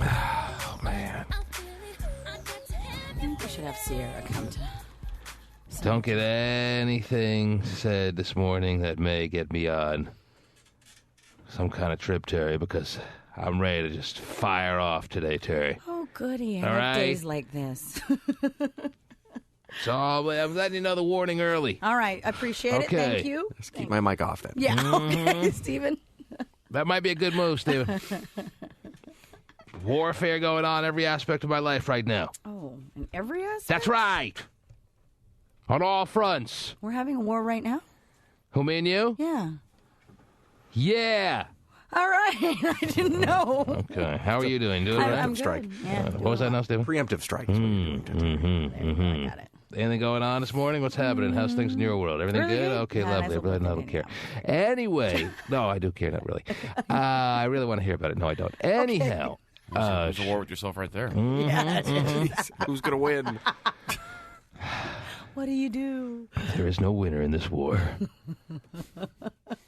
Oh, man. I think we should have Sierra come to... Don't get anything said this morning that may get me on some kind of trip, Terry, because I'm ready to just fire off today, Terry. Oh, goody. I All love right. days like this. So I'm letting you know the warning early. All right. Appreciate it. Thank you. Just keep my mic off then. Yeah. Okay, Stephen. That might be a good move, Steven. Warfare going on every aspect of my life right now. Oh, in every aspect? That's right. On all fronts. We're having a war right now? Who, me and you? Yeah. Yeah. All right. I didn't know. Okay. How are you doing? Doing all right? I'm strike. good. Yeah, What was that now, Steven? Preemptive strike. I got it. Anything going on this morning? What's happening? How's things in your world? Everything Really good? good. Okay, No, lovely. that's Everybody okay. don't care. Anyway, no, I do care, not really. I really want to hear about it. No, I don't. Anyhow. There's a war with yourself right there. Yeah. Who's going to win? What do you do? There is no winner in this war.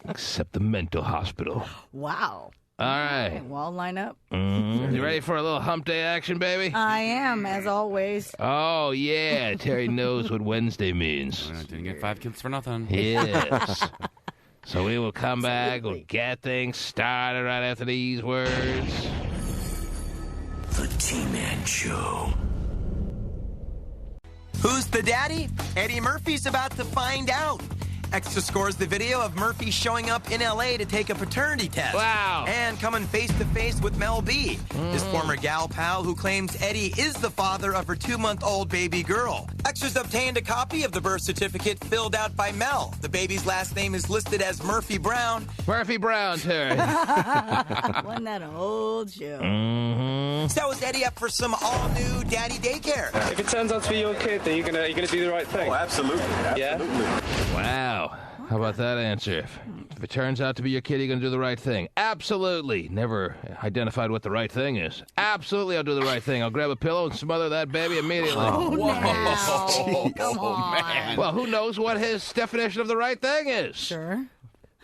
Except the mental hospital. Wow. All right. Well, line up. You ready for a little hump day action, baby? I am, as always. Oh, yeah. Terry knows what Wednesday means. I didn't get 5 kids for nothing. Yes. So we will come back. Absolutely. We'll get things started right after these words. The T-Man Show. Who's the daddy? Eddie Murphy's about to find out. Extra scores the video of Murphy showing up in L.A. to take a paternity test. Wow. And coming face-to-face with Mel B, his former gal pal who claims Eddie is the father of her 2-month-old baby girl. Extras obtained a copy of the birth certificate filled out by Mel. The baby's last name is listed as Murphy Brown. Murphy Brown, Terry. Wasn't that an old show? So is Eddie up for some all-new daddy daycare? If it turns out to be your kid, then you're gonna do the right thing. Oh, absolutely. Yeah. Wow. How about that answer? If it turns out to be your kid, you're going to do the right thing. Absolutely. Never identified what the right thing is. Absolutely, I'll do the right thing. I'll grab a pillow and smother that baby immediately. Now, come on. Man. Well, who knows what his definition of the right thing is? Sure.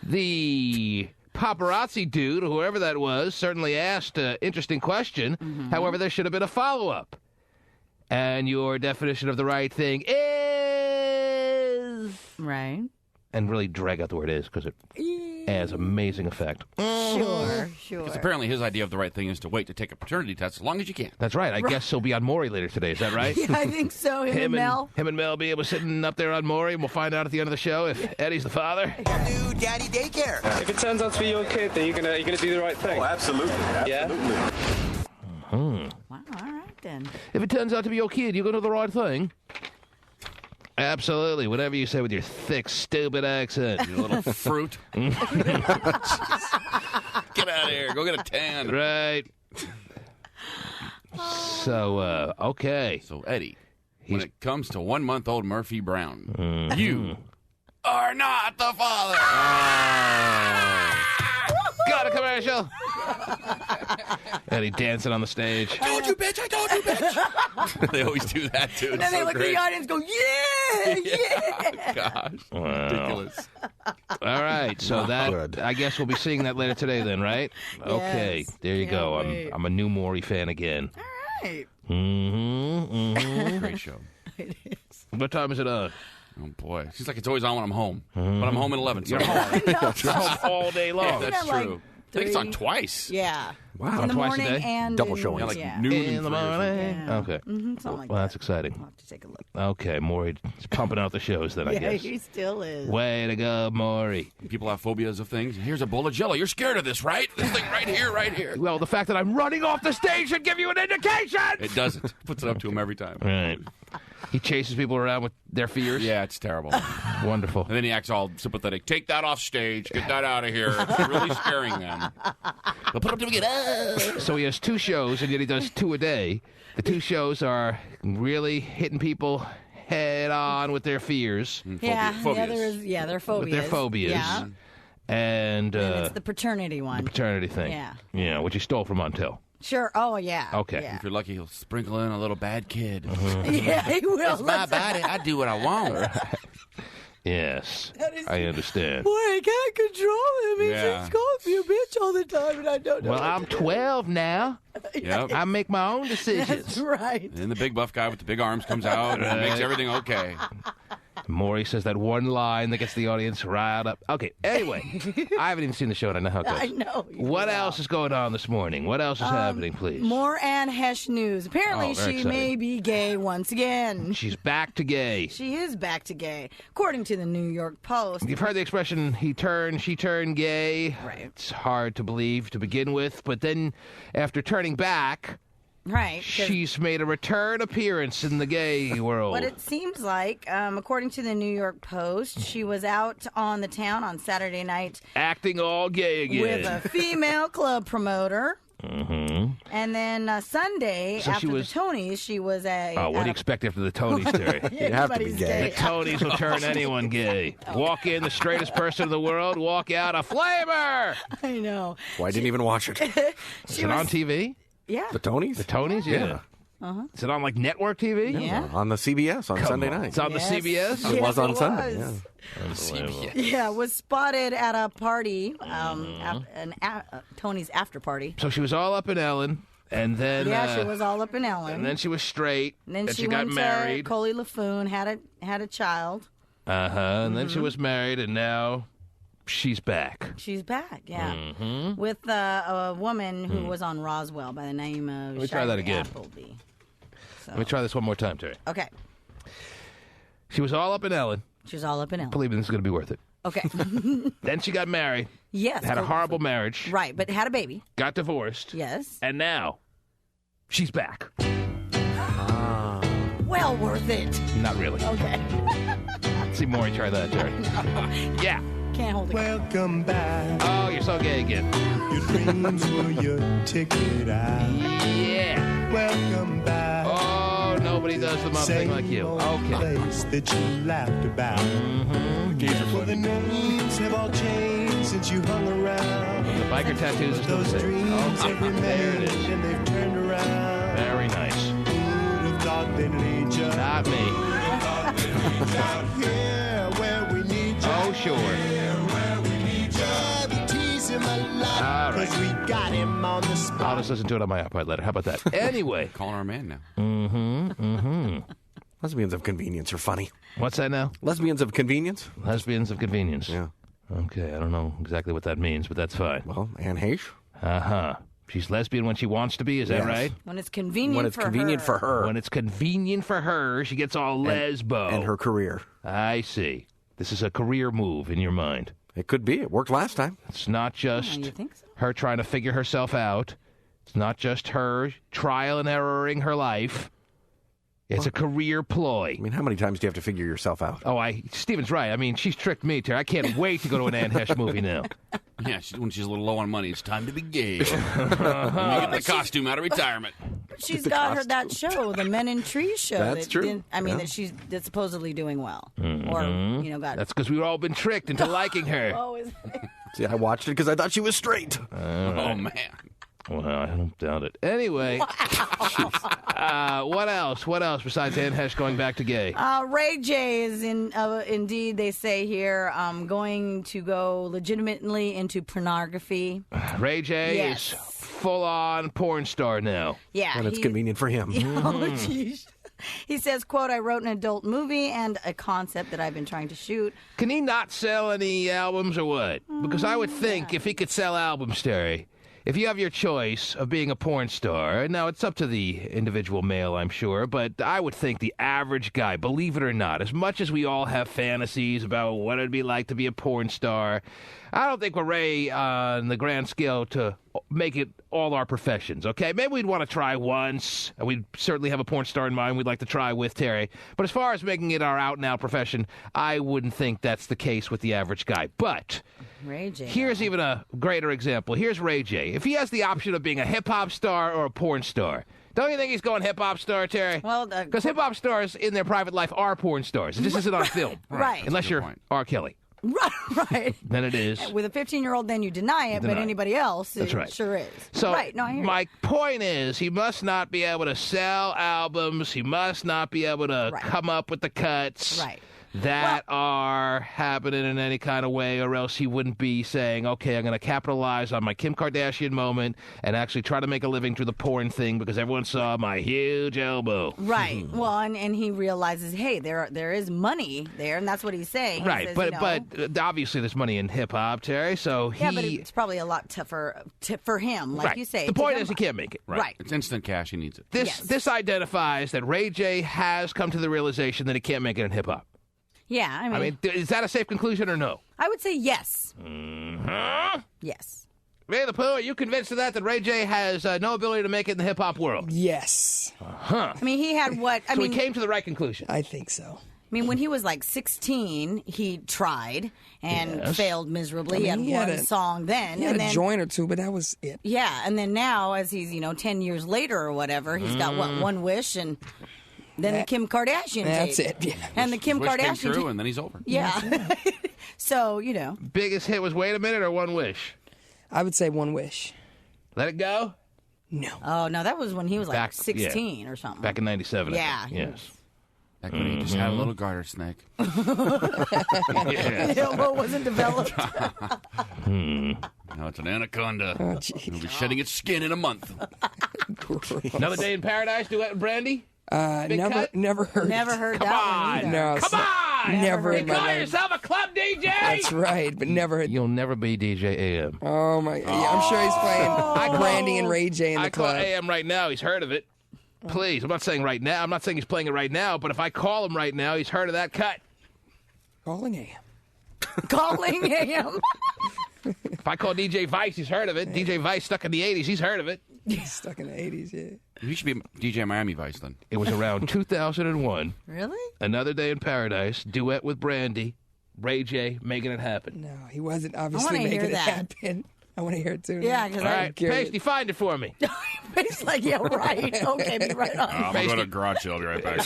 The paparazzi dude, whoever that was, certainly asked an interesting question. However, there should have been a follow-up. And your definition of the right thing is... Right. And really drag out the word is, because it has amazing effect. Sure. Because apparently his idea of the right thing is to wait to take a paternity test as long as you can. That's right. I guess he'll be on Maury later today. Is that right? Yeah, I think so. Him and Mel. Him and Mel be able sitting up there on Maury, and we'll find out at the end of the show if Eddie's the father. New daddy daycare. If it turns out to be your kid, then you're gonna do the right thing. Oh, absolutely. Yeah. Wow. All right, then. If it turns out to be your kid, you're going to do the right thing. Absolutely. Whatever you say with your thick, stupid accent. You little fruit. Get out of here. Go get a tan. Right. So, okay. So, Eddie, when it comes to 1-month-old Murphy Brown, you are not the father. Got a commercial. Eddie dancing on the stage. I told you, bitch. I told you, bitch. They always do that, too. And then they look at the audience and go, yeah. Gosh. Wow. Ridiculous. All right, so that Good. I guess we'll be seeing that later today then, right? Okay, there you Can't go. wait. I'm a new Maury fan again. Right. Great show. What time is it on? Oh, boy. She's like, it's always on when I'm home. But I'm home at 11. So You're home. You're home all day long. Yeah, that's Isn't that true. like I think it's on 3? twice. Yeah. Wow. In the Twice a morning day? and Double in- showings. Yeah, like yeah. noon In and the 3 or something. morning. Yeah. Okay. Something like Well, that. that's exciting. I'll have to take a look. Okay, Maury's pumping out the shows then, I Yeah, guess. he still is. Way to go, Maury. People have phobias of things. Here's a bowl of Jello. You're scared of this, right? This thing right here, right here. Well, the fact that I'm running off the stage should give you an indication. It doesn't. Puts it up to him every time. Right. He chases people around with their fears. Yeah, it's terrible. Wonderful. And then he acts all sympathetic. Take that off stage. Get that out of here. It's really scaring them. They'll put up to him again. So he has 2 shows, and yet he does 2 a day. The 2 shows are really hitting people head on with their fears. Yeah, Phobias. they're phobias. With their phobias. Yeah. And And it's the paternity one. paternity thing. Yeah. Yeah, which he stole from Montel. Sure. Oh, yeah. Okay. Yeah, If you're lucky, he'll sprinkle in a little bad kid. yeah he will. It's my body. I do what I want. Yes, That is- I understand. Boy, I can't control him. He Yeah. just calls me a bitch all the time, and I don't know. Well, I'm 12 now. Yep. I make my own That's decisions. right. And then the big buff guy with the big arms comes out and makes everything okay. Maury says that one line that gets the audience riled up. Okay, anyway, I haven't even seen the show, and I know how it goes. I know. What else is going on this morning? What else is happening, please? More Anne Hesh news. Apparently, Oh, very she exciting. may be gay once again. She's back to gay. She is back to gay, according to the New York Post. You've heard the expression, she turned gay. Right. It's hard to believe to begin with, but then after turning back, Right. 'Cause she's made a return appearance in the gay world. what it seems like, according to the New York Post, she was out on the town on Saturday night Acting all gay again. with a female club promoter. Mm-hmm. And then Sunday, So she after was- the Tonys, she was Oh, what do you expect after the Tonys, Terry? You have to be Anybody's gay. The Tonys will turn anyone gay. Walk in, the straightest person in the world. Walk out, a flamer. I know. Well, I didn't even watch it. Is it on TV? Yeah. The Tonys? The Tonys? Yeah. Is it on, like, network TV? Yeah. On the CBS on Sunday night. It's on Yes. the CBS? It was on it Sunday. was. Yeah. Unbelievable. Yeah, was spotted at a party, Mm-hmm. Tony's after party. So she was all up in Ellen, and then... Yeah, she was all up in Ellen. And then she was straight, And then and she got went married. to Coley LaFoon, had a child. And then Mm-hmm. she was married, and now she's back. She's back, yeah, Mm-hmm. with a woman who was on Roswell by the name of Let me try that Shirley again. Appleby. So, Let me try this one more time, Terry. okay, She was all up in Ellen. she was all up in Ellen. Believe me, this is going to be worth it. Okay, Then she got married, yes, had a Coley horrible LaFoon. marriage, Right, but had a baby. got divorced, Yes, and now she's back. well worth it. Not really. Okay, See Maury try that, Terry. Yeah. can't hold it. Welcome back. Oh, you're so gay again. Your dreams were your ticket out. Yeah. Welcome back. Oh, nobody does the mom thing like you. Same Okay. place that you laughed about. Well, the names have all changed since you hung around. The biker tattoos are still the Those same. dreams have Okay, there it remained is. and they've turned around. Very nice. Who'd have thought they'd lead you Not me. out here where we need you? Oh, sure. Diabetes in my life, All right. 'cause we got him on the I'll spot. just listen to it on my iPod later. How about that? Anyway. Calling our man now. Lesbians of convenience are funny. What's that now? Lesbians of convenience? Lesbians of convenience. Yeah. Okay, I don't know exactly what that means, but that's fine. Well, Anne Heche? Uh-huh. She's lesbian when she wants to be, is that Yes. right? When it's convenient When it's for convenient her. for her When it's convenient for her, she gets all lesbo. and her career. I see. This is a career move in your mind. It could be. It worked last time. It's not just you think so? her trying to figure herself out. It's not just her trial and erroring her life. It's a career ploy. I mean, how many times do you have to figure yourself out? Oh, Steven's right. I mean, she's tricked me, Terry. I can't wait to go to an Anne Heche movie now. Yeah, when she's a little low on money, it's time to be gay. Let me get the costume out of retirement. She's got her that show, the Men in Trees show. That's that true. didn't- I mean, Yeah. that's supposedly doing well, or got. That's because we've all been tricked into liking her. Oh, is it? See, I watched it because I thought she was straight. Oh, man. Well, I don't doubt it. Anyway, what else? What else besides Anne Heche going back to gay? Ray J is indeed, they say here, going to go legitimately into pornography. Ray J Yes. is full-on porn star now. Yeah, And it's convenient for him. Oh, geez. He says, quote, I wrote an adult movie and a concept that I've been trying to shoot. Can he not sell any albums or what? Because I would think if he could sell albums, Terry, if you have your choice of being a porn star, now it's up to the individual male, I'm sure, but I would think the average guy, believe it or not, as much as we all have fantasies about what it'd be like to be a porn star, I don't think we're ready on the grand scale to make it all our professions, okay? Maybe we'd want to try once, and we'd certainly have a porn star in mind we'd like to try with Terry. But as far as making it our out-and-out profession, I wouldn't think that's the case with the average guy. But Ray J. here's even a greater example. Here's Ray J. If he has the option of being a hip-hop star or a porn star, don't you think he's going hip-hop star, Terry? Well, because hip-hop stars in their private life are porn stars. It just isn't on film. Right. Unless Good you're point. R. Kelly. Right. Then it is. With a 15-year-old, then you deny it, Deny but it. anybody else, That's it right. sure is. So right. No, I hear my you. point is, he must not be able to sell albums. He must not be able to Right. come up with the cuts. Right. that are happening in any kind of way, or else he wouldn't be saying, okay, I'm going to capitalize on my Kim Kardashian moment and actually try to make a living through the porn thing because everyone saw my huge elbow. Right. Well, and he realizes, hey, there is money there, and that's what he's saying. He Right, says, but obviously there's money in hip-hop, Terry, so he... Yeah, but it's probably a lot tougher for him, like right. you say. The point to is he can't make it. Right. It's instant cash. He needs it. This identifies that Ray J has come to the realization that he can't make it in hip-hop. Yeah, I mean, is that a safe conclusion or no? I would say yes. Mm-hmm. Yes. Ray the Pooh, are you convinced of that Ray J has no ability to make it in the hip-hop world? Yes. Uh-huh. I mean, he had what? So he came to the right conclusion. I think so. I mean, when he was like 16, he tried and failed miserably. I mean, he had one song then. He had and a then, joint or two, but that was it. Yeah, and then now, as he's, 10 years later or whatever, he's got, one wish and... Then the Kim Kardashian That's tape. it, yeah. And the Kim Wish came Kardashian true, and then he's over. Yeah. So, Biggest hit was Wait a Minute or One Wish? I would say One Wish. Let It Go? No. Oh, no, that was when he was like Back- 16 or something. Back in 97. Yeah. I think. Yes. Back when he just had a little garter snake. Yes. The elbow wasn't developed. Now it's an anaconda. Oh, jeez. It'll be shedding its skin in a month. Another Day in Paradise, duet with Brandy? Big cut? Never heard. Never heard Come that on. one either. No, Come on! Never You in my call life. yourself a club DJ? That's right, but never heard. You'll never be DJ AM. Oh my! Yeah, I'm sure he's playing Brandy and Ray J in the I call club. AM right now. He's heard of it. Please, I'm not saying right now. I'm not saying he's playing it right now, but if I call him right now, he's heard of that cut. Calling AM. Calling him. If I call DJ Vice, he's heard of it. DJ Vice stuck in the 80s, he's heard of it. Stuck in the 80s, yeah. You should be DJ Miami Vice then. It was around 2001. Really? Another Day in Paradise, duet with Brandy, Ray J making it happen. No, he wasn't I obviously wanna hear making it that. happen. I want to hear it too. Yeah, because All right, curious. Pasty, find it for me. It's like, yeah, right. Okay, be right on. I'm going to go to garage sale. I'll be right back.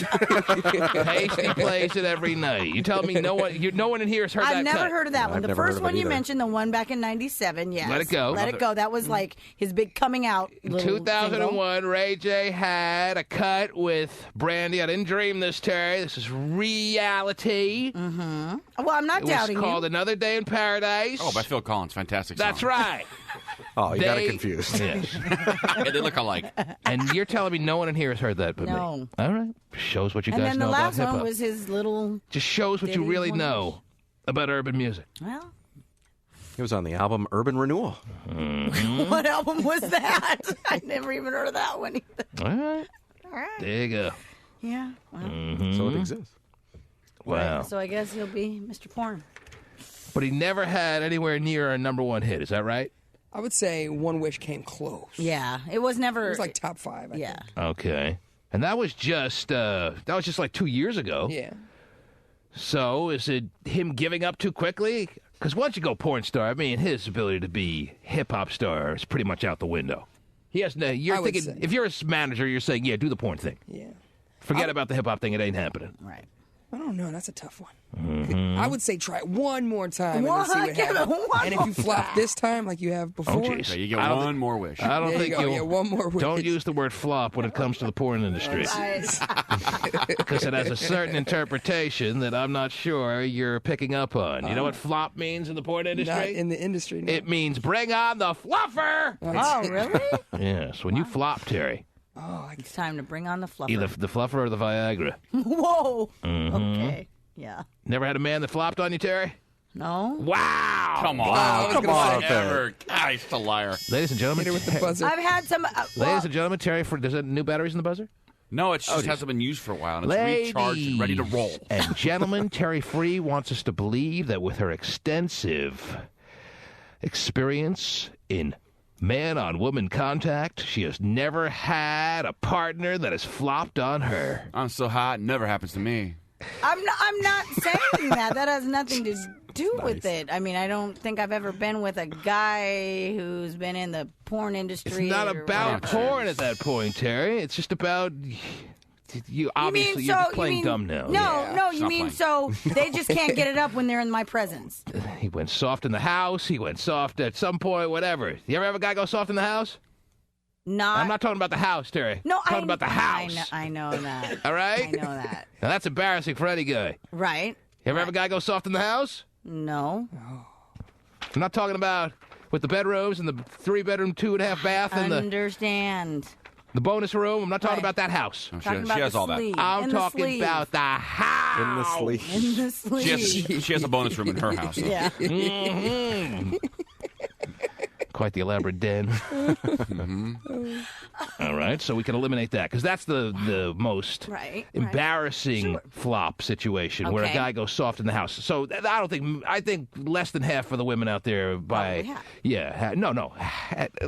Pasty plays it every night. You tell me no one in here has heard that I've never cut. heard of that one. I've The never heard first of it one you either. mentioned, the one back in 97, yes. Let It Go. Let It Go. That was like his big coming out little 2001, Ray J had a cut with Brandy. I didn't dream this, Terry. This is reality. single. Well, I'm not It was doubting called you. Another Day in Paradise. Oh, by Phil Collins. Fantastic song. That's right. Oh, you got it They- confused. Yes. Yeah, they look alike. And you're telling me no one in here has heard that but me. No. All right. Shows what you And guys then the know about last hip-hop. one was his little, Just shows what you Diddy really One know about urban music. well, It was on the album Urban Renewal. what album was that? I never even heard of that one either. All right. All right. There you go. Yeah. Well, So it exists. Wow. so I guess he'll be Mr. Porn. But he never had anywhere near a number one hit. Is that right? I would say One Wish came close. Yeah. It was never. It was like top 5. I yeah. think. Okay. And that was just like 2 years ago. Yeah. So is it him giving up too quickly? Because once you go porn star, I mean, his ability to be hip hop star is pretty much out the window. He has no. You're I would thinking say. if you're a manager, you're saying, yeah, do the porn thing. Yeah. Forget about the hip hop thing; it ain't happening. Right. I don't know. That's a tough one. I would say try it one more time and then see what Give it happens. one And if you flop this time like you have before, jeez. Okay, you get I don't one more wish. I don't there you think go. you'll. Yeah, one more wish. Don't use the word flop when it comes to the porn industry, because it has a certain interpretation that I'm not sure you're picking up on. You know what flop means in the porn industry? Not in the industry. No. It means bring on the fluffer. Oh, really? Yes, when you flop, Terry, It's time to bring on the fluffer. either the fluffer or the Viagra. Whoa. Okay. Yeah. Never had a man that flopped on you, Terry? No. Wow! Come on. I was come gonna on, say, Never. God, he's a liar. Ladies and gentlemen, hit it with the buzzer. I've had some. ladies and gentlemen, Terry, does it new batteries in the buzzer? No, it just hasn't been used for a while, and it's recharged and ready to roll. And gentlemen, Terry Free wants us to believe that with her extensive experience in man-on-woman contact, she has never had a partner that has flopped on her. I'm so hot, never happens to me. I'm not saying that. That has nothing to do with it. I mean, I don't think I've ever been with a guy who's been in the porn industry. It's not or about whatever. porn at that point, Terry. It's just about you. Obviously, you're just playing dumb now. No, you Stop mean playing. so they just can't get it up when they're in my presence. He went soft in the house. He went soft at some point. Whatever. You ever have a guy go soft in the house? I'm not talking about the house, Terry. No, I'm talking about the house. I know that. All right? I know that. Now, that's embarrassing for any guy. Right. You ever have a guy go soft in the house? No. I'm not talking about with the bedrooms and the 3-bedroom, 2.5 bath and Understand. the bonus room. I'm not talking Right. about that house. Oh, Talking she about has the all that. sleeve. I'm In the talking sleeve. about the house. In the sleeve. In the sleeve. She has a bonus room in her house. though. Yeah. Mhm. Quite the elaborate den. All right, so we can eliminate that because that's the most Right. embarrassing flop situation where a Okay. guy goes soft in the house. So I think less than half of the women out there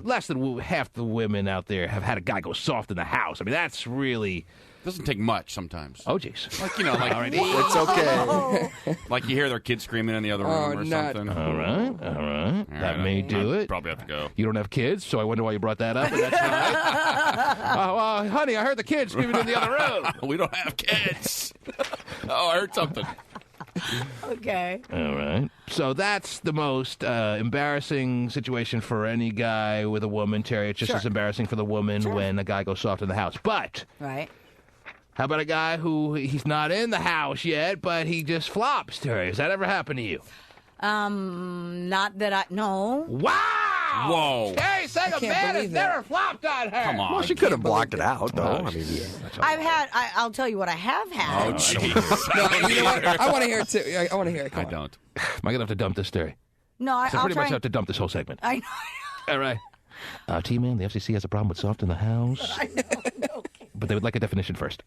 less than half the women out there have had a guy go soft in the house. I mean, that's really. Doesn't take much sometimes. Oh, jeez. Like, like It's okay. like you hear their kids screaming in the other room or something. All right. That may do it. Probably have to go. You don't have kids, so I wonder why you brought that up. But that's fine. Honey, I heard the kids screaming in the other room. We don't have kids. Oh, I heard something. Okay. All right. So that's the most embarrassing situation for any guy with a woman, Terry. It's just as embarrassing for the woman when a guy goes soft in the house. But Right. how about a guy who he's not in the house yet, but he just flops, Terry? Has that ever happened to you? Not that I know. Wow! Whoa. Terry saying a can't man has believe that. never flopped on her. Come on. Well, she could have blocked it out, though. I mean, I've had. I'll tell you what I have had. Oh, jeez. No, you know what? I want to hear it too. I want to hear it. Come I on. don't. Am I going to have to dump this, Terry? No, So I'll pretty try. much have to dump this whole segment. I know. All right. T-Man, the FCC has a problem with soft in the house. I know. But they would like a definition first.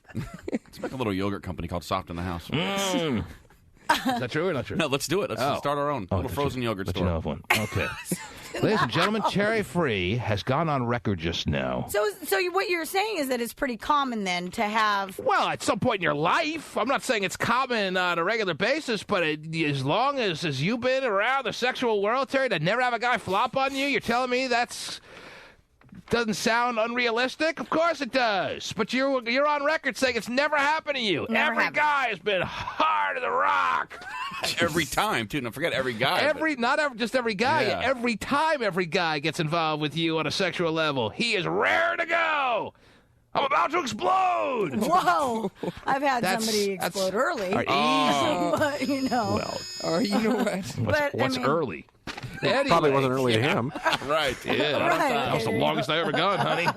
Let's make a little yogurt company called Soft in the House. Is that true or not true? No, let's do it. Let's start our own little frozen yogurt Let store. you know of one. Okay. Ladies and gentlemen, Terry Free has gone on record just now. So what you're saying is that it's pretty common then to have. Well, at some point in your life, I'm not saying it's common on a regular basis, but as long as you've been around the sexual world, Terry, to never have a guy flop on you, you're telling me that's doesn't sound unrealistic? Of course it does. But you're on record saying it's never happened to you. Never Every happened. guy has been hard as a rock. Every time, too. Don't forget every guy. Just every guy. Yeah. Every time every guy gets involved with you on a sexual level, he is rare to go. I'm about to explode. Whoa! I've had That's- somebody that's- explode early. All right, But you know. Well, Or you know what? what's I mean- early? probably wasn't early to him. Right. Yeah, Right. that's the longest I've ever gone, honey.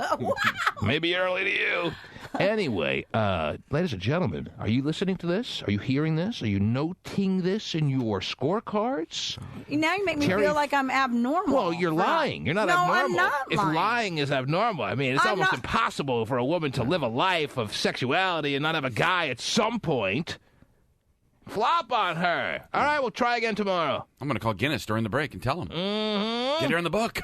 Maybe early to you. Anyway, ladies and gentlemen, are you listening to this? Are you hearing this? Are you noting this in your scorecards? Now you make me Terry- feel like I'm abnormal. Well, you're lying. You're not no, abnormal. I'm not If lying. lying is abnormal, I mean, it's I'm almost not- impossible for a woman to live a life of sexuality and not have a guy at some point flop on her. All right, we'll try again tomorrow. I'm going to call Guinness during the break and tell him. Get her in the book.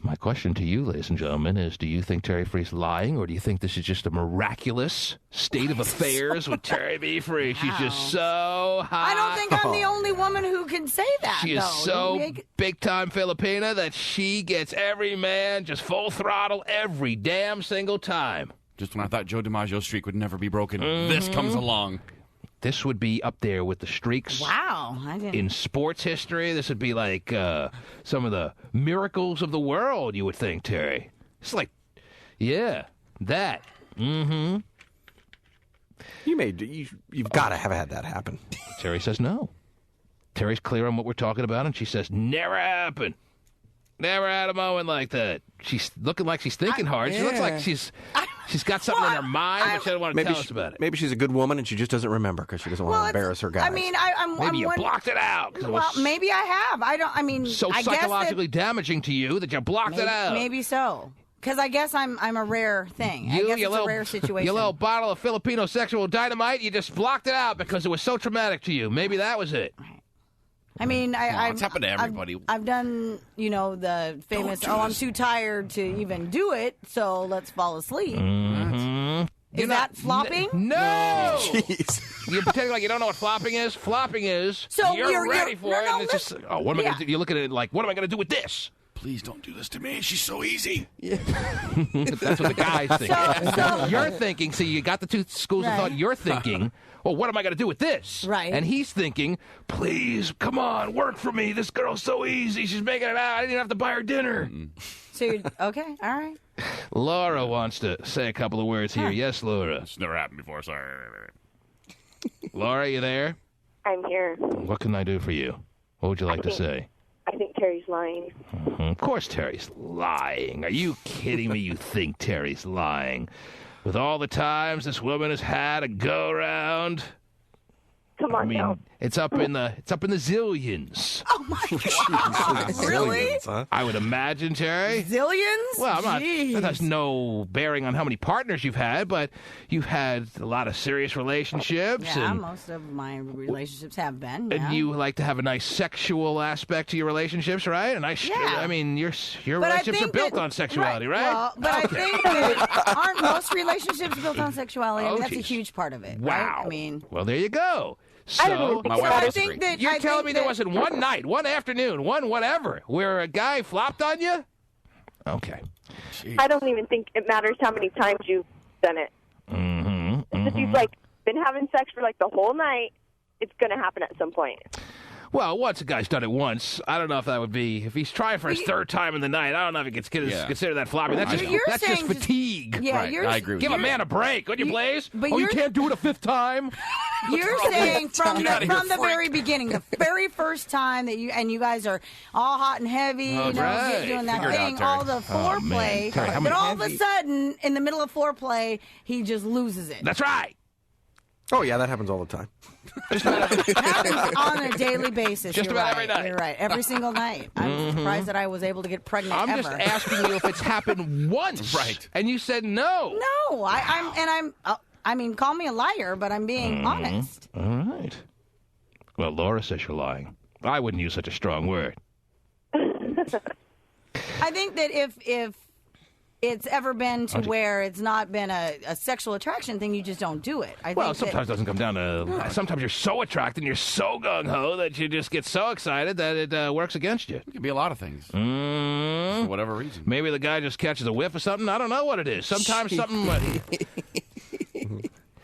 My question to you, ladies and gentlemen, is do you think Terry Free's lying, or do you think this is just a miraculous state of affairs with Terry B. Free? She's just so hot. I don't think I'm the only woman who can say that. She is though. so big-time Filipina that she gets every man just full throttle every damn single time. Just when I thought Joe DiMaggio's streak would never be broken, this comes along. This would be up there with the streaks. Wow. I didn't. In sports history, this would be like some of the miracles of the world, you would think, Terry. It's like, yeah, that. Mm-hmm. You've got to have had that happen. Terry says no. Terry's clear on what we're talking about, and she says, never happened. Never had a moment like that. She's looking like she's thinking hard. She looks Yeah. like she's got something in her mind, but she doesn't want to tell us about it. Maybe she's a good woman and she just doesn't remember because she doesn't want to embarrass her guys. I mean, I'm Maybe you wondering- blocked it out. 'Cause it Well, was maybe I have. I mean, so I psychologically guess damaging to you that you blocked that, it out. Maybe so. Because I guess I'm a rare thing. I guess it's a rare situation. Your little bottle of Filipino sexual dynamite, you just blocked it out because it was so traumatic to you. Maybe that was it. I mean, it's happened to everybody. I've done, the famous, I'm too tired to even do it, so let's fall asleep. Mm-hmm. Is that flopping? No! Jeez. You're pretending like you don't know what flopping is? Flopping is So you're ready for it, no, and it's just, what am I going to do? You look at it like, what am I going to do with this? Please don't do this to me. She's so easy. That's what the guy's thinking. So- You're thinking, see, you got the two schools of Right. thought. You're thinking, well, what am I going to do with this? Right. And he's thinking, please, come on, work for me. This girl's so easy. She's making it out. I didn't even have to buy her dinner. So okay, all right. Laura wants to say a couple of words here. Yes, Laura. It's never happened before. Sorry. Laura, you there? I'm here. What can I do for you? What would you like to say? I think Terry's lying. Of course Terry's lying. Are you kidding me? You think Terry's lying? With all the times this woman has had a go-round... Come on, now. It's up in the zillions. Oh my God! Really? I would imagine, Terry. Zillions? Well, Jeez. that has no bearing on how many partners you've had, but you've had a lot of serious relationships. Yeah, and, most of my relationships have been. And you like to have a nice sexual aspect to your relationships, right? A nice. Yeah. I mean, your But relationships are built on sexuality, right? Well, but I think that aren't most relationships built on sexuality? I mean, that's a geez. huge part of it. Wow. Right? I mean, well, there you go. don't So, even think I think that you're I telling think me there that- wasn't one night, one afternoon, one whatever, where a guy flopped on you? Okay. I don't even think it matters how many times you've done it. If you've been having sex for the whole night, it's going to happen at some point. Well, once a guy's done it once, I don't know if that would be... If he's trying for his third time in the night, I don't know if he gets consider that flopping. That's just fatigue. Yeah, Right, I agree with Give you. a man a break, would you, Blaze? but You you're- can't do it a fifth time? You're saying from Get out of here, the freak. very beginning, the very first time that you guys are all hot and heavy, right. doing that Figure it out, thing, Terry. all the Oh, man. foreplay, Terry, how but many- all of a sudden, in the middle of foreplay, he just loses it. That's right. Oh, yeah, that happens all the time. Happens on a daily basis. Just You're about right. every night. You're right. Every single night. I'm surprised that I was able to get pregnant I'm ever. just asking you if it's happened once. Right. And you said no. No, I mean, call me a liar, but I'm being honest. All right. Well, Laura says you're lying. I wouldn't use such a strong word. I think that if it's ever been to where it's not been a sexual attraction thing, you just don't do it. I Well, think sometimes it doesn't come down to... Sometimes you're so attracted and you're so gung-ho that you just get so excited that it works against you. It could be a lot of things. For whatever reason. Maybe the guy just catches a whiff of something. I don't know what it is. Sometimes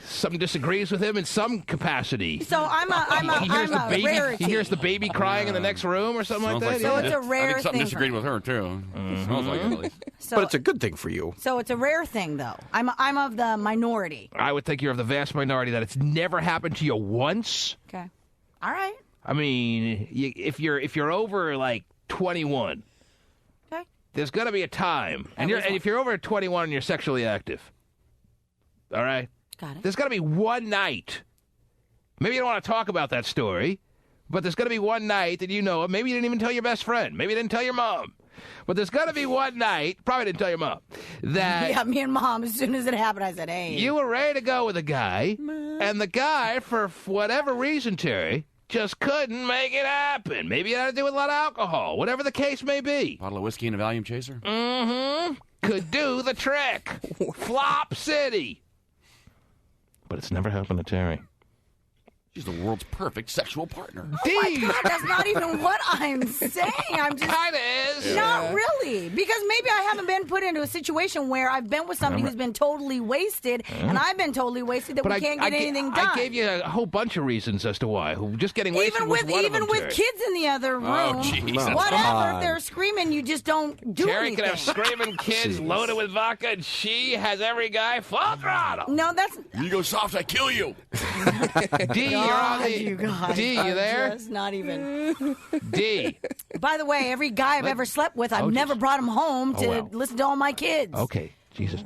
something disagrees with him in some capacity. So I'm a baby. rarity. He hears the baby crying in the next room or something like that. So Yeah. it's a rare I think something thing. disagreed with her, too. Smells like it, at least. So, But it's a good thing for you. so it's a rare thing, though. I'm of the minority. I would think you're of the vast minority that it's never happened to you once. Okay. All right. I mean, if you're over 21, Okay. there's got to be a time, and if you're over 21 and you're sexually active, all right, Got it. there's got to be one night. Maybe you don't want to talk about that story, but there's got to be one night that you know of. Maybe you didn't even tell your best friend. Maybe you didn't tell your mom. But there's got to be one night, probably didn't tell your mom, that Yeah, me and Mom, as soon as it happened, I said, hey. you were ready to go with a guy, and the guy, for whatever reason, Terry, just couldn't make it happen. Maybe it had to do with a lot of alcohol, whatever the case may be. Bottle of whiskey and a Valium chaser? Could do the trick. Flop City. But it's never happened to Terry. She's the world's perfect sexual partner. Oh my God, that's not even what I'm saying. I'm just... Kinda is. Not really, because maybe I haven't been put into a situation where I've been with somebody who's been totally wasted, and I've been totally wasted that we can't get anything done. I gave you a whole bunch of reasons as to why. Just getting wasted even was with one of them, even with Terry. kids in the other room, Oh, Jesus. Come whatever. on. If they're screaming, you just don't do Terry anything. can have screaming kids loaded with vodka, and she has every guy full throttle. No, that's You go soft, I kill you. D, you're on God, the... you guys D, you are there? Just not even. D. By the way, every guy I've ever slept with, I've never brought him home to wow. listen to all my kids. Okay, Jesus.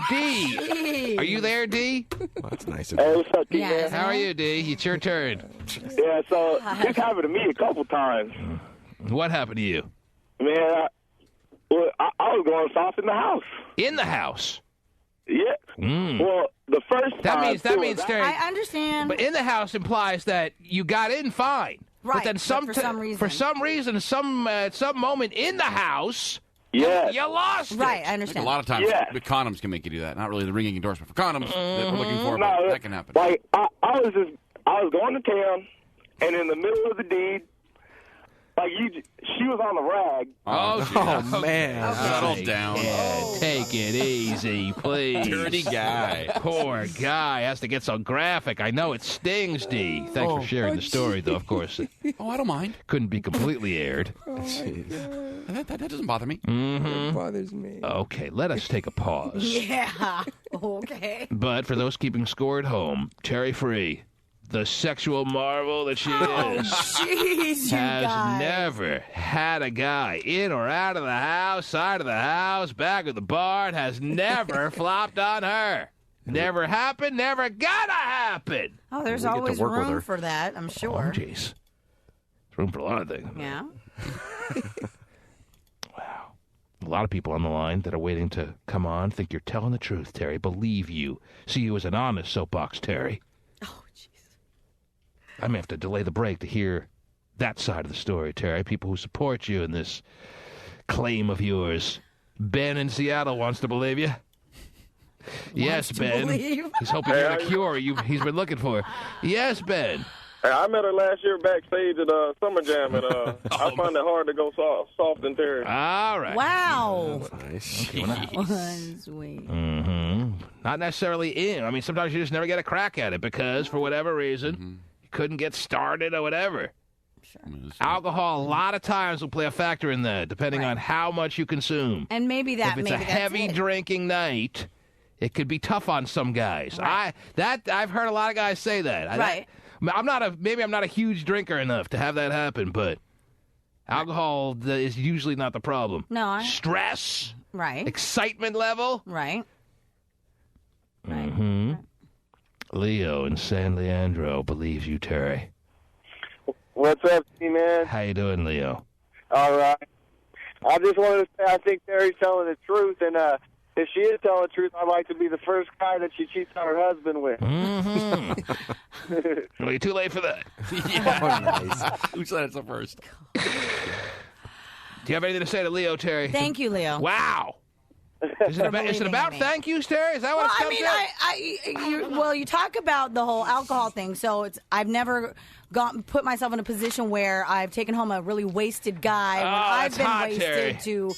D, are you there, D? Well, that's nice of Hey, you. what's up, Yeah. man? How are you, D? It's your turn. Yeah, so this happened to me a couple times. What happened to you? Man, I was going soft in the house. In the house. Yeah. Well, the first That time. means, Terry. I understand. But in the house implies that you got in fine. Right, But then but for some reason. at some moment in the house, Yeah. you lost it. Right, I I think understand. a lot of times Yeah. the condoms can make you do that. Not really the ringing endorsement for condoms that we're looking for, No, but that can happen. Like, I was going to town, and in the middle of the deed, she was on the rag. Oh, man. Settle down. Yeah, take it easy, please. Dirty guy. Poor guy has to get so graphic. I know it stings, D. Thanks for sharing the story, though, of course. It Oh, I don't mind. couldn't be completely aired. That doesn't bother me. It bothers me. Okay, let us take a pause. Yeah. Oh, okay. But for those keeping score at home, Terry Free, the sexual marvel that she is, Jeez, you has guys. never had a guy in or out of the house, side of the house, back of the barn, has never flopped on her. Never happened, never gonna happen. Oh, there's We get to always work with her. room for that, I'm Oh, sure. jeez. There's room for a lot of things. Yeah. Wow. A lot of people on the line that are waiting to come on think you're telling the truth, Terry. Believe you. See you as an honest soapbox, Terry. Oh, jeez. I may have to delay the break to hear that side of the story, Terry. People who support you in this claim of yours. Ben in Seattle wants to believe you. Yes, to Ben. believe. He's hoping you're the cure he's been looking for. Yes, Ben. Hey, I met her last year backstage at Summer Jam, and I find it hard to go soft and Terry. All right. Wow. Nice. Sweet. Not necessarily in. I mean, sometimes you just never get a crack at it because, for whatever reason, you couldn't get started or whatever. Alcohol, a lot of times, will play a factor in that, depending on how much you consume. And maybe that. If it's maybe a that's heavy it. drinking night, it could be tough on some guys. Right. I've heard a lot of guys say that. Right. I'm not a huge drinker enough to have that happen, but alcohol is usually not the problem. No. Stress, Right. excitement level. Right. Leo in San Leandro believes you, Terry. What's up, man? How you doing, Leo? All right. I just wanted to say I think Terry's telling the truth, and if she is telling the truth, I'd like to be the first guy that she cheats on her husband with. Well, you're too late for that. Who said it first? Do you have anything to say to Leo, Terry? Thank you, Leo. Wow. Is it believing about in me. thank yous, Terry? Is that what Well, it comes to? you talk about the whole alcohol thing. So I've never put myself in a position where I've taken home a really wasted guy when I've been hot, wasted Terry. to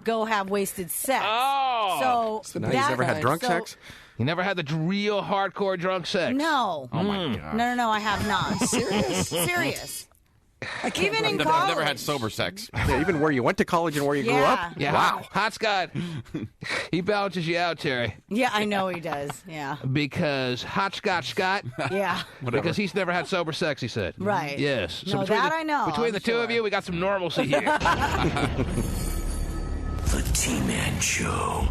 go have wasted sex. Oh. So now you've never had drunk sex? You never had the real hardcore drunk sex? No. Oh, my God. No, I have not. Serious. Even in college. I've never had sober sex. Yeah, even where you went to college and where you grew up? Yeah. Wow. Hot Scott, he balances you out, Terry. Yeah, I know he does. Yeah. Because Hot Scott, Yeah. because he's never had sober sex, he said. Right. Yes. No, that I know, Between I'm the two of you, we got some normalcy here. The T-Man Show.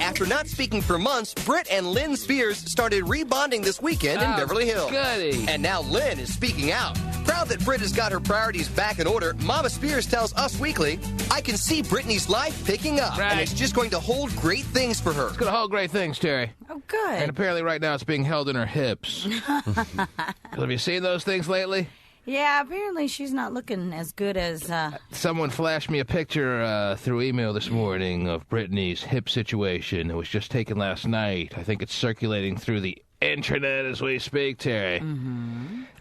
After not speaking for months, Britt and Lynn Spears started rebonding this weekend in Beverly Hills. Goody. And now Lynn is speaking out. Proud that Britt has got her priorities back in order, Mama Spears tells Us Weekly, I can see Brittany's life picking up, and it's just going to hold great things for her. It's going to hold great things, Terry. Oh, good. And apparently right now it's being held in her hips. Have you seen those things lately? Yeah, apparently she's not looking as good as... Someone flashed me a picture through email this morning of Brittany's hip situation. It was just taken last night. I think it's circulating through the internet as we speak, Terry.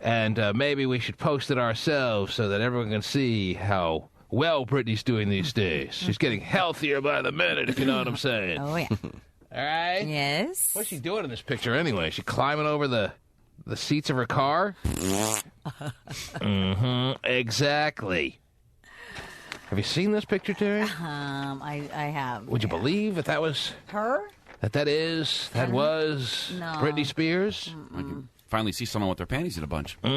And maybe we should post it ourselves so that everyone can see how well Brittany's doing these days. She's getting healthier by the minute, if you know what I'm saying. Oh, yeah. All right? Yes. What's she doing in this picture anyway? Is she climbing over the seats of her car? Exactly. Have you seen this picture, Terry? I have. Would you believe that was Her? that was No. Britney Spears? I can finally see someone with their panties in a bunch. They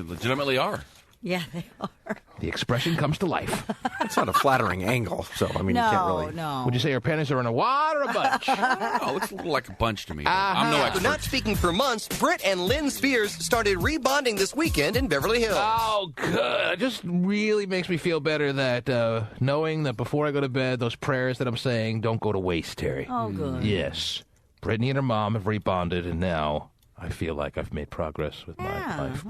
legitimately are. Yeah, they are. The expression comes to life. It's not a flattering angle, so, I mean, you can't really... No. Would you say her panties are in a wad or a bunch? Oh, it looks a little like a bunch to me. I'm no After expert. not speaking for months, Britt and Lynn Spears started rebonding this weekend in Beverly Hills. Oh, good. It just really makes me feel better that knowing that before I go to bed, those prayers that I'm saying don't go to waste, Terry. Oh, good. Yes. Brittany and her mom have rebonded, and now I feel like I've made progress with my life.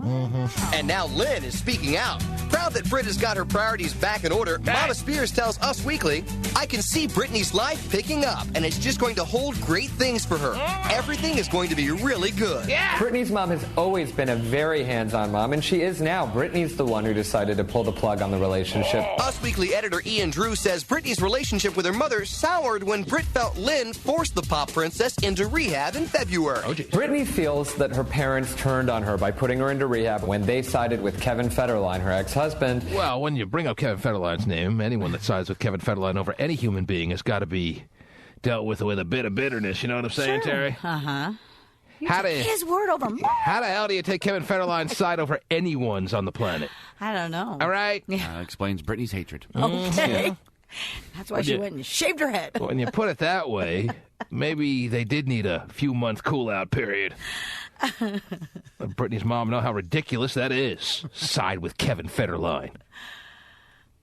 And now Lynn is speaking out. Proud that Britt has got her priorities back in order, Mama Spears tells Us Weekly, I can see Brittany's life picking up, and it's just going to hold great things for her. Everything is going to be really good. Brittany's mom has always been a very hands-on mom, and she is now. Brittany's the one who decided to pull the plug on the relationship. Us Weekly editor Ian Drew says Brittany's relationship with her mother soured when Britt felt Lynn forced the pop princess into rehab in February. Brittany feels that her parents turned on her by putting her into rehab when they sided with Kevin Federline, her ex-husband. husband. Well, when you bring up Kevin Federline's name, anyone that sides with Kevin Federline over any human being has got to be dealt with a bit of bitterness. You know what I'm saying, Sure. Terry? Uh-huh. His word over mine. How the hell do you take Kevin Federline's side over anyone's on the planet? I don't know. All right? Explains Brittany's hatred. Okay. That's why she went and shaved her head. When you put it that way, maybe they did need a few month cool-out period. Let Brittany's mom know how ridiculous that is. Side with Kevin Federline.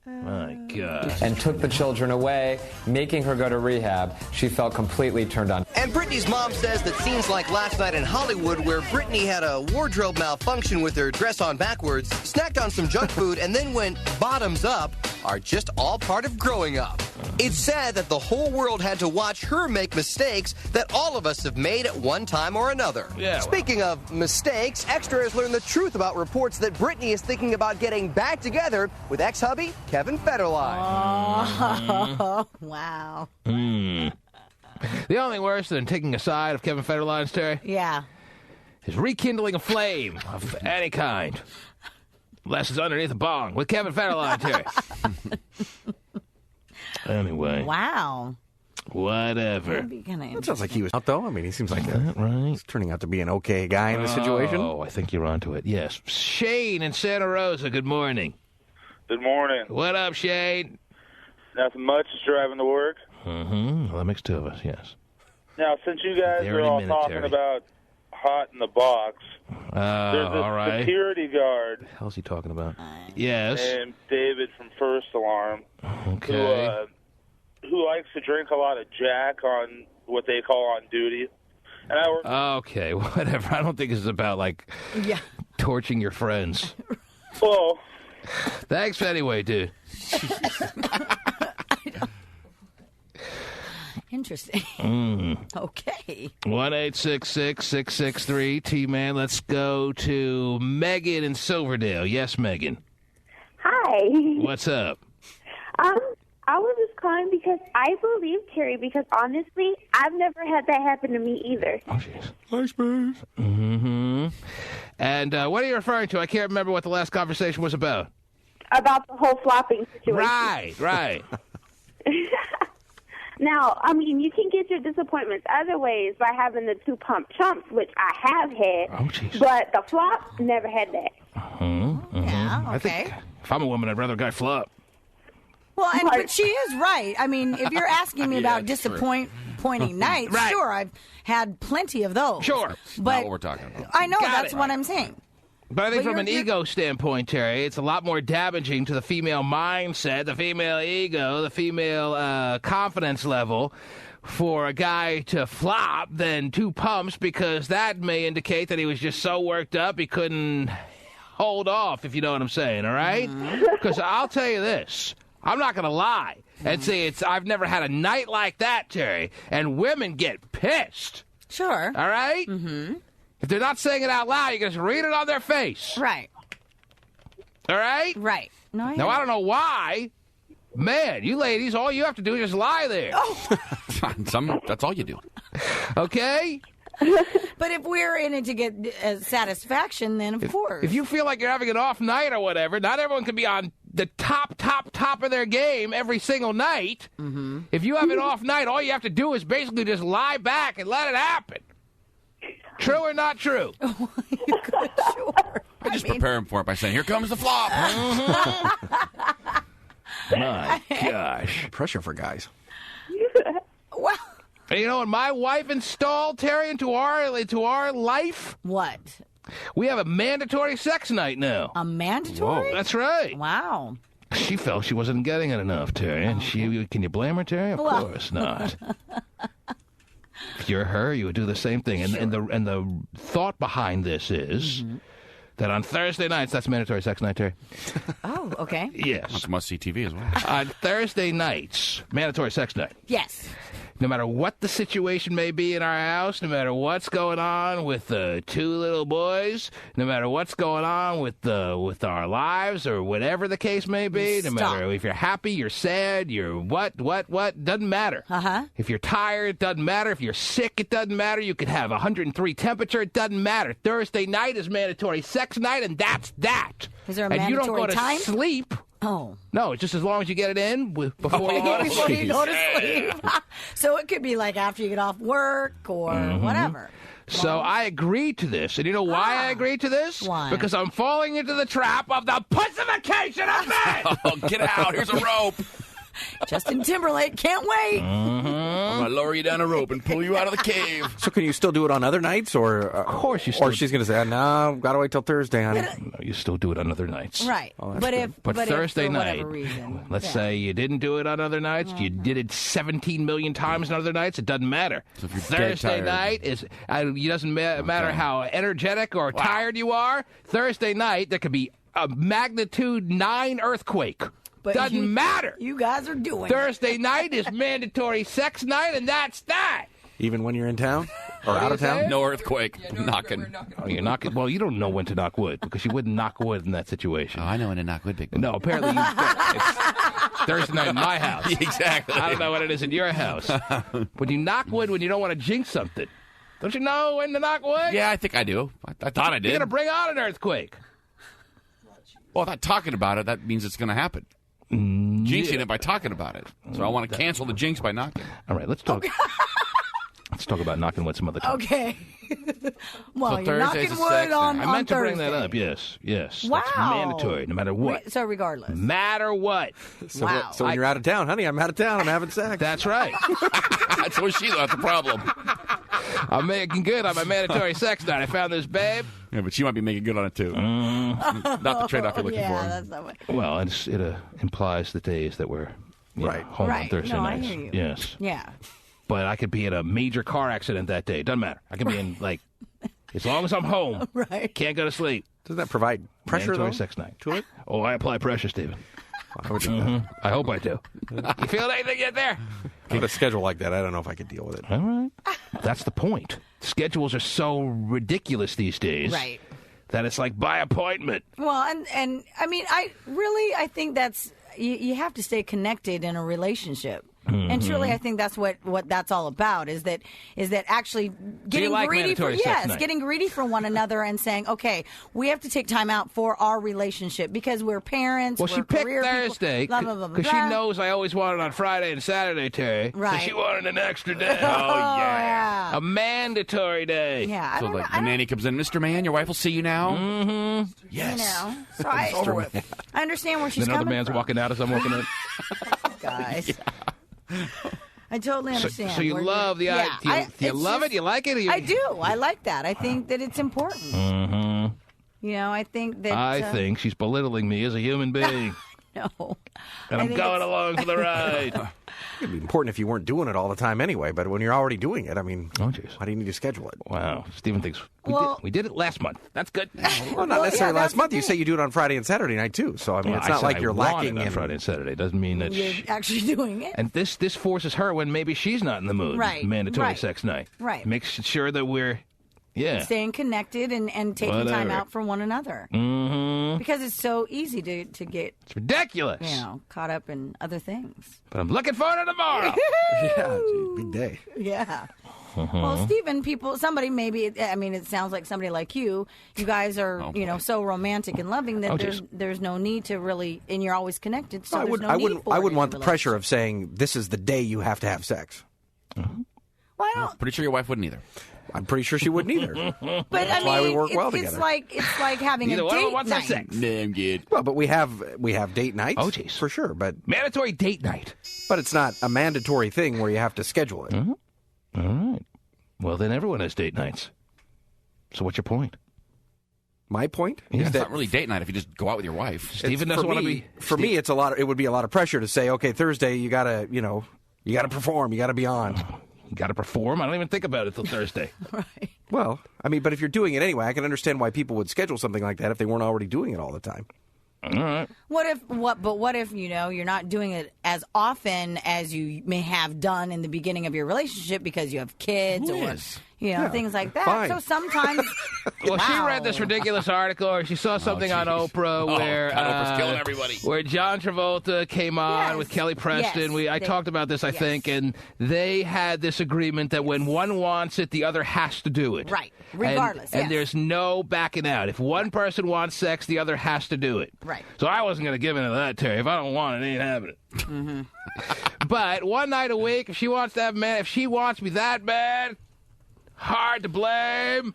My God. And took the children away, making her go to rehab. She felt completely turned on. And Brittany's mom says that scenes like last night in Hollywood, where Brittany had a wardrobe malfunction with her dress on backwards, snacked on some junk food, and then went bottoms up, are just all part of growing up. It's sad that the whole world had to watch her make mistakes that all of us have made at one time or another. Yeah, Speaking of mistakes, Extra has learned the truth about reports that Brittany is thinking about getting back together with ex-hubby Kevin Federline. Oh, wow. The only worse than taking a side of Kevin Federline's, Terry, Yeah. is rekindling a flame of any kind. Unless it's underneath a bong with Kevin Federline, Terry. Anyway. Wow. Whatever. That'd be kind of That sounds like he was out, though. I mean, he seems like he's turning out to be an okay guy in the situation. Oh, I think you're onto it. Yes. Shane in Santa Rosa, good morning. Good morning. What up, Shane? Nothing much. Just driving to work. Mm-hmm. Well, that makes two of us, yes. Now, since you guys are all talking about hot in the box, there's a all right. security guard. What the hell's he talking about? Yes. Named David from First Alarm. Okay. Who likes to drink a lot of Jack on what they call on duty. And I work. Okay, whatever. I don't think this is about, torching your friends. Well. Thanks anyway, dude. Interesting. Okay. 1-866-663-T-Man. Let's go to Megan in Silverdale. Yes, Megan. Hi. What's up? I was just calling because I believe Terry, because honestly, I've never had that happen to me either. Oh, jeez. Thanks, babe. Mm-hmm. And what are you referring to? I can't remember what the last conversation was about. About the whole flopping situation. Right. Now, I mean, you can get your disappointments other ways by having the two pump chumps, which I have had. Oh, jeez. But the flop, never had that. Yeah, I think if I'm a woman, I'd rather a guy flop. Well, but she is right. I mean, if you're asking me about disappointing nights, sure, I've had plenty of those. Sure. But not what we're talking about. I know, that's what I'm saying. But I think from an ego standpoint, Terry, it's a lot more damaging to the female mindset, the female ego, the female confidence level for a guy to flop than two pumps, because that may indicate that he was just so worked up he couldn't hold off, if you know what I'm saying, all right? Because I'll tell you this. I'm not going to lie and say I've never had a night like that, Terry, and women get pissed. Sure. All right? Mm-hmm. If they're not saying it out loud, you can just read it on their face. Right. All right? Right. No, I don't know why. Man, you ladies, all you have to do is just lie there. Oh. That's all you do. Okay? But if we're in it to get satisfaction, then of course. If you feel like you're having an off night or whatever, not everyone can be on the top of their game every single night. Mm-hmm. If you have an off night, all you have to do is basically just lie back and let it happen. True or not true? Sure. I just prepare him for it by saying, here comes the flop. My gosh. Pressure for guys. Well, you know what my wife installed, Terry, into our life? What? We have a mandatory sex night now. A mandatory? Whoa. That's right. Wow. She felt she wasn't getting it enough, Terry. And can you blame her, Terry? Of course not. If you're her, you would do the same thing. And the thought behind this is that on Thursday nights, that's mandatory sex night, Terry. Oh, okay. Yes. That's must-see TV as well. On Thursday nights, mandatory sex night. Yes. No matter what the situation may be in our house, no matter what's going on with the two little boys, no matter what's going on with our lives or whatever the case may be, no matter if you're happy, you're sad, you're what, doesn't matter. Uh-huh. If you're tired, it doesn't matter. If you're sick, it doesn't matter. You could have 103 temperature, it doesn't matter. Thursday night is mandatory sex sex night, and that's that. Is there a and you don't mandatory go to time? sleep. Oh. No, it's just as long as you get it in before you go to Before sleep. you go to sleep. So it could be like after you get off work or whatever. So I agreed to this. And you know why I agreed to this? Why? Because I'm falling into the trap of the pussification of men! Oh, get out. Here's a rope. Justin Timberlake can't wait. I'm going to lower you down a rope and pull you out of the cave. So can you still do it on other nights, or Of course you still or she's going to say, "No, got to wait till Thursday, honey." No, you still do it on other nights. Right. that's But good. if But if Thursday for night, whatever reason, let's say you didn't do it on other nights, you did it 17 million times on other nights, it doesn't matter. So if you're dead Thursday tired. night is, it doesn't matter how energetic or tired you are, Thursday night there could be a magnitude 9 earthquake. But Doesn't matter. You guys are doing it. Thursday night is mandatory sex night, and that's that. Even when you're in town or out of town. No earthquake. Knocking. Oh, you're knocking. Well, you don't know when to knock wood because you wouldn't knock wood in that situation. Oh, I know when to knock wood, big boy. No, apparently it's Thursday night in my house. Exactly. I don't know what it is in your house. When you knock wood when you don't want to jinx something, don't you know when to knock wood? Yeah, I think I do. I thought I did. You're going to bring on an earthquake. Well, without talking about it, that means it's going to happen. Jinxing it by talking about it. So I want to cancel the jinx by knocking. All right, let's talk. Let's talk about knocking wood some other time. Okay. Well, So you're Thursday's knocking a wood sex on night. I meant to Thursday. bring that up. Yes. Wow. That's mandatory, no matter what. So regardless. Matter what. So, Wow. so when you're out of town, honey, I'm out of town. I'm having sex. That's right. That's what she's That's the problem. I'm making good on my mandatory sex night. I found this babe. Yeah, but she might be making good on it, too. Not the trade-off you're looking yeah, for. that's not what. Well, it implies the days that we're Right. home on Right. Thursday No, I nights. hear you. Yes. Yeah. But I could be in a major car accident that day. Doesn't matter. I could be in, as long as I'm home, Right. can't go to sleep. Doesn't that provide pressure, Mandatory though? sex night. To it? Oh, I apply pressure, Stephen. I would do that. I hope I do. You feel anything yet there? With a schedule like that, I don't know if I could deal with it. All right. That's the point. Schedules are so ridiculous these days. Right. That it's like by appointment. Well, and I mean, I think that's you have to stay connected in a relationship. And truly, I think that's what that's all about. Is that actually getting like greedy for mandatory sex night? getting greedy for one another and saying, okay, we have to take time out for our relationship because we're parents. Well, we're she picked career people, Thursday blah, blah, blah, blah, because she blah. knows I always want it on Friday and Saturday, Terry. Right. So she wanted an extra day. Oh, yeah. A mandatory day. Yeah, I So, don't like, know. the nanny comes in, Mr. Man, your wife will see you now. Mm-hmm. Yes. You know, so I understand where she's Then another coming man's from. walking out as I'm walking in. Guys. I totally understand. So you where love you're- the yeah, idea. Do you it's love just- it? You like it? Or you... I do. I like that. I think that it's important. Mm-hmm. You know, I think that. I think she's belittling me as a human being. No. And I I'm think going it's- along for the ride. It'd be important if you weren't doing it all the time anyway, but when you're already doing it, I mean, Oh, jeez. why do you need to schedule it? Wow. Stephen thinks Well- we did it last month. That's good. Well, not necessarily yeah, last that's month. the You thing. say you do it on Friday and Saturday night, too. So, I mean, Well, it's I not said like I you're want lacking it on in Friday and Saturday. Doesn't mean that You're actually doing it. And this forces her when maybe she's not in the mood. Right, Mandatory right, sex night. right. Makes sure that we're, Staying connected and taking time Whatever. out for one another. Mm-hmm. Because it's so easy to get, It's ridiculous. caught up in other things. But I'm looking forward to tomorrow. Yeah, gee, big day. Yeah. Uh-huh. Well, Stephen, somebody maybe, I mean, it sounds like somebody like you guys are, so romantic and loving that there's no need to really, and you're always connected, so I there's wouldn't. no I need wouldn't. for I it wouldn't in want a the pressure of saying this is the day you have to have sex. Well, I don't, Pretty sure your wife wouldn't either. I'm pretty sure she wouldn't either. but That's I mean, why we work well it's together. it's like having Neither a one of them date wants to have night. sex. Nah, I'm good. Well, but we have date nights. Oh, jeez. For sure, but Mandatory date night. but it's not a mandatory thing where you have to schedule it. Mm-hmm. All right. Well, then everyone has date nights. So what's your point? My point Yeah. is It's that not really date night if you just go out with your wife. Stephen doesn't want to be. For me, it's a lot. It would be a lot of pressure to say, okay, Thursday you gotta perform, you gotta be on. You got to perform. I don't even think about it till Thursday. Right. Well, I mean, but if you're doing it anyway, I can understand why people would schedule something like that if they weren't already doing it all the time. All right. What if you're not doing it as often as you may have done in the beginning of your relationship because you have kids things like that. Fine. So sometimes Well, she read this ridiculous article, or she saw something on Oprah where Oprah's killing everybody. Where John Travolta came on with Kelly Preston. I talked about this, I think, and they had this agreement that when one wants it, the other has to do it. Right, regardless. And there's no backing out. If one person wants sex, the other has to do it. Right. So I wasn't going to give into that, Terry. If I don't want it, it ain't happening. Mm-hmm. But one night a week, if she wants to have if she wants me that bad, hard to blame.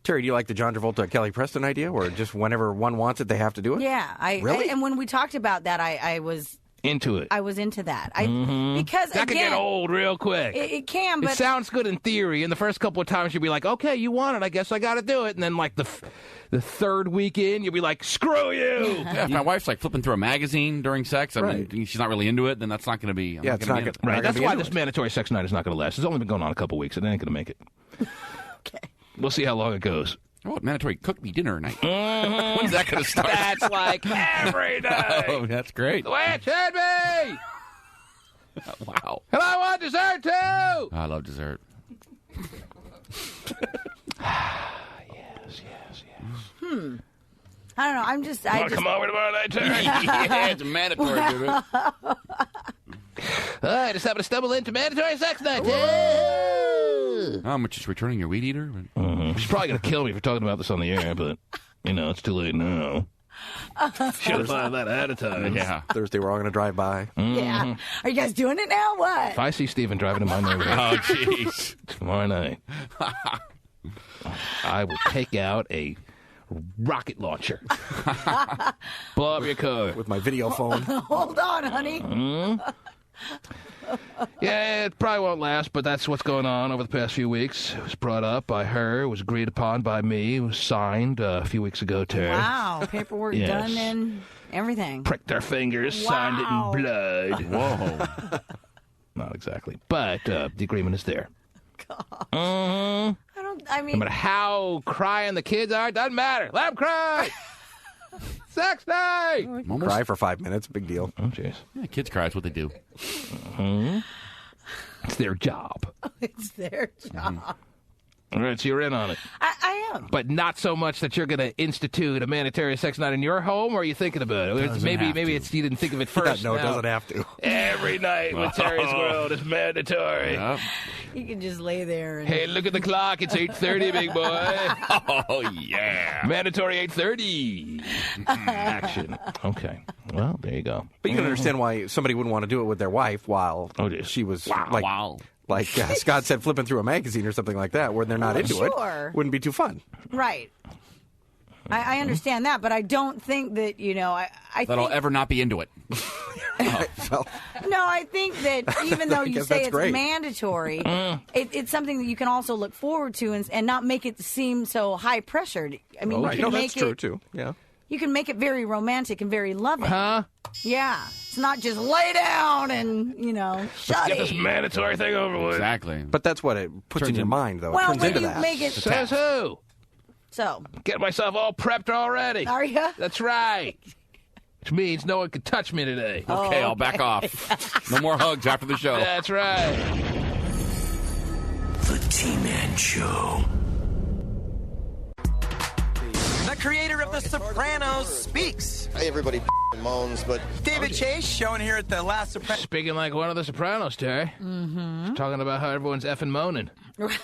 Terry, do you like the John Travolta Kelly Preston idea, where just whenever one wants it, they have to do it? Yeah, really? And when we talked about that, I was into it. I was into that. that Because could get old real quick. It can, but it sounds good in theory. And the first couple of times you'll be like, okay, you want it, I guess I got to do it. And then like the third week in, you'll be like, screw you. Yeah, if my wife's like flipping through a magazine during sex, I mean, she's not really into it, then that's not going to be. It's not good. Right. That's why this mandatory sex night is not going to last. It's only been going on a couple weeks, and it ain't going to make it. Okay. We'll see how long it goes. Oh, mandatory cook me dinner night. When's that going to start? That's like every day. Oh, that's great. The way it should be. Wow. And I want dessert too. I love dessert. Yes. I don't know. I'm just. You want to come over tomorrow night, Terry? Yeah, it's mandatory, baby. I just happened to stumble into mandatory sex night. How much is returning your weed eater? She's probably going to kill me for talking about this on the air, but, it's too late now. Should have thought of that ahead of time. Yeah. Thursday, we're all going to drive by. Yeah. Are you guys doing it now? What? If I see Steven driving in my neighborhood. Oh, jeez. Tomorrow night, I will take out a rocket launcher. Blow up your car. With my video phone. Hold on, honey. Yeah, it probably won't last, but that's what's going on over the past few weeks. It was brought up by her. It was agreed upon by me. It was signed a few weeks ago, Terry. Wow, paperwork done and everything. Pricked our fingers, signed it in blood. Whoa. Not exactly, but the agreement is there. I mean... No matter how crying the kids are, it doesn't matter. Let them cry! Sex night! Cry for 5 minutes, big deal. Oh, jeez. Yeah, kids cry. That's what they do. It's their job. It's their job. All right, so you're in on it. I am. But not so much that you're going to institute a mandatory sex night in your home, or are you thinking about it? Maybe it's you didn't think of it first. No, it doesn't have to. Every night with Terry's World is mandatory. Yep. You can just lay there and... Hey, look at the clock. It's 8:30, big boy. Oh, yeah. Mandatory 8:30. Action. Okay. Well, there you go. But you can understand why somebody wouldn't want to do it with their wife while she was like Scott said, flipping through a magazine or something like that, where they're not into it. Wouldn't be too fun. Right. I understand that, but I don't think that, I that I'll think... ever not be into it. No, I think that even though you say it's mandatory, it's something that you can also look forward to and not make it seem so high pressured. I mean, you can make that's true too. Yeah, you can make it very romantic and very loving. Huh? Yeah, it's not just lay down and Let's get this mandatory thing over with. Exactly. But that's what it puts in your mind, though. Well, it turns when into you that. make it Says who? So Get myself all prepped already. Are you? That's right. Which means no one can touch me today. Okay, I'll back off. No more hugs after the show. That's right. The T-Man Show. The creator of The Sopranos speaks. Hey, everybody moans, but... David Chase, showing here at the Last Sopranos. Speaking like one of the Sopranos, Terry. Mm-hmm. Talking about how everyone's effing moaning.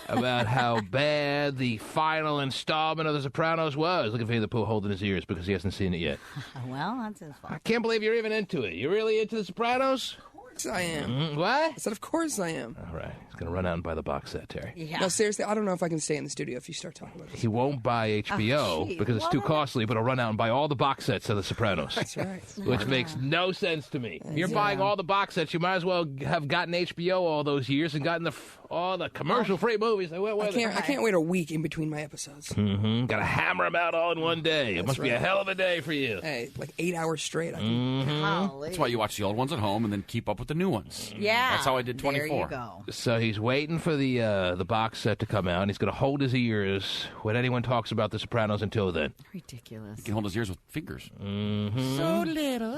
About how bad the final installment of The Sopranos was. Look at Vinnie the Pooh holding his ears because he hasn't seen it yet. Well, that's his fault. I can't believe you're even into it. You really into The Sopranos? Of course I am. What? I said, of course I am. All right. He's going to run out and buy the box set, Terry. Yeah. No, seriously, I don't know if I can stay in the studio if you start talking about this. He won't buy HBO because it's too costly, but he'll run out and buy all the box sets of The Sopranos. That's right. Which makes no sense to me. If you're buying all the box sets, you might as well have gotten HBO all those years and gotten all the commercial-free movies. I can't wait a week in between my episodes. Mm-hmm. Got to hammer them out all in one day. It must be a hell of a day for you. Hey, like 8 hours straight. Mm-hmm. That's why you watch the old ones at home and then keep up with with the new ones. Yeah. That's how I did 24. There you go. So he's waiting for the box set to come out, and he's going to hold his ears when anyone talks about The Sopranos until then. Ridiculous. He can hold his ears with fingers. Mm-hmm. So little.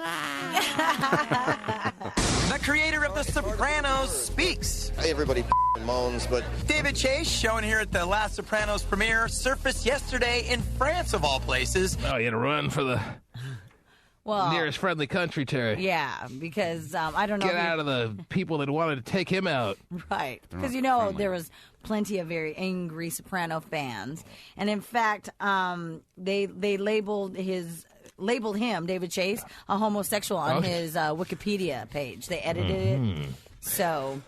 The creator of The Sopranos speaks. Hey, everybody moans, but David Chase, shown here at the last Sopranos premiere, surfaced yesterday in France, of all places. Oh, you had to run for the nearest friendly country, Terry. Yeah, because I don't know. Get out of the people that wanted to take him out. Right, because there was plenty of very angry Soprano fans, and in fact, they labeled him, David Chase, a homosexual on his Wikipedia page. They edited it, so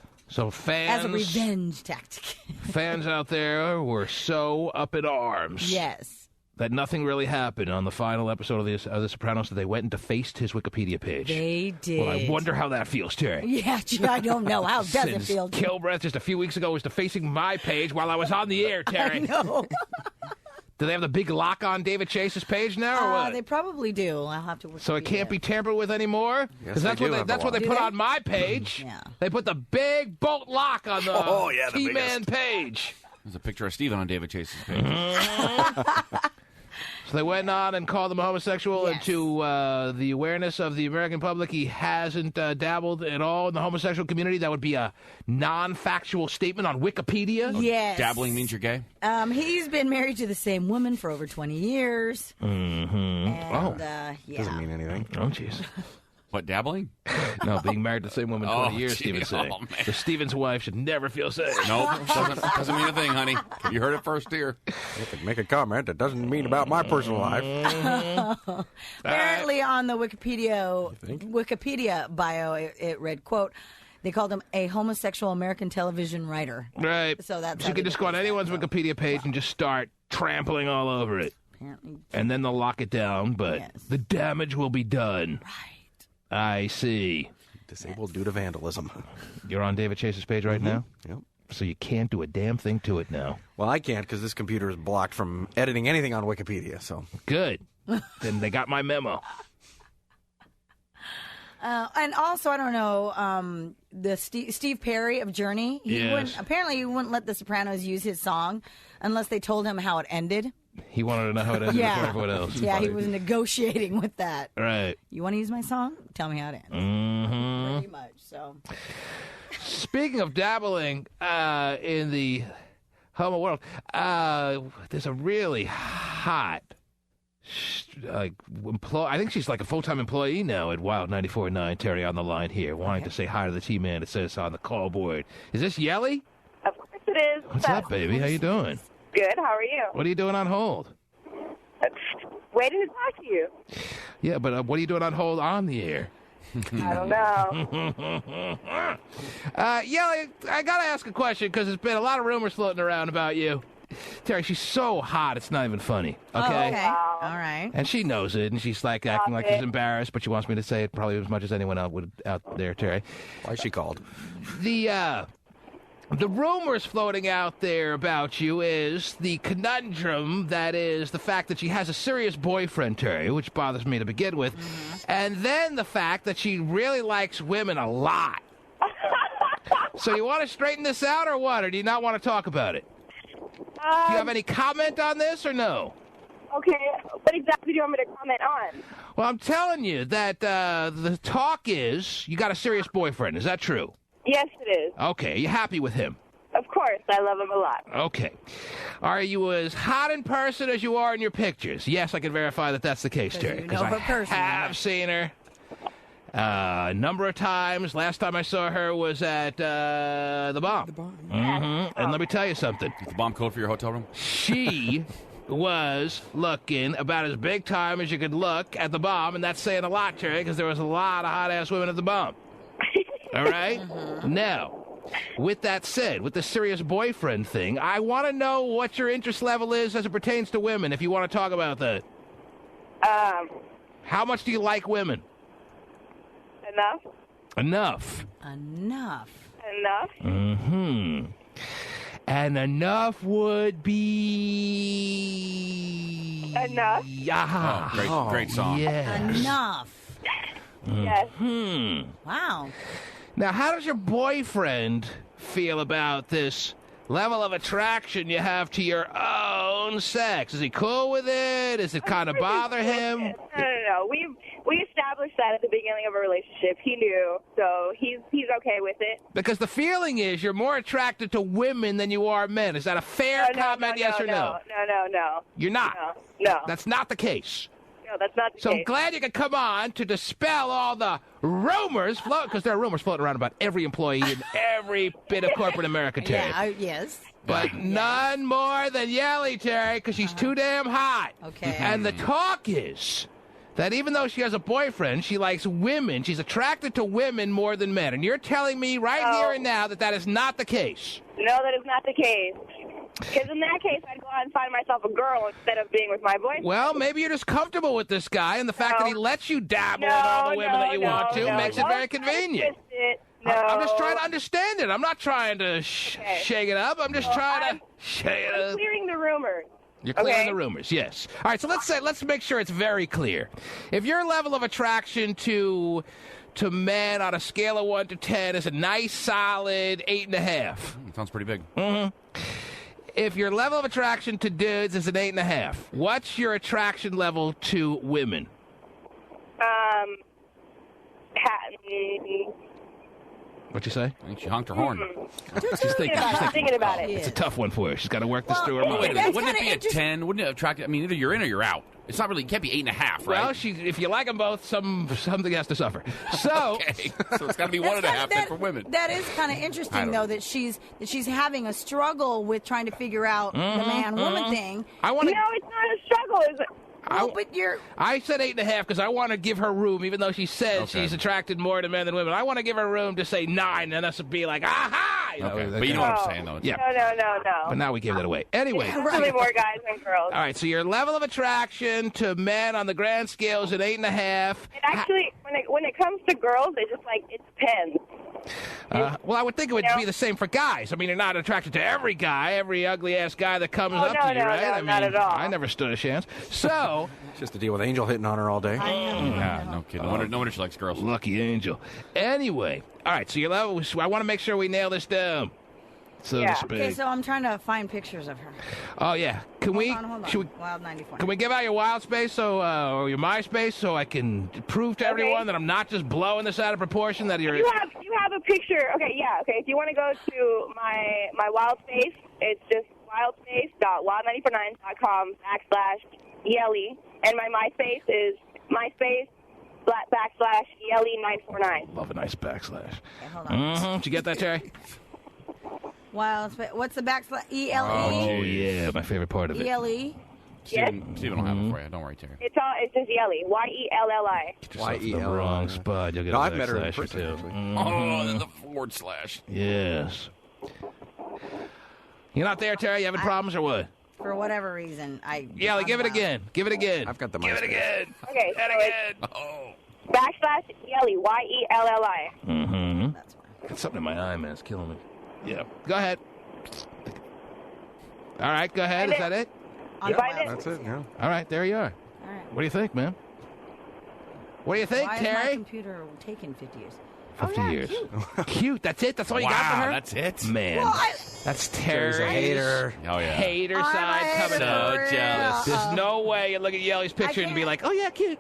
fans, as a revenge tactic. Fans out there were so up in arms. Yes. That nothing really happened on the final episode of The Sopranos, that they went and defaced his Wikipedia page. They did. Well, I wonder how that feels, Terry. Yeah, I don't know. How does it feel? Kilbreath just a few weeks ago was defacing my page while I was on the air, Terry. I know. Do they have the big lock on David Chase's page now, or what? They probably do. I'll have to. So it can't be tampered with anymore? Because that's what they put on my page. Yeah. They put the big bolt lock on the T-Man page. There's a picture of Steven on David Chase's page. So they went on and called him a homosexual, and to the awareness of the American public, he hasn't dabbled at all in the homosexual community. That would be a non-factual statement on Wikipedia. Yes. Dabbling means you're gay? He's been married to the same woman for over 20 years. Mm-hmm. And, doesn't mean anything. Oh, jeez. What, dabbling? No, being married to the same woman 20 years, gee. Steven's saying. Oh, man. So Steven's wife should never feel safe. Nope, doesn't mean a thing, honey. You heard it first here. You can make a comment that doesn't mean about my personal life. Apparently on the Wikipedia bio, it read, quote, they called him a homosexual American television writer. Right. So that's you can just go on anyone's Wikipedia page and just start trampling all over it. Apparently. And then they'll lock it down, but the damage will be done. Right. I see. Disabled due to vandalism. You're on David Chase's page right now? Yep. So you can't do a damn thing to it now. Well, I can't because this computer is blocked from editing anything on Wikipedia. So good. Then they got my memo. And also, I don't know, the Steve Perry of Journey. He wouldn't let the Sopranos use his song unless they told him how it ended. He wanted to know how it ended before everyone else. Yeah, he was negotiating with that. Right. You want to use my song? Tell me how it ends. Mm-hmm. Pretty much. So. Speaking of dabbling in the homo world, there's a really hot, I think she's like a full-time employee now at Wild 94.9. Terry on the line here, wanting to say hi to the T-Man. It says on the call board. Is this Yelly? Of course it is. What's up, baby? How you doing? Good. How are you? What are you doing on hold? Waiting to talk to you. Yeah, but what are you doing on hold on the air? I don't know. Yelly, I got to ask a question because there's been a lot of rumors floating around about you. Terry, she's so hot, it's not even funny. Okay? Oh, okay. All right. And she knows it, and she's like acting like she's embarrassed, but she wants me to say it probably as much as anyone else would out there, Terry. Why is she called? The rumors floating out there about you is the conundrum that is the fact that she has a serious boyfriend, Terry, which bothers me to begin with, and then the fact that she really likes women a lot. So you want to straighten this out or what, or do you not want to talk about it? Do you have any comment on this or no? Okay, what exactly do you want me to comment on? Well, I'm telling you that the talk is you got a serious boyfriend. Is that true? Yes, it is. Okay, are you happy with him? Of course, I love him a lot. Okay. Are you as hot in person as you are in your pictures? Yes, I can verify that that's the case, Terry. Because I have seen her a number of times. Last time I saw her was at the Bomb. The Bomb. Mm-hmm. And let me tell you something. Is the Bomb code for your hotel room? She was looking about as big time as you could look at the Bomb, and that's saying a lot, Terry, because there was a lot of hot-ass women at the Bomb. All right? Now, with that said, with the serious boyfriend thing, I want to know what your interest level is as it pertains to women, if you want to talk about that. How much do you like women? Enough. Enough. Enough. Mm-hmm. And enough would be... Enough. Yeah. Oh, great song. Yes. Enough. Yes. Wow. Now, how does your boyfriend feel about this level of attraction you have to your own sex? Is he cool with it? Does it kind of bother him? No. We established that at the beginning of a relationship. He knew, so he's okay with it. Because the feeling is you're more attracted to women than you are men. Is that a fair comment, yes or no? No. You're not? No. That's not the case. No, that's not the case. So I'm glad you could come on to dispel all the rumors, because there are rumors floating around about every employee in every bit of corporate America, Terry. Yeah, yes. But none more than Yelly, Terry, because she's too damn hot. Okay. And the talk is that even though she has a boyfriend, she likes women. She's attracted to women more than men. And you're telling me right here and now that is not the case. No, that is not the case. Because in that case, I'd go out and find myself a girl instead of being with my boyfriend. Well, maybe you're just comfortable with this guy, and the fact that he lets you dabble in all the women that you want to makes it very convenient. I'm just trying to understand it. I'm not trying to shake it up. I'm just trying to shake it up. I'm clearing the rumors. You're clearing the rumors, yes. All right, so let's make sure it's very clear. If your level of attraction to men on a scale of 1 to 10 is a nice, solid 8.5. Sounds pretty big. Mm-hmm. If your level of attraction to dudes is an 8.5, what's your attraction level to women? What'd you say? I think she honked her horn. She's thinking about it. It's a tough one for her. She's got to work this through her mind. Wait a minute. Wouldn't it be a 10? Wouldn't it attract? I mean, either you're in or you're out. It's not really. It can't be 8.5, right? Well, if you like them both, something has to suffer. So, okay. So it's got to be 1.5 then for women. That is kind of interesting, though, that she's having a struggle with trying to figure out the man-woman thing. No, it's not a struggle, is it? I said 8.5 because I want to give her room, even though she says she's attracted more to men than women. I want to give her room to say 9, and us be like, aha! But you know what I'm saying, though. Yeah. No. But now we gave that away. Anyway. There's really more guys than girls. All right, so your level of attraction to men on the grand scale is an 8.5. And actually, when it comes to girls, it depends. Well, I would think it would be the same for guys. I mean, you're not attracted to every guy, every ugly-ass guy that comes up to you, right? No, I mean, not at all. I never stood a chance. So... Just to deal with Angel hitting on her all day. Yeah, no kidding. No wonder she likes girls. Lucky Angel. Anyway, all right, so your level... I want to make sure we nail this down, so to speak. Okay, so I'm trying to find pictures of her. Oh, yeah. Hold on. Wild 94. Can we give out your Wild Space or your MySpace so I can prove to everyone that I'm not just blowing this out of proportion? That you're... You have a picture. Okay, yeah. Okay, if you want to go to my Wild Space, it's just wildspace.wild949.com/Yelly, and my MySpace is MySpace/Yelly949. Love a nice backslash. Okay, hold on. Did you get that, Terry? Wild Space. What's the backslash? ELE? Oh, yeah, my favorite part of it. ELE? Steven will have it for you. Don't worry, Terry. It's just Yelly. YELLI. The wrong spot. You'll get no, a I've met her in backslash or person, two. Oh, then the /. Yes. You're not there, Terry? You having problems or what? For whatever reason, Yelly, give it again. Give it again. I've got the Give MySpace. it again. Okay, so it's /Yelly. YELLI. Mm-hmm. Got something in my eye, man. It's killing me. Yeah. Go ahead. All right, go ahead. Is that it? That's it, yeah. All right, there you are. All right. What do you think, man? What do you think, Why Terry? is my computer taking 50 years? 50 years. Cute. That's it? That's all you got for her? That's it? Man. That's Terry's Terry's a hater. Oh, yeah. Hater side coming out. So jealous. There's no way you look at Yelly's picture and be like, oh, yeah, cute.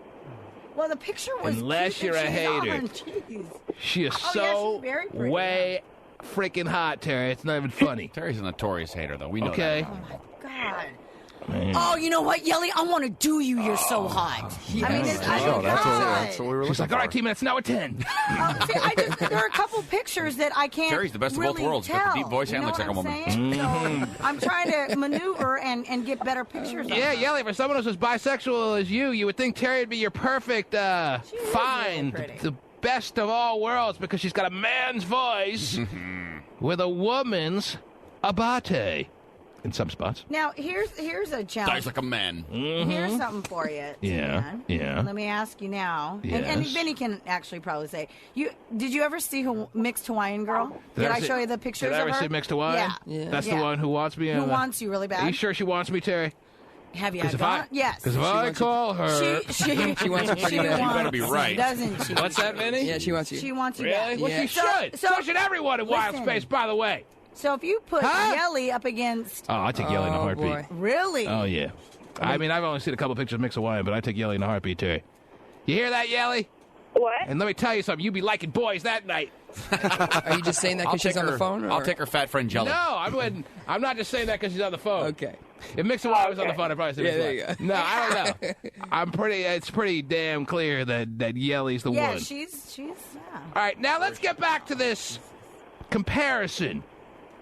Well, the picture was Unless cute you're a that she's hater. on. Jeez. She is she's so very pretty. way freaking hot, Terry. It's not even funny. Terry's a notorious hater, though. We know okay. that. Oh, my God. Man. Oh, you know what, Yelly? I want to do you. You're so hot. Yes. I mean, that's what we were looking She's like, all right, T-Man, it's now a 10. There are a couple pictures that I can't Terry's the best really of both worlds. tell. Got the deep voice and You know looks like a what woman. I'm saying? So I'm trying to maneuver and get better pictures of Yeah, her. Yelly, for someone who's as bisexual as you would think Terry would be your perfect find. really pretty. The best of all worlds because she's got a man's voice with a woman's abate in some spots. Now, here's a challenge. Dies like a man. Here's something for you. Yeah. Let me ask you now. And Yes. Vinnie can actually probably say. Did you ever see Mixed Hawaiian Girl? Did I show you the pictures Did I of ever her? see Mixed Hawaiian? Yeah. That's the one who wants me. Who wants you really bad? Are you sure she wants me, Terry? Have you 'Cause if gone? I- Yes. Because if I call her... She wants you pretty bad. You better be right. Doesn't she? What's that, Vinny? Yeah, she wants you. She wants you Really? back. Well, Yeah. she should. So should everyone in Wild listen. Space, by the way. So if you put Huh? Yelly up against... Oh, I take Yelly in a heartbeat. boy. Really? Oh, yeah. I mean, I've only seen a couple pictures of Mix Hawaiian, but I take Yelly in a heartbeat, Terry. You hear that, Yelly? What? And let me tell you something. You be liking boys that night. Are you just saying that because she's on the phone? Or? I'll take her fat friend Jelly. No, I'm not just saying that because she's on the phone. Okay. If Mix Hawaiian was on the phone, I'd probably say Yeah, Mix there you Hawaiian. No, I don't know. It's pretty damn clear that Yelly's the Yeah, one. she's yeah. All right, now let's get back to this comparison.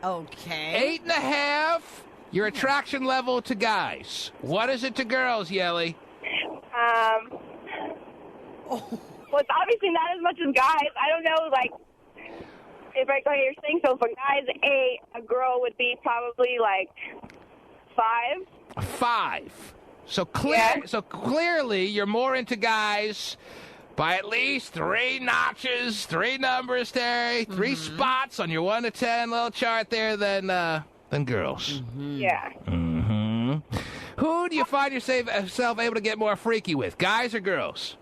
Okay. 8.5, your attraction level to guys. What is it to girls, Yelly? Well, it's obviously not as much as guys. I don't know, like, if I go you're saying so for guys, a girl would be probably like 5. 5. So So clearly, you're more into guys by at least 3 notches, 3 numbers, Terry, 3 spots on your 1 to 10 little chart there than girls. Yeah. Mm-hmm. Who do you find yourself able to get more freaky with, guys or girls?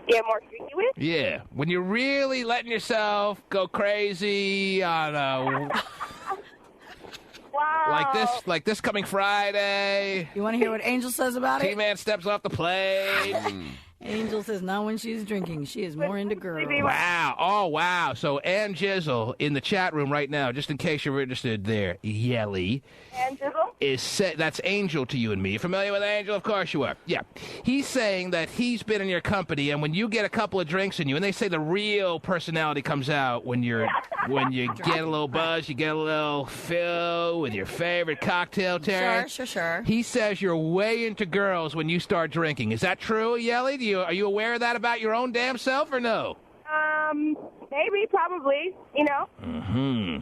Yeah, more freaky with? Yeah, when you're really letting yourself go crazy on Wow. like this coming Friday. You want to hear what Angel says about it? T-Man steps off the plane. Angel says not when she's drinking. She is more into girls. Wow. Oh, wow. So Ann Jizzle in the chat room right now, just in case you're interested there, Yelly. And Jizzle? That's Angel to you and me. You familiar with Angel? Of course you are. Yeah. He's saying that he's been in your company, and when you get a couple of drinks in you, and they say the real personality comes out when you get a little buzz, you get a little fill with your favorite cocktail, Terry. Sure. He says you're way into girls when you start drinking. Is that true, Yelly? Are you aware of that about your own damn self or no? Maybe, probably, you know. Mm-hmm.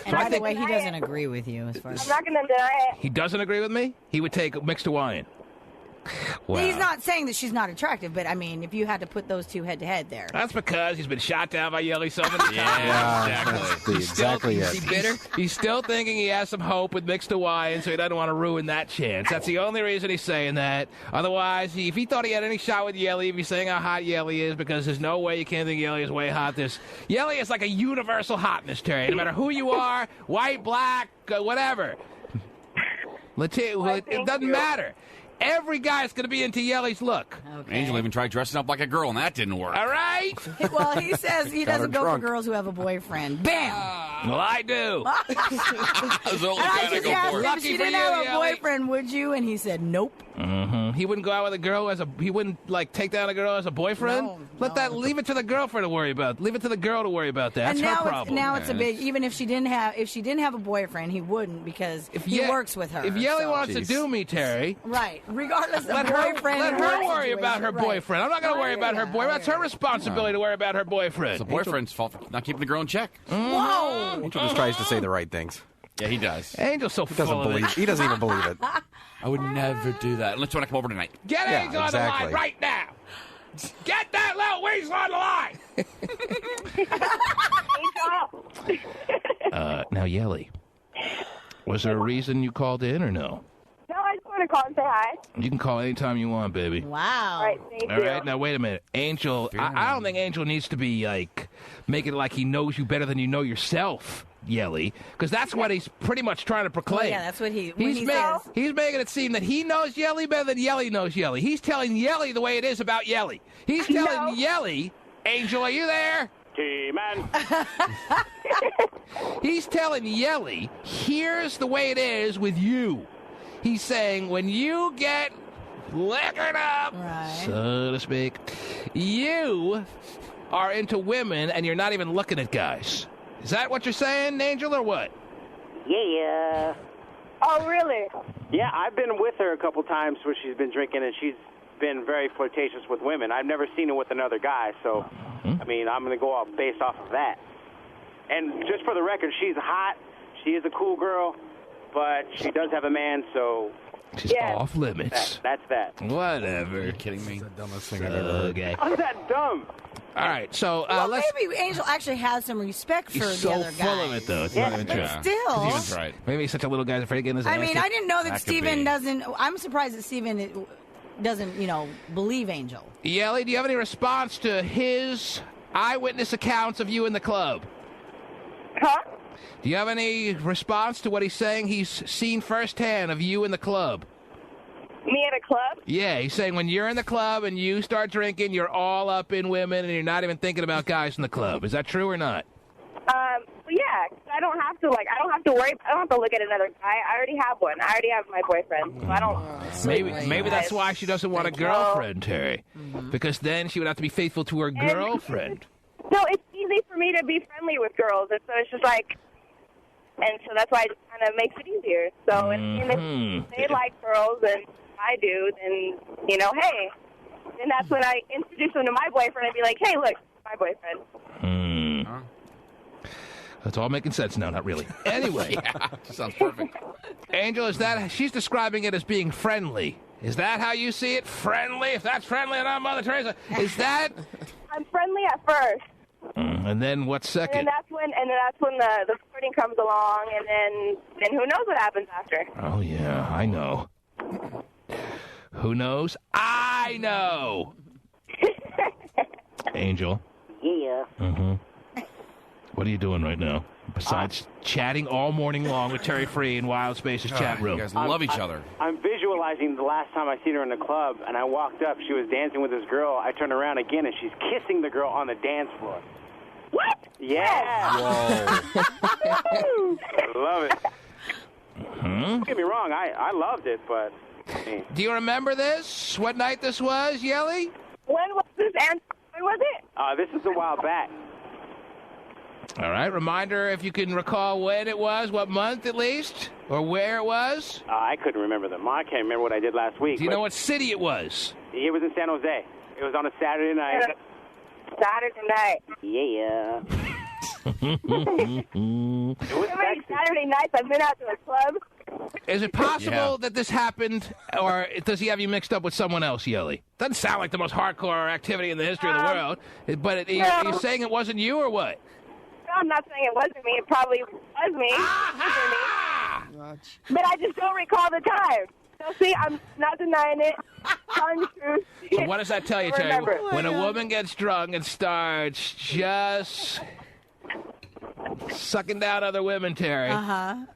And by the way, he doesn't agree with you as far as... I'm not going to deny it. He doesn't agree with me? He would take Mixed Hawaiian. Wow. He's not saying that she's not attractive, but I mean, if you had to put those two head to head there. That's because he's been shot down by Yelly so many times. Exactly. Exactly it. Is he bitter? He's still thinking he has some hope with Mixed Hawaiian, so he doesn't want to ruin that chance. That's the only reason he's saying that. Otherwise, if he thought he had any shot with Yelly, he'd be saying how hot Yelly is, because there's no way you can't think Yelly is way hot. Yelly is like a universal hotness, Terry. No matter who you are, white, black, whatever. It doesn't matter. Every guy's going to be into Yelly's look. Okay. Angel even tried dressing up like a girl, and that didn't work. All right? Well, he says he doesn't go drunk. for girls who have a boyfriend. Bam! Well, I do. That's the only And I kind I just go asked for. him, Lucky if she for didn't you, have a Yelly. boyfriend, would you? And he said, nope. Mm-hmm. He wouldn't go out with a girl he wouldn't take down a girl as a boyfriend. Leave it to the girlfriend to worry about. Leave it to the girl to worry about that. That's and now her problem. now it's a big. Even if she didn't have a boyfriend, he wouldn't, because he works with her. If Yelly so. wants to do me, Terry, right, regardless of let boyfriend, her worry about her right. boyfriend. I'm not going to worry about her boyfriend. That's her responsibility to worry about her boyfriend. It's the boyfriend's fault for not keeping the girl in check. Whoa! Angel just tries to say the right things. Yeah, he does. Angel's so full of it. He doesn't even believe it. I would never do that unless when I come over tonight. Get Yeah, Angel exactly. on the line right now. Get that little weasel on the line. Now, Yelly, was there a reason you called in or no? No, I just want to call and say hi. You can call anytime you want, baby. Wow. All right, thank you. All right, now wait a minute. Angel, I don't think Angel needs to be make it like he knows you better than you know yourself, Yelly, because that's what he's pretty much trying to proclaim. Well, yeah, that's what he He's making it seem that he knows Yelly better than Yelly knows Yelly. He's telling Yelly the way it is about Yelly. He's telling Yelly, Angel, are you there? T-Man. He's telling Yelly, here's the way it is with you. He's saying when you get liquored up, so to speak, you are into women and you're not even looking at guys. Is that what you're saying, Angel, or what? Yeah. Oh, really? Yeah, I've been with her a couple times where she's been drinking, and she's been very flirtatious with women. I've never seen her with another guy, so, I mean, I'm going to go off based off of that. And just for the record, she's hot. She is a cool girl, but she does have a man, so... She's off limits. That's that. Whatever. Are you kidding me? That's the dumbest thing I've ever heard. Okay. How's that dumb? All right, so let's. Maybe Angel actually has some respect for He's the so other guy. full of it, though. It's not even true. But still. Steven's right. Maybe he's such a little guy's afraid of getting his ass I mean, kicked. I didn't know that That could Steven be. doesn't. I'm surprised that Steven doesn't, believe Angel. Yelly, do you have any response to his eyewitness accounts of you in the club? Huh? Do you have any response to what he's saying he's seen firsthand of you in the club? Me at a club? Yeah, he's saying when you're in the club and you start drinking, you're all up in women and you're not even thinking about guys in the club. Is that true or not? Yeah, 'cause I don't have to worry. I don't have to look at another guy. I already have one. I already have my boyfriend. So I don't. Maybe that's why she doesn't want a girlfriend, Terry. Because then she would have to be faithful to her girlfriend. No, it's easy for me to be friendly with girls, and so it's just like, and so that's why it kind of makes it easier. So and if they like girls and I do, then hey, then that's when I introduce them to my boyfriend and be like, hey, look, my boyfriend. That's all making sense now, not really. Anyway. Yeah, sounds perfect. Angel, she's describing it as being friendly. Is that how you see it? Friendly? If that's friendly and I'm Mother Teresa, is that? I'm friendly at first. And then what's second? And that's when the flirting comes along, and then who knows what happens after. Oh, yeah, I know. Who knows? I know! Angel. Yeah. Mm-hmm. What are you doing right now? Besides chatting all morning long with Terry Free in Wild Spaces chat room. You guys love each other. I'm visualizing the last time I seen her in the club, and I walked up. She was dancing with this girl. I turned around again, and she's kissing the girl on the dance floor. What? Yeah. Whoa. Love it. Hmm? Don't get me wrong. I loved it, but... Do you remember this? What night this was, Yelly? When was this, and when was it? This is a while back. All right, reminder if you can recall when it was, what month at least, or where it was. I couldn't remember them. I can't remember what I did last week. Do you know what city it was? It was in San Jose. It was on a Saturday night. Saturday night. Yeah. How many Saturday nights I've been out to a club? Is it possible that this happened, or does he have you mixed up with someone else, Yelly? Doesn't sound like the most hardcore activity in the history of the world. But are you saying it wasn't you, or what? No, I'm not saying it wasn't me. It probably was me. But I just don't recall the time. So, see, I'm not denying it. Telling the truth. So what does that tell you, Terry? When a woman gets drunk and starts just sucking down other women, Terry, No.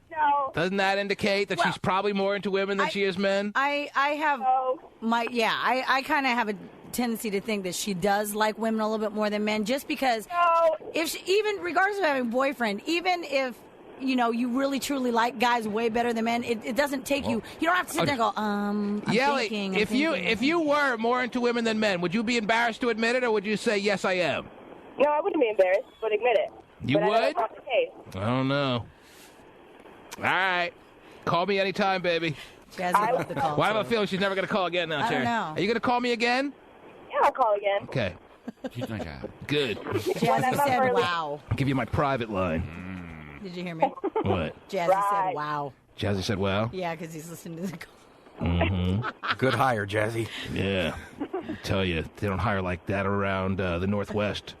doesn't that indicate that she's probably more into women than she is men? I have I kind of have a tendency to think that she does like women a little bit more than men, just because if she, even regardless of having a boyfriend, even if you really truly like guys way better than men, it doesn't take you don't have to sit there and go I'm Yelly, thinking, if you were more into women than men, would you be embarrassed to admit it, or would you say yes I am? No, I wouldn't be embarrassed, but admit it. You but would? I don't the case. I don't know. All right. Call me anytime, baby. Jazzy loved the call. Well, I have a feeling she's never going to call again now, I don't Terry. know. Are you going to call me again? Yeah, I'll call again. Okay. Good. Jazzy said wow. I'll give you my private line. Did you hear me? What? Jazzy said wow. Jazzy said wow? Yeah, because he's listening to the call. Mm-hmm. Good hire, Jazzy. Yeah. I tell you, they don't hire like that around the Northwest.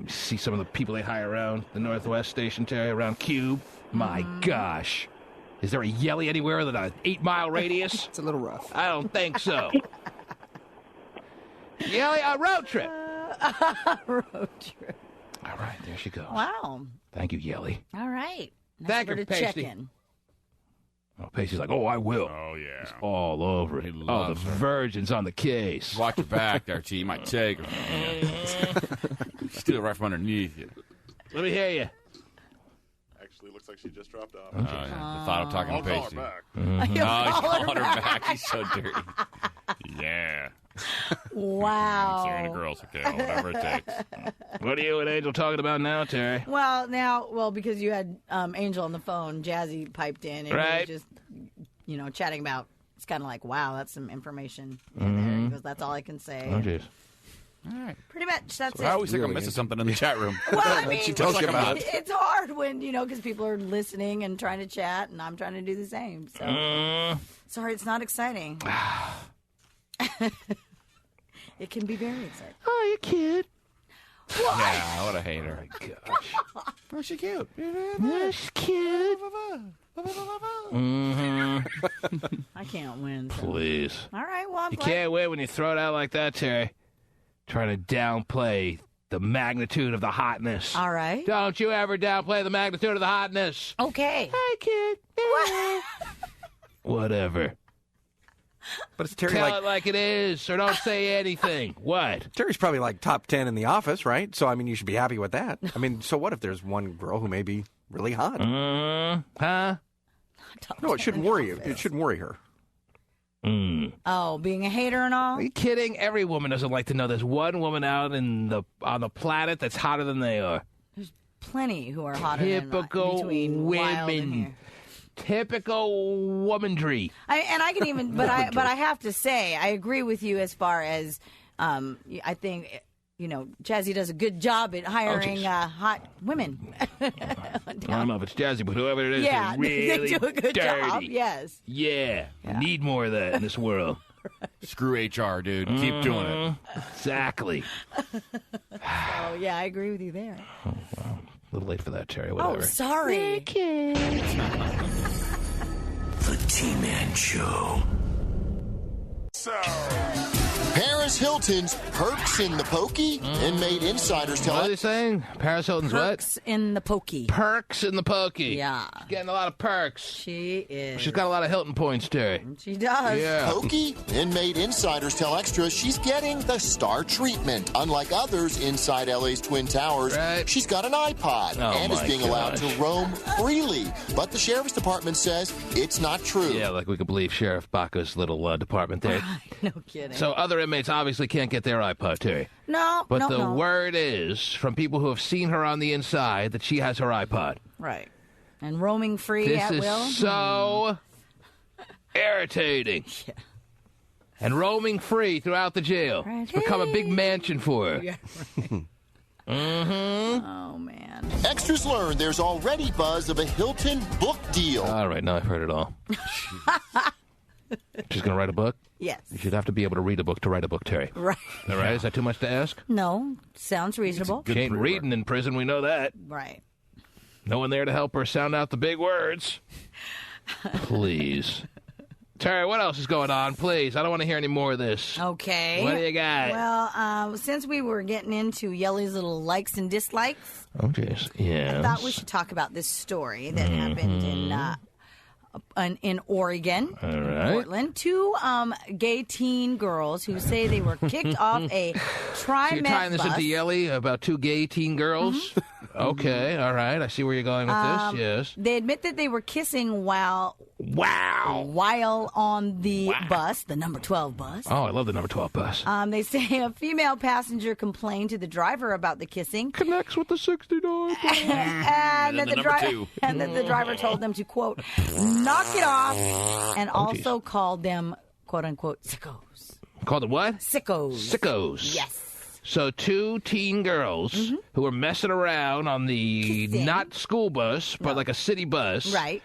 You see some of the people they hire around the Northwest station, Terry, around KUBE. My gosh. Is there a Yelly anywhere within an 8-mile radius? It's a little rough. I don't think so. Yelly, a road trip. Road trip. All right, there she goes. Wow. Thank you, Yelly. All right. Thank her you, to check Pasty. in. Oh, Pasty's like, I will. Oh, yeah. He's all over it. Oh, the virgin's on the case. Watch your back there, T. You might take her. Steal it right from underneath you. Let me hear you. Actually, looks like she just dropped off. Oh, yeah. The thought of talking I'll to call Pasty. her back. Mm-hmm. He's calling her back. He's so dirty. Yeah. Wow. I'm saying to girls, okay, whatever it takes. What are you and Angel talking about now, Terry? Well, because you had Angel on the phone, Jazzy piped in, and he was just, chatting about, it's kind of like, wow, that's some information in there. He goes, that's all I can say. Oh, jeez. All right. Pretty much, that's it. I always think I'm missing something in the chat room. Well, I mean, she tells like about. It's hard when, because people are listening and trying to chat, and I'm trying to do the same. So, sorry, it's not exciting. It can be very exciting. Oh, you kid. Yeah, what a hater. Oh, my gosh. Oh, she's cute. She's cute. I can't win. So. Please. All right, well, I'm You glad. can't win when you throw it out like that, Terry. Trying to downplay the magnitude of the hotness. All right. Don't you ever downplay the magnitude of the hotness. Okay. Hi, kid. Whatever. But it's Terry Tell it like it is, or don't say anything. What? Terry's probably like top 10 in the office, right? So, I mean, you should be happy with that. I mean, so what if there's one girl who may be really hot? Huh? No, it shouldn't worry you. It shouldn't worry her. Oh, being a hater and all? Are you kidding? Every woman doesn't like to know there's one woman out on the planet that's hotter than they are. There's plenty who are hotter Typical than between Wild and women. here. Typical womanry. I can even, but I have to say, I agree with you as far as I think Jazzy does a good job at hiring hot women. I don't know if it's Jazzy, but whoever it is, Yeah, is really they do a good dirty. job. Yes. Yeah, need more of that in this world. Screw HR, dude. Keep doing it. Exactly. Oh yeah, I agree with you there. Oh, wow. A little late for that, Terry. Whatever. Oh, sorry. The T-Man Show. Paris Hilton's perks in the pokey. Inmate insiders tell What are they saying? Paris Hilton's Perks in the pokey. Perks in the pokey. Yeah. She's getting a lot of perks. She is. She's got a lot of Hilton points, Terry. She does. Yeah. Pokey? Inmate insiders tell Extra she's getting the star treatment. Unlike others inside LA's Twin Towers, she's got an iPod and is being allowed to roam freely. But the Sheriff's Department says it's not true. Yeah, like we could believe Sheriff Baca's little department there. No kidding. So other inmates obviously can't get their iPod, Terry. No, But no, the no. word is, from people who have seen her on the inside, that she has her iPod. Right. And roaming free This at is will. so irritating. Yeah. And roaming free throughout the jail. Right. It's become a big mansion for her. Yeah, right. Oh, man. Extras learn there's already buzz of a Hilton book deal. All right, now I've heard it all. She's going to write a book? Yes. You should have to be able to read a book to write a book, Terry. Right. All right, is that too much to ask? No, sounds reasonable. She ain't reading in prison, we know that. Right. No one there to help her sound out the big words. Please. Terry, what else is going on? Please, I don't want to hear any more of this. Okay. What do you got? Well, since we were getting into Yelly's little likes and dislikes, Oh, jeez. Yeah. I thought we should talk about this story that happened in Oregon, right. Portland. Two gay teen girls who say they were kicked off a So you're tying this bus. into Yelly about two gay teen girls? Okay, all right. I see where you're going with this. Yes. They admit that they were kissing while on the bus, the number 12 bus. Oh, I love the number 12 bus. They say a female passenger complained to the driver about the kissing. Connects with the 69. and that the driver told them to, quote, knock it off, and also called them, quote unquote, sickos. Called them what? Sickos. Sickos. Yes. So two teen girls who were messing around on the not school bus, but like a city bus. Right.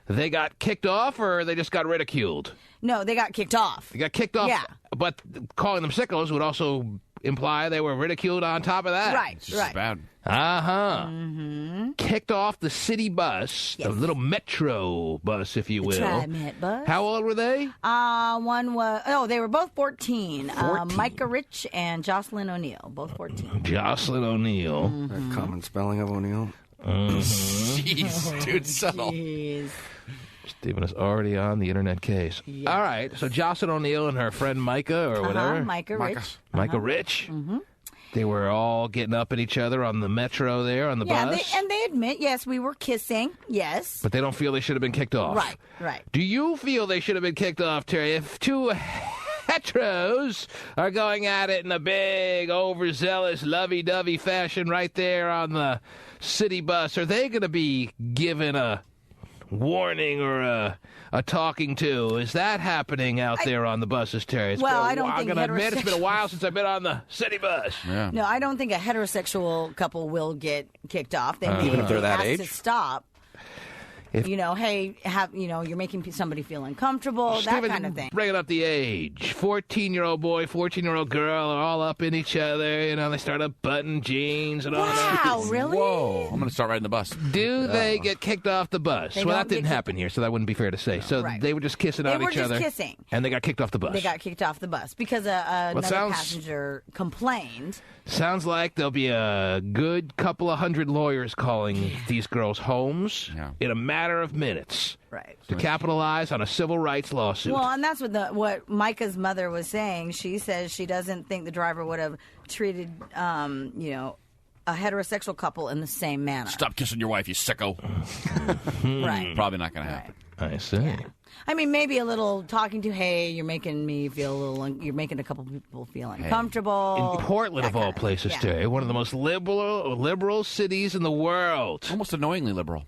They got kicked off, or they just got ridiculed? No, they got kicked off. They got kicked off. Yeah. But calling them sickos would also imply they were ridiculed on top of that. Right, This is bad. Kicked off the city bus, the little metro bus, if you will. Tri-Met bus. How old were they? They were both 14. 14. Micah Rich and Jocelyn O'Neill, both 14. Jocelyn O'Neill. A common spelling of O'Neill. Jeez, dude, settle. Jeez. Stephen is already on the internet case. Yes. All right, so Jocelyn O'Neill and her friend Micah, or whatever. Micah Rich. Micah Rich. They were all getting up at each other on the metro there, on the bus. They admit, yes, we were kissing. Yes. But they don't feel they should have been kicked off. Right. Do you feel they should have been kicked off, Terry? If two heteros are going at it in a big, overzealous, lovey-dovey fashion right there on the city bus, are they going to be given a warning or a talking to? Is that happening out there on the buses, Terry? I don't think I'm going to admit it's been a while since I've been on the city bus. Yeah. No, I don't think a heterosexual couple will get kicked off. They may Even if they're be that asked age? to stop. hey, you're making somebody feel uncomfortable, Steven, that kind of thing. Bringing up the age. 14-year-old boy, 14-year-old girl are all up in each other. They start up button jeans and all that. Wow, really? Whoa. I'm going to start riding the bus. Do they get kicked off the bus? They Well, don't that didn't get happen here, so that wouldn't be fair to say. So Right. they were just kissing They on were each just other. kissing. And they got kicked off the bus. They got kicked off the bus because another passenger complained. Sounds like there'll be a good couple of hundred lawyers calling these girls' homes in a matter of minutes. Right. To capitalize on a civil rights lawsuit. Well, and that's what Micah's mother was saying. She says she doesn't think the driver would have treated, a heterosexual couple in the same manner. Stop kissing your wife, you sicko. Right. Probably not going to happen. I see. Yeah. I mean, maybe a little talking to, hey, you're making me feel a little, you're making a couple people feel uncomfortable. In Portland, of all places, Terry, one of the most liberal cities in the world. Almost annoyingly liberal.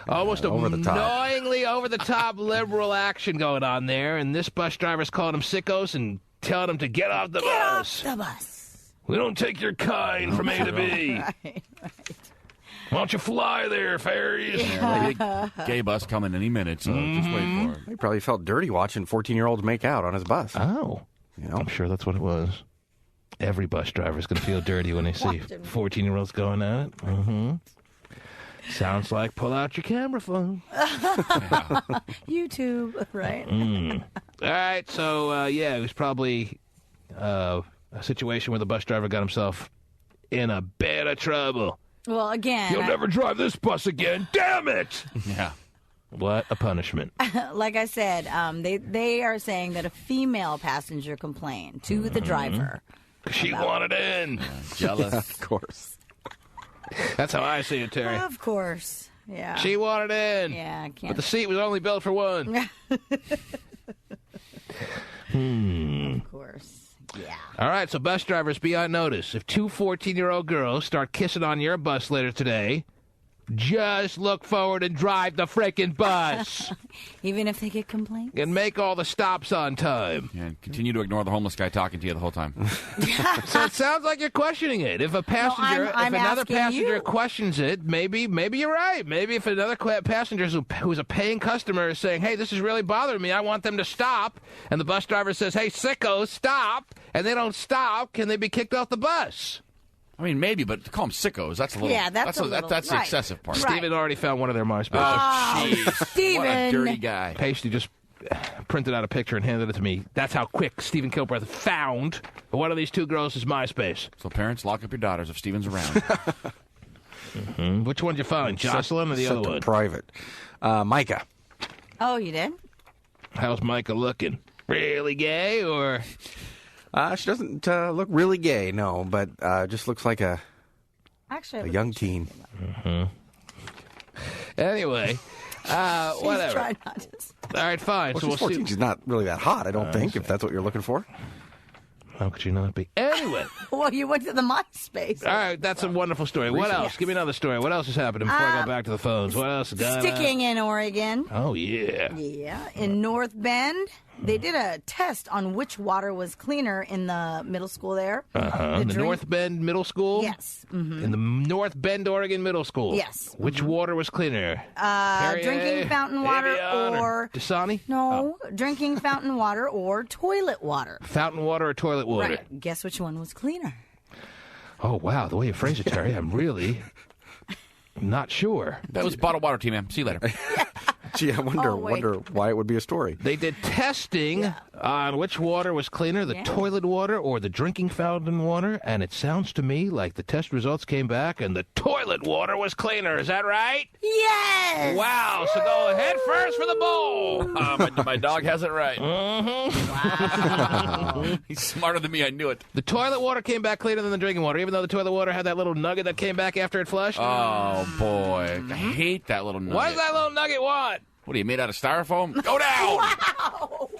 Almost over the top. annoyingly over-the-top liberal action going on there, and this bus driver's calling them sickos and telling them to get off the bus. Get off the bus. We don't take your kind from A to B. Right. Why don't you fly there, fairies? Gay bus coming any minute, so just wait for it. He probably felt dirty watching 14-year-olds make out on his bus. Oh. I'm sure that's what it was. Every bus driver's going to feel dirty when they see 14-year-olds going at it. Mm-hmm. Sounds like pull out your camera phone. YouTube, right? All right, so, it was probably a situation where the bus driver got himself in a bit of trouble. Well, again... You'll never drive this bus again. Damn it! Yeah. What a punishment. Like I said, they are saying that a female passenger complained to the driver. She wanted in. Jealous. Of course. That's how I see it, Terry. Of course. Yeah. She wanted in. Yeah, I can't. But the seat was only built for one. Of course. Yeah. All right, so bus drivers, be on notice. If two 14-year-old girls start kissing on your bus later today, just look forward and drive the frickin' bus. Even if they get complaints? And make all the stops on time. Yeah, and continue to ignore the homeless guy talking to you the whole time. So it sounds like you're questioning it. If a passenger, No, I'm if another asking passenger you. questions it, maybe you're right. Maybe if another passenger who's a paying customer is saying, hey, this is really bothering me, I want them to stop, and the bus driver says, hey, sickos, stop, and they don't stop, can they be kicked off the bus? I mean, maybe, but to call them sickos, that's a little... Yeah, that's a little... That's the right. excessive part. Right. Steven already found one of their MySpace. Oh, jeez. Steven. What a dirty guy. Pasty just printed out a picture and handed it to me. That's how quick Stephen Kilbreath found one of these two girls' MySpace. So parents, lock up your daughters if Steven's around. Which one did you find, Jocelyn or the other one? Private. Micah. Oh, you did? How's Micah looking? Really gay, or... She doesn't look really gay, no, but just looks like a young teen. Anyway, whatever. Try not to... All right, fine. Well, So she's we'll 14. see. She's not really that hot, I don't think, if that's what you're looking for. How could you not be? Anyway. Well, you went to the MySpace. All right, that's a wonderful story. What else? Give me another story. What else is happening before I go back to the phones? What else is going on? Sticking in Oregon. Oh, yeah. Yeah. In North Bend, they did a test on which water was cleaner in the middle school there. The North Bend Middle School? Yes. Mm-hmm. In the North Bend, Oregon Middle School? Yes. Which water was cleaner? Drinking fountain water or... Dasani? No, drinking fountain water or toilet water. Fountain water or toilet water? Right. Guess which one was cleaner? Oh, wow. The way you phrase it, Terry, I'm really not sure. That was bottled water, T-Man. See you later. Gee, I wonder why it would be a story. They did testing on which water was cleaner, the toilet water or the drinking fountain water, and it sounds to me like the test results came back and the toilet water was cleaner. Is that right? Yes! Wow, so go head first for the bowl. My dog has it right. Mm-hmm. Wow. He's smarter than me. I knew it. The toilet water came back cleaner than the drinking water, even though the toilet water had that little nugget that came back after it flushed. Oh, boy. I hate that little nugget. What does that little nugget want? What are you, made out of styrofoam? Go down! Wow!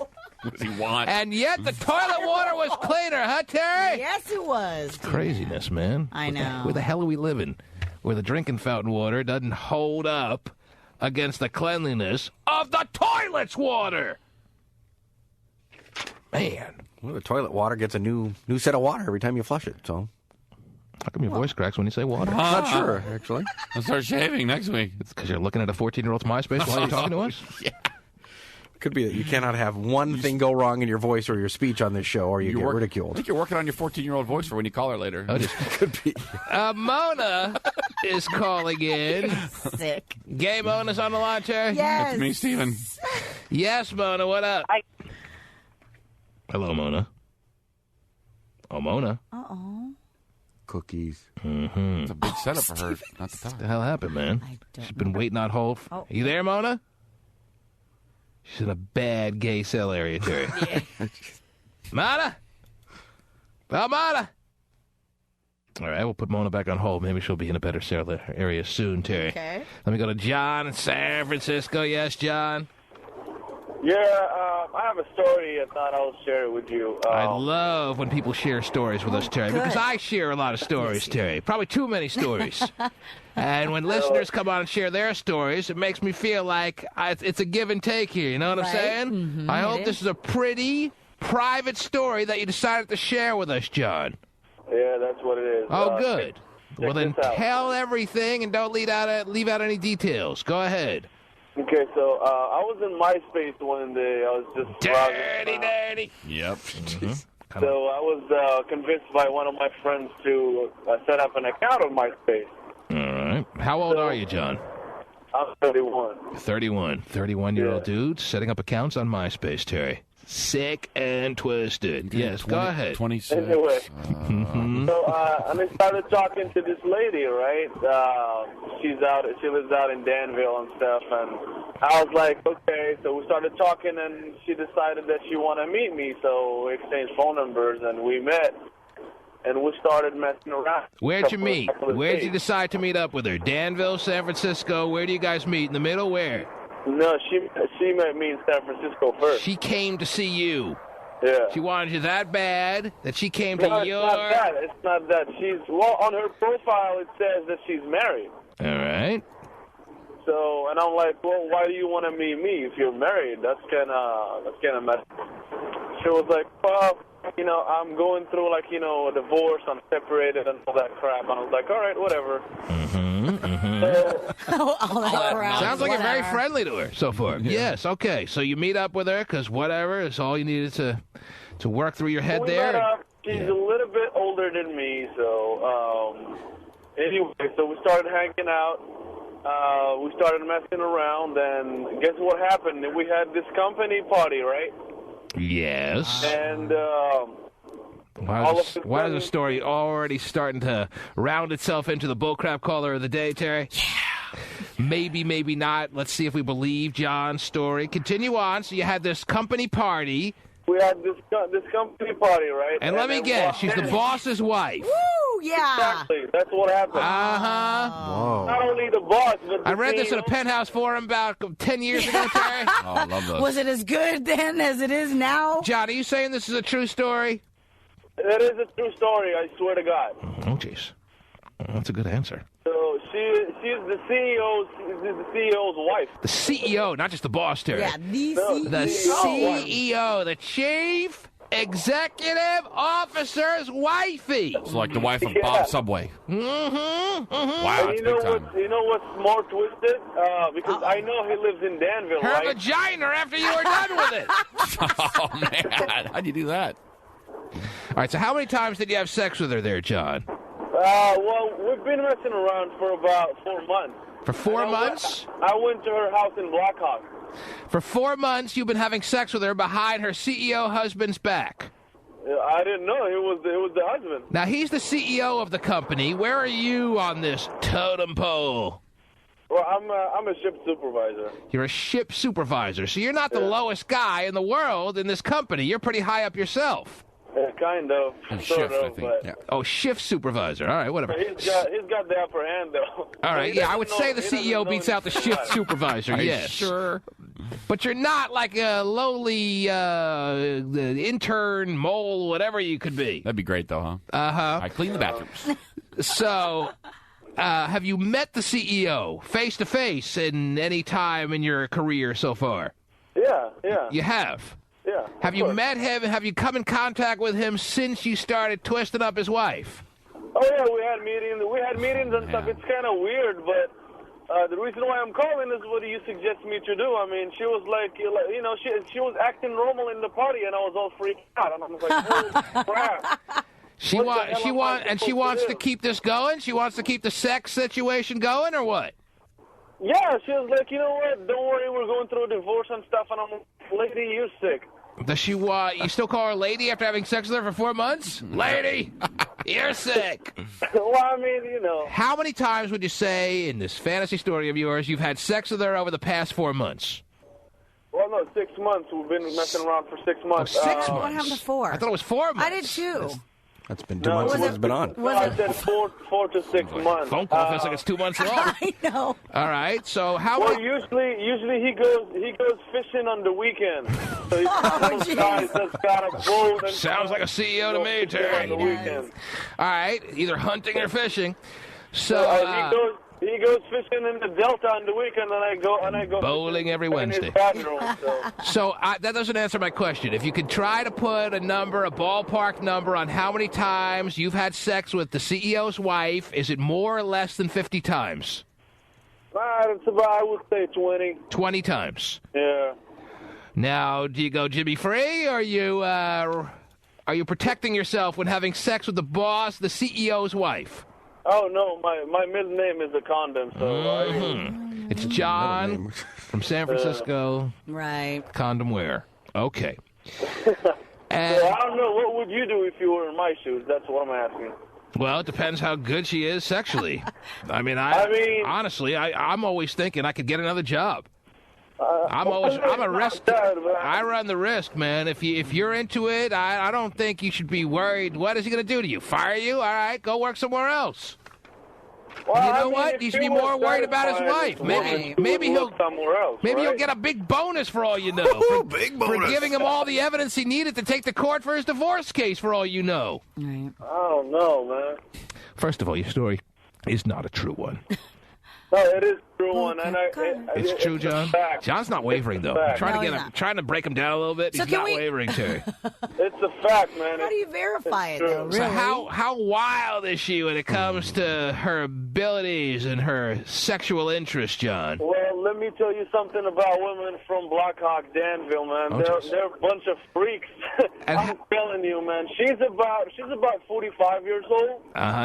What does he want? And yet the toilet water was cleaner, huh, Terry? Yes, it was. Craziness, man. I know. Where the hell are we living? Where the drinking fountain water doesn't hold up against the cleanliness of the toilet's water. Man. Well, the toilet water gets a new set of water every time you flush it, so... How come your voice cracks when you say water? Not sure, actually. I'll start shaving next week. It's because you're looking at a 14-year-old's MySpace while you're talking to us? Yeah. Could be that you cannot have one thing go wrong in your voice or your speech on this show, or you get ridiculed. I think you're working on your 14-year-old voice for when you call her later. Oh, just could be. Mona is calling in. Sick. Gay Mona's on the line, Terry? Yes. That's me, Steven. Yes, Mona, what up? Hi. Hello, Mona. Oh, Mona. Uh-oh. Cookies. Mm-hmm. It's a big setup for her not to talk. What the hell happened, man? She's been waiting on hold. Oh. You there, Mona? She's in a bad gay cell area, Terry. Mona? Oh, Mona! All right, we'll put Mona back on hold. Maybe she'll be in a better cell area soon, Terry. Okay. Let me go to John in San Francisco. Yes, John? Yeah, I have a story I thought I'll share it with you. I love when people share stories with us, Terry, because I share a lot of stories, Terry. Probably too many stories. And when listeners come on and share their stories, it makes me feel like it's a give and take here. You know what I'm saying? Mm-hmm, I hope this is a pretty private story that you decided to share with us, John. Yeah, that's what it is. Oh, good. Well, then this out. tell everything and don't leave out any details. Go ahead. Okay, so I was in MySpace one day. I was just dirty. Yep. So I was convinced by one of my friends to set up an account on MySpace. All right. How old are you, John? I'm 31. 31. 31-year-old dude setting up accounts on MySpace, Terry. Sick and twisted. Yes, go ahead. 26. Anyway, Mm-hmm. so and I started talking to this lady, right? She lives out in Danville and stuff, and I was like, okay. So we started talking, and she decided that she wanted to meet me. So we exchanged phone numbers, and we met, and we started messing around. Where'd you meet? Where'd you decide to meet up with her? Danville, San Francisco. Where do you guys meet? In the middle? Where? No, she met me in San Francisco first. She came to see you. Yeah. She wanted you that bad that she came to your... It's not that. On her profile it says that she's married. All right. So, and I'm like, well, why do you want to meet me if you're married? That's kind of messed up. She was like, well, I'm going through a divorce. I'm separated and all that crap. And I was like, all right, whatever. All that crap. Sounds like you're very friendly to her so far. Yeah. Yes, okay. So you meet up with her because whatever is all you needed to work through your head there. Met up. She's a little bit older than me, so anyway, so we started hanging out. We started messing around, and guess what happened? We had this company party, right? Yes. And why is the story already starting to round itself into the bullcrap caller of the day, Terry? Yeah. Maybe, maybe not. Let's see if we believe John's story. Continue on. So you had this company party. We had this company party, right? And let me guess, she's the boss's wife. Woo, yeah. Exactly. That's what happened. Uh-huh. Not only the boss, but the I read this in a CEO. Penthouse forum about 10 years ago, Terry. Oh, I love those. Was it as good then as it is now? John, are you saying this is a true story? It is a true story, I swear to God. Oh, jeez. That's a good answer. So she's the CEO's wife. The CEO, not just the boss, Terry. Yeah, the CEO. The CEO, the Chief Executive Officer's wifey. It's like the wife of Bob Subway. Mm-hmm. Wow, And it's big time. you know what's more twisted? Because I know he lives in Danville, Her right? vagina after you were done with it. Oh, man. How'd you do that? All right, so how many times did you have sex with her there, John? Well, we've been messing around for about 4 months. For 4 months? I went to her house in Blackhawk. For 4 months, you've been having sex with her behind her CEO husband's back. I didn't know it was the husband. Now, he's the CEO of the company. Where are you on this totem pole? Well, I'm a ship supervisor. You're a ship supervisor, so you're not the lowest guy in the world in this company. You're pretty high up yourself. Kind of, sort of, but Yeah. Oh, shift supervisor. All right, whatever. he's got the upper hand, though. All right, yeah, I would say the CEO beats out the shift supervisor, Are you yes. sure? But you're not like a lowly intern, mole, whatever you could be. That'd be great, though, huh? Uh-huh. I clean the bathrooms. So, have you met the CEO face-to-face in any time in your career so far? Yeah. You have? Yeah. Have you met him? Have you come in contact with him since you started twisting up his wife? Oh yeah, we had meetings. And stuff. It's kind of weird, but the reason why I'm calling is what do you suggest me to do? I mean, she was like, you know, she was acting normal in the party, and I was all freaked out, and I was like, holy crap. She wants to keep this going. She wants to keep the sex situation going, or what? Yeah, she was like, you know what? Don't worry, we're going through a divorce and stuff, and I'm like, lady, you're sick. Does she you still call her lady after having sex with her for 4 months? Lady, you're sick. Well, I mean, you know. How many times would you say in this fantasy story of yours you've had sex with her over the past 4 months? Well, no, 6 months. We've been messing around for 6 months. Oh, 6 months? What happened to 4? I thought it was 4 months. I did too. That's been 2 months since it's been on. No, I said 4 to 6 months. Phone call feels like it's 2 months long. I know. All right, so how Well, many... usually he goes fishing on the weekend. So he's guys that's got a boat. And Sounds like a CEO to me, Terry. On the weekend. All right, either hunting or fishing. So he goes fishing in the Delta on the weekend, and I go bowling every Wednesday. In his bedroom, So that doesn't answer my question. If you could try to put a ballpark number on how many times you've had sex with the CEO's wife, is it more or less than 50 times? It's about, I would say 20. 20 times. Yeah. Now, do you go Jimmy Free, or are you protecting yourself when having sex with the boss, the CEO's wife? Oh, no, my middle name is a condom, so It's John from San Francisco. Right. Condom wear. Okay. So I don't know, what would you do if you were in my shoes? That's what I'm asking. Well, it depends how good she is sexually. I mean, honestly, I'm always thinking I could get another job. I'm a risk. I run the risk, man. If you're into it, I don't think you should be worried. What is he going to do to you? Fire you? All right, go work somewhere else. Well, you know what? He should be more worried about his wife. Maybe he'll get a big bonus for all you know. Big bonus. For giving him all the evidence he needed to take to court for his divorce case, for all you know. Right. I don't know, man. First of all, your story is not a true one. No, it is a true one, and it's true, John. John's not wavering though. I'm trying to break him down a little bit. So he's not wavering, Terry. It's a fact, man. How do you verify it, though? Really? So how wild is she when it comes to her abilities and her sexual interest, John? Well, let me tell you something about women from Blackhawk, Danville, man. They're a bunch of freaks. I'm telling you, man. She's about 45 years old.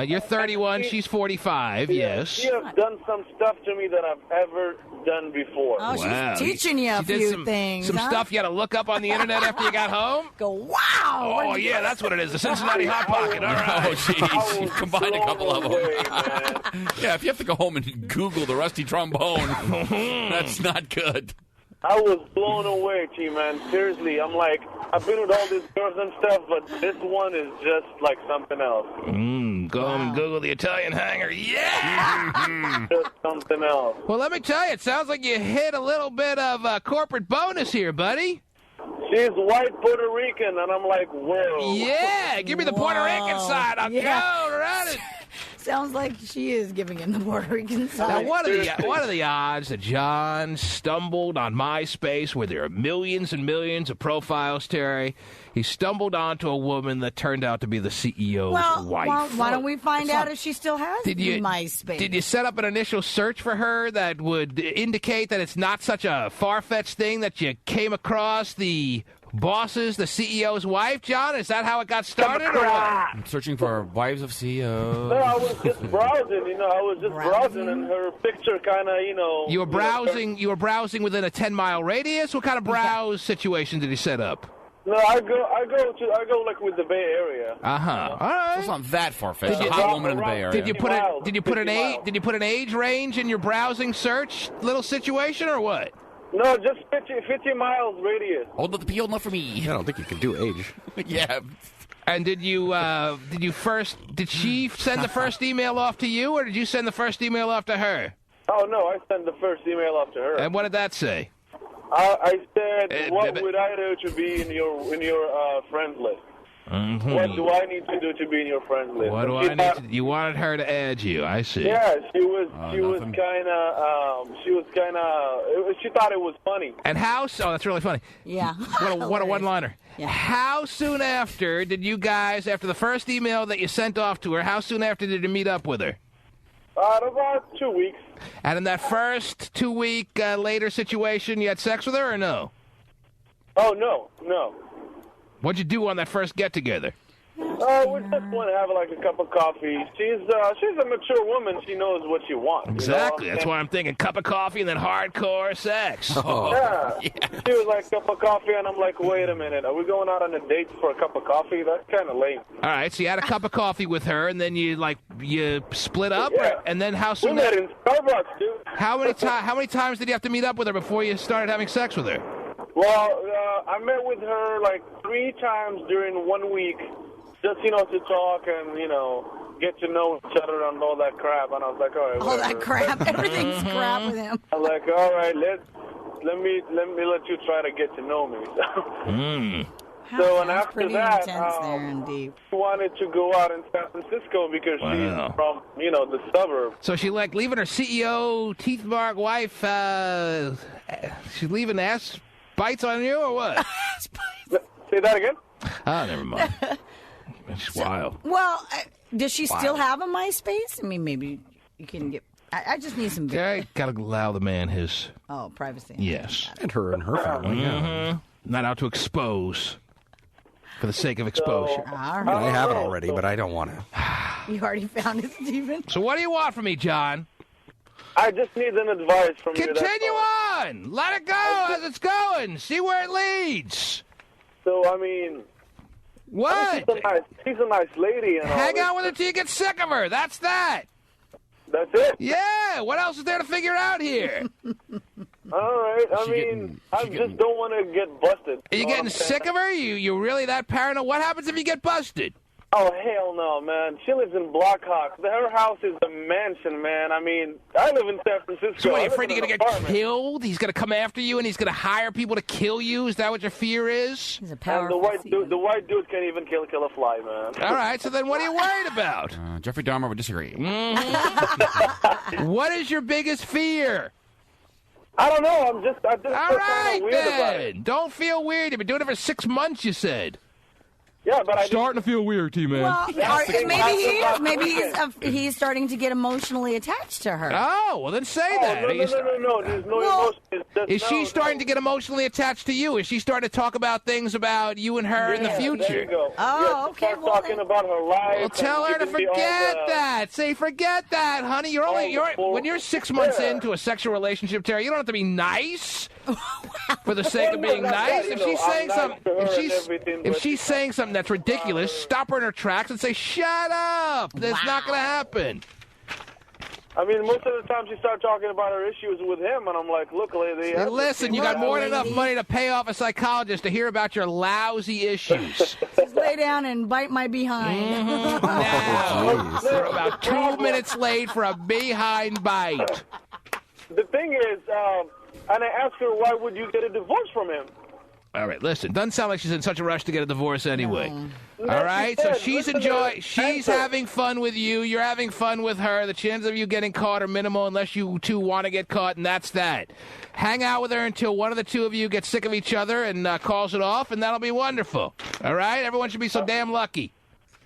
You're 31. She's 45. Yes. She has done some stuff to me that I've ever done before. Oh, wow. She's teaching you a few things. Some stuff you had to look up on the internet after you got home? Go, wow! Oh, yeah, that's what it is. The Cincinnati Hot Pocket. All right. Oh, jeez. You combined a couple of them. Yeah, if you have to go home and Google the rusty trombone, that's not good. I was blown away, T-Man. Seriously, I'm like, I've been with all these girls and stuff, but this one is just like something else. Go home and Google the Italian hanger. Yeah! Just something else. Well, let me tell you, it sounds like you hit a little bit of a corporate bonus here, buddy. She's white Puerto Rican, and I'm like, whoa. Yeah, give me the Puerto Rican side. I'll go around it. Sounds like she is giving him the Puerto Rican side. Now, what are the odds that John stumbled on MySpace, where there are millions and millions of profiles, Terry? He stumbled onto a woman that turned out to be the CEO's wife. Well, why don't we find out if she still has MySpace? Did you set up an initial search for her that would indicate that it's not such a far-fetched thing that you came across the boss's, the CEO's wife, John? Is that how it got started? Or what? I'm searching for wives of CEOs. No, I was just browsing, and her picture kind of, You were browsing. You were browsing within a 10-mile radius. What kind of browse situation did you set up? No, I go like with the Bay Area. All right. So it's not that far-fetched. A hot woman in the Bay Area. Did you put an age range in your browsing search little situation, or what? No, just 50 miles radius. Oh, the appeal enough for me. I don't think you can do age. Yeah. And did she send the first email off to you, or did you send the first email off to her? Oh, no, I sent the first email off to her. And what did that say? I said, what would I do to be in your friends list? Mm-hmm. What do I need to do to be in your friends list? What do I need to... You wanted her to add you. I see. Yeah, she was kind of, she thought it was funny. And how... Oh, that's really funny. Yeah. What a one-liner. Yeah. How soon after did you guys, after the first email that you sent off to her, how soon after did you meet up with her? About 2 weeks. And in that first 2 week later situation, you had sex with her or no? Oh, no. What'd you do on that first get-together? We just went to have like a cup of coffee. She's a mature woman. She knows what she wants. Exactly. You know? That's why I'm thinking cup of coffee and then hardcore sex. Oh. Yeah. She was like, cup of coffee, and I'm like, wait a minute. Are we going out on a date for a cup of coffee? That's kind of lame. All right, so you had a cup of coffee with her, and then you split up? Yeah. And then how soon... We met in Starbucks, dude. How many times did you have to meet up with her before you started having sex with her? Well, I met with her like 3 times during 1 week. Just, to talk and, get to know each other and all that crap. And I was like, all right, all that crap. Everything's crap with him. I was like, all right, let me let you try to get to know me. So, and after that, we wanted to go out in San Francisco because she's from, the suburbs. So she leaving her CEO, teeth mark wife, she's leaving ass bites on you or what? Say that again? Oh, never mind. It's wild. Well, does she still have a MySpace? I mean, maybe you can get... I just need some... I got to allow the man his... Oh, privacy. Yes. And her family. Yeah. Not out to expose for the sake of exposure. All right. I have it already, but I don't want to. You already found it, Stephen? So what do you want from me, John? I just need an advice from you. Continue on. Let it go as it's going. See where it leads. So, I mean... What? She's a nice lady. And hang out with her till you get sick of her. That's that. That's it? Yeah. What else is there to figure out here? All right. I just don't want to get busted. Are you getting sick of her? You really that paranoid? What happens if you get busted? Oh, hell no, man. She lives in Blackhawk. Her house is a mansion, man. I mean, I live in San Francisco. So what, are you afraid you're going to get killed? He's going to come after you and he's going to hire people to kill you? Is that what your fear is? He's a powerful the white dude can't even kill a fly, man. All right, so then what are you worried about? Jeffrey Dahmer would disagree. What is your biggest fear? I don't know. I'm just all right, weird about it. Don't feel weird. You've been doing it for 6 months, you said. Yeah, but starting to feel weird, T-Man. Well, maybe he's starting to get emotionally attached to her. Oh, well then say that. No. There's no emotion. Is she starting to get emotionally attached to you? Is she starting to talk about things about you and her in the future? There you go. Oh, okay. Start talking about her life. Well, tell her to forget that. Say, forget that, honey. When you're 6 months into a sexual relationship, Terry, you don't have to be nice for the sake of being nice. If she's saying something that's ridiculous, stop her in her tracks and say, shut up. That's not going to happen. I mean, most of the time she starts talking about her issues with him, and I'm like, look, lady. Hey, listen, you got more than enough money to pay off a psychologist to hear about your lousy issues. Just lay down and bite my behind. Now, we're about 2 minutes late for a behind bite. The thing is, and I asked her, why would you get a divorce from him? All right, listen, doesn't sound like she's in such a rush to get a divorce anyway. All right, so she's having fun with you, you're having fun with her, the chances of you getting caught are minimal unless you two want to get caught, and that's that. Hang out with her until one of the two of you gets sick of each other and calls it off, and that'll be wonderful. All right, everyone should be so damn lucky.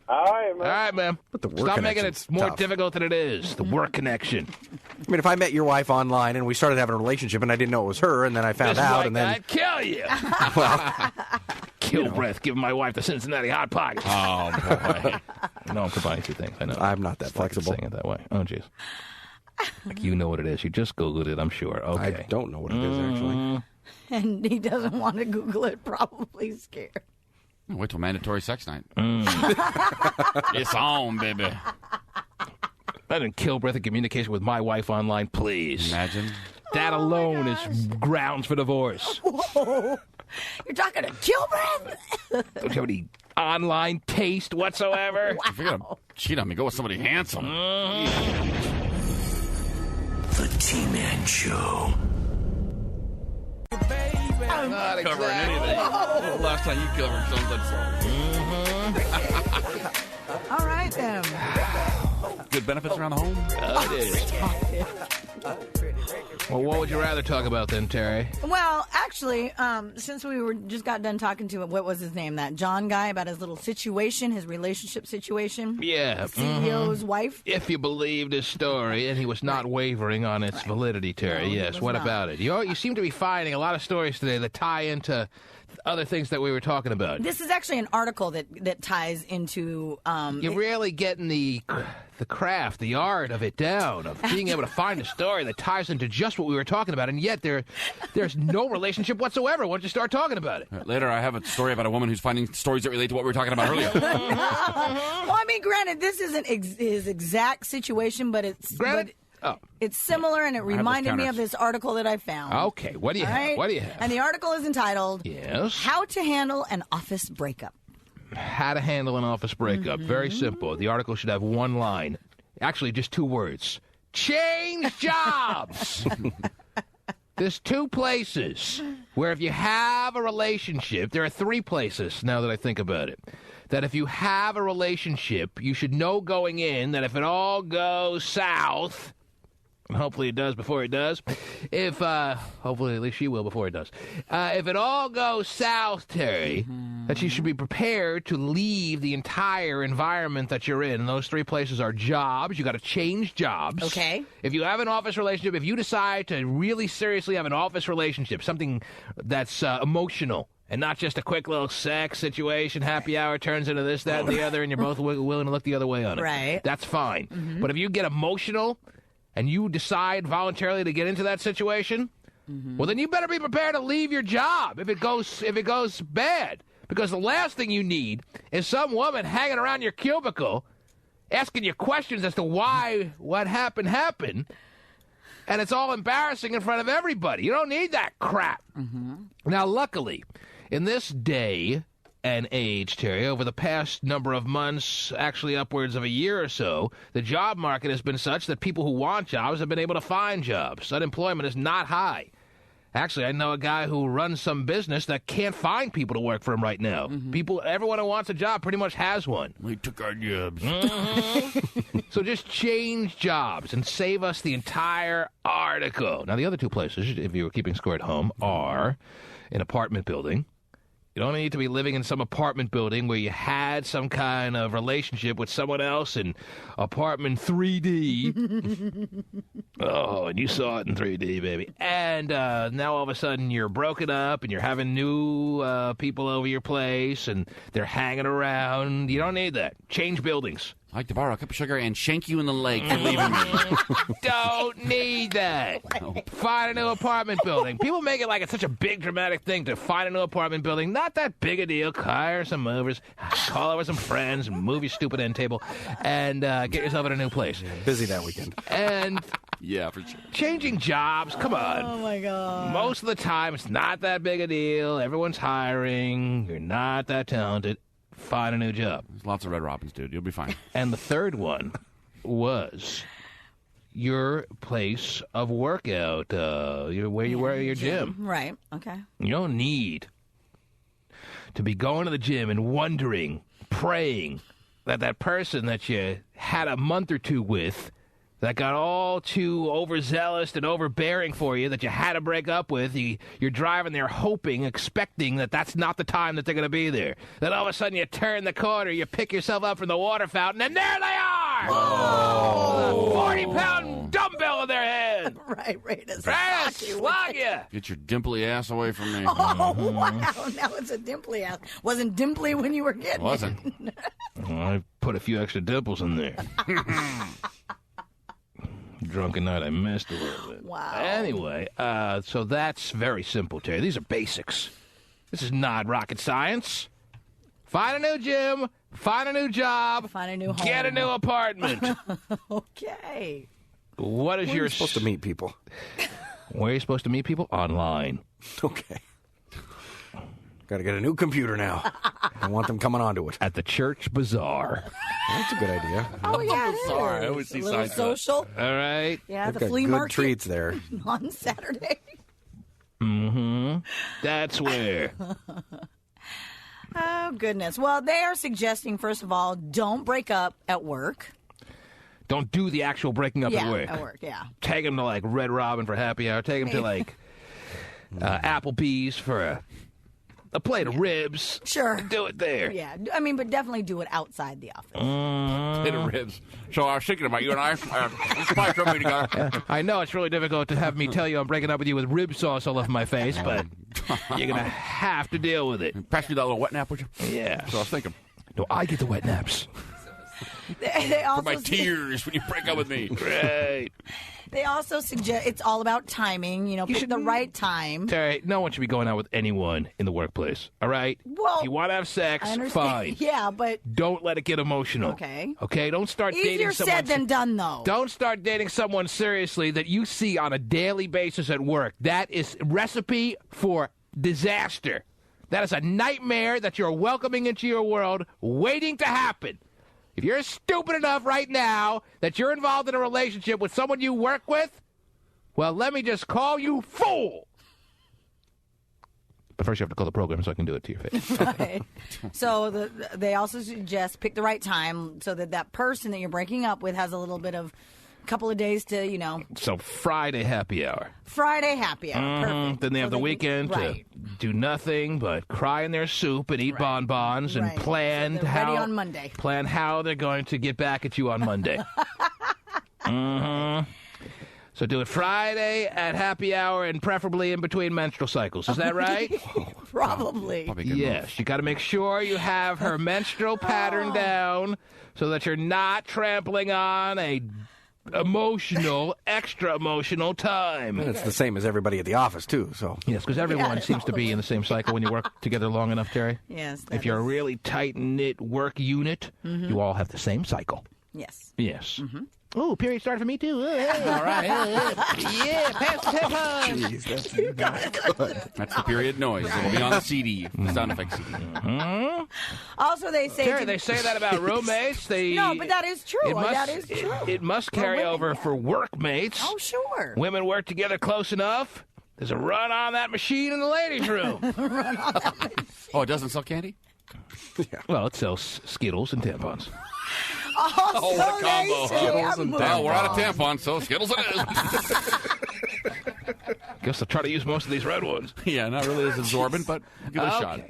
All right, man. All right, man. But the work Stop making it connection's more tough. difficult than it is. The work connection. I mean, if I met your wife online and we started having a relationship and I didn't know it was her, and then I found out, and then I'd kill you. well, Kilbreath, giving my wife the Cincinnati Hot Pocket. Oh, boy. No, I'm combining two things. I know. I'm not that flexible. Saying it that way. Oh, jeez. Like you know what it is. You just Googled it, I'm sure. Okay. I don't know what it is, actually. And he doesn't want to Google it, probably scared. Wait till mandatory sex night. It's on, baby. Imagine Kilbreath in communication with my wife online, please. Imagine. That alone is grounds for divorce. Whoa. You're talking to Kilbreath? Don't you have any online taste whatsoever? Wow. If you're going to cheat on me, go with somebody handsome. The T-Man Show. Baby, Not covering anything. The last time you covered something. All right, then. Good benefits around the home? It is. Well, what would you rather talk about then, Terry? Well, actually, since we just got done talking to what was his name, that John guy, about his little situation, his relationship situation. Yeah. The CEO's wife. If you believed his story, and he was not wavering on its validity, Terry. No, yes. What about it? You seem to be finding a lot of stories today that tie into other things that we were talking about. This is actually an article that ties into... You're really getting the craft, the art of it down, of being able to find a story that ties into just what we were talking about, and yet there's no relationship whatsoever once you start talking about it. Later, I have a story about a woman who's finding stories that relate to what we were talking about earlier. Well, I mean, granted, this isn't his exact situation, but it's... It's similar, and it reminded me of this article that I found. Okay, what do you have? What do you have? And the article is entitled, Yes. How to Handle an Office Breakup. How to handle an office breakup. Very simple. The article should have one line. Actually, just 2 words. Change jobs! There's 2 places where if you have a relationship, there are 3 places, now that I think about it, that if you have a relationship, you should know going in that if it all goes south... And hopefully it does before it does. Hopefully at least she will before it does. If it all goes south, Terry, that you should be prepared to leave the entire environment that you're in. And those 3 places are jobs. You got to change jobs. Okay. If you have an office relationship, if you decide to really seriously have an office relationship, something that's emotional, and not just a quick little sex situation, happy hour turns into this, that, and the other, and you're both willing to look the other way on it. Right. That's fine. Mm-hmm. But if you get emotional... and you decide voluntarily to get into that situation, well, then you better be prepared to leave your job if it goes bad. Because the last thing you need is some woman hanging around your cubicle asking you questions as to why what happened, and it's all embarrassing in front of everybody. You don't need that crap. Now, luckily, in this day and age, Terry, over the past number of months, actually upwards of a year or so, the job market has been such that people who want jobs have been able to find jobs. Unemployment is not high. Actually, I know a guy who runs some business that can't find people to work for him right now. Everyone who wants a job pretty much has one. We took our jobs. So just change jobs and save us the entire article. Now, the other 2 places, if you were keeping score at home, are an apartment building. You don't need to be living in some apartment building where you had some kind of relationship with someone else in apartment 3D. Oh, and you saw it in 3D, baby. And now all of a sudden you're broken up and you're having new people over your place and they're hanging around. You don't need that. Change buildings. I'd like to borrow a cup of sugar and shank you in the leg for leaving me. Don't need that. Find a new apartment building. People make it like it's such a big, dramatic thing to find a new apartment building. Not that big a deal. Hire some movers, call over some friends, move your stupid end table, and get yourself in a new place. Busy that weekend. And yeah, for sure. Changing jobs, come on. Oh, my God. Most of the time, it's not that big a deal. Everyone's hiring. You're not that talented. Find a new job. There's lots of Red Robins, dude. You'll be fine. And the third one was your place of workout, where you wear your gym. Right. Okay. You don't need to be going to the gym and wondering, praying that person that you had a month or 2 with that got all too overzealous and overbearing for you that you had to break up with, you're driving there hoping, expecting that that's not the time that they're going to be there. Then all of a sudden you turn the corner, you pick yourself up from the water fountain, and there they are! Oh! With a 40-pound dumbbell in their head! Right, to slug you! Get your dimply ass away from me. Oh, wow. Now it's a dimply ass. Wasn't dimply when you were getting Wasn't. it. Well, I put a few extra dimples in there. Drunken night, I missed a little bit. Wow. Anyway, so that's very simple, Terry. These are basics. This is not rocket science. Find a new gym, find a new job, find a new home, get a new apartment. Okay. Where are you supposed to meet people? Where are you supposed to meet people? Online. Okay. Got to get a new computer now. I want them coming onto it. At the church bazaar. That's a good idea. Oh, yeah, Bazaar. I always see a little signs of it. social. All right. Yeah, They've the got flea good market treats there. on Saturday. Mm-hmm. That's where. Oh, goodness. Well, they are suggesting, first of all, don't break up at work. Don't do the actual breaking up at work. At work, yeah. Take him to, like, Red Robin for happy hour. Take him to, like, Applebee's for a plate of ribs. Sure. Do it there. Yeah. I mean, but definitely do it outside the office. Plate of ribs. So I was thinking about you and I. Let's buy something together. I know it's really difficult to have me tell you I'm breaking up with you with rib sauce all over my face, but you're going to have to deal with it. Pass me that little wet nap, would you? Yeah. So I was thinking. No, I get the wet naps. They also For my tears when you break up with me. Right. They also suggest it's all about timing. Pick the right time. Terry, no one should be going out with anyone in the workplace. All right? Well, if you want to have sex, I understand. fine. Yeah, but don't let it get emotional. Okay. Okay? Don't start dating easier someone. said than done, though. Don't start dating someone seriously that you see on a daily basis at work. That is recipe for disaster. That is a nightmare that you're welcoming into your world, waiting to happen. If you're stupid enough right now that you're involved in a relationship with someone you work with, well, let me just call you fool. But first you have to call the program so I can do it to your face. Right. So they also suggest pick the right time so that person that you're breaking up with has a little bit of couple of days to, So Friday happy hour. Friday happy hour. Perfect. Then they have the weekend right. to do nothing but cry in their soup and eat bonbons and plan so how ready on Monday. Plan how they're going to get back at you on Monday. So do it Friday at happy hour and preferably in between menstrual cycles. Is that right? Probably. Yes. You got to make sure you have her menstrual pattern down so that you're not trampling on a extra emotional time. And it's the same as everybody at the office, too. So yes, because everyone seems to be in the same cycle when you work together long enough, Terry. Yes. If you're a really tight-knit work unit, you all have the same cycle. Yes. Yes. Oh, period started for me, too. Hey. All right. Yeah, pass the tampon. Jeez, that's good. That's the period noise. It'll be on the CD, the sound effects CD. Also, they say... Terry, they say that about roommates. No, but that is true. That is true. It must carry over for workmates. Oh, sure. Women work together close enough. There's a run on that machine in the ladies' room. Run on that machine. Oh, it doesn't sell candy? Yeah. Well, it sells Skittles and tampons. Also, what a combo. Skittles and Well, we're out of tampons, so Skittles it is. Guess I'll try to use most of these red ones. Yeah, not really as absorbent, but give it a shot.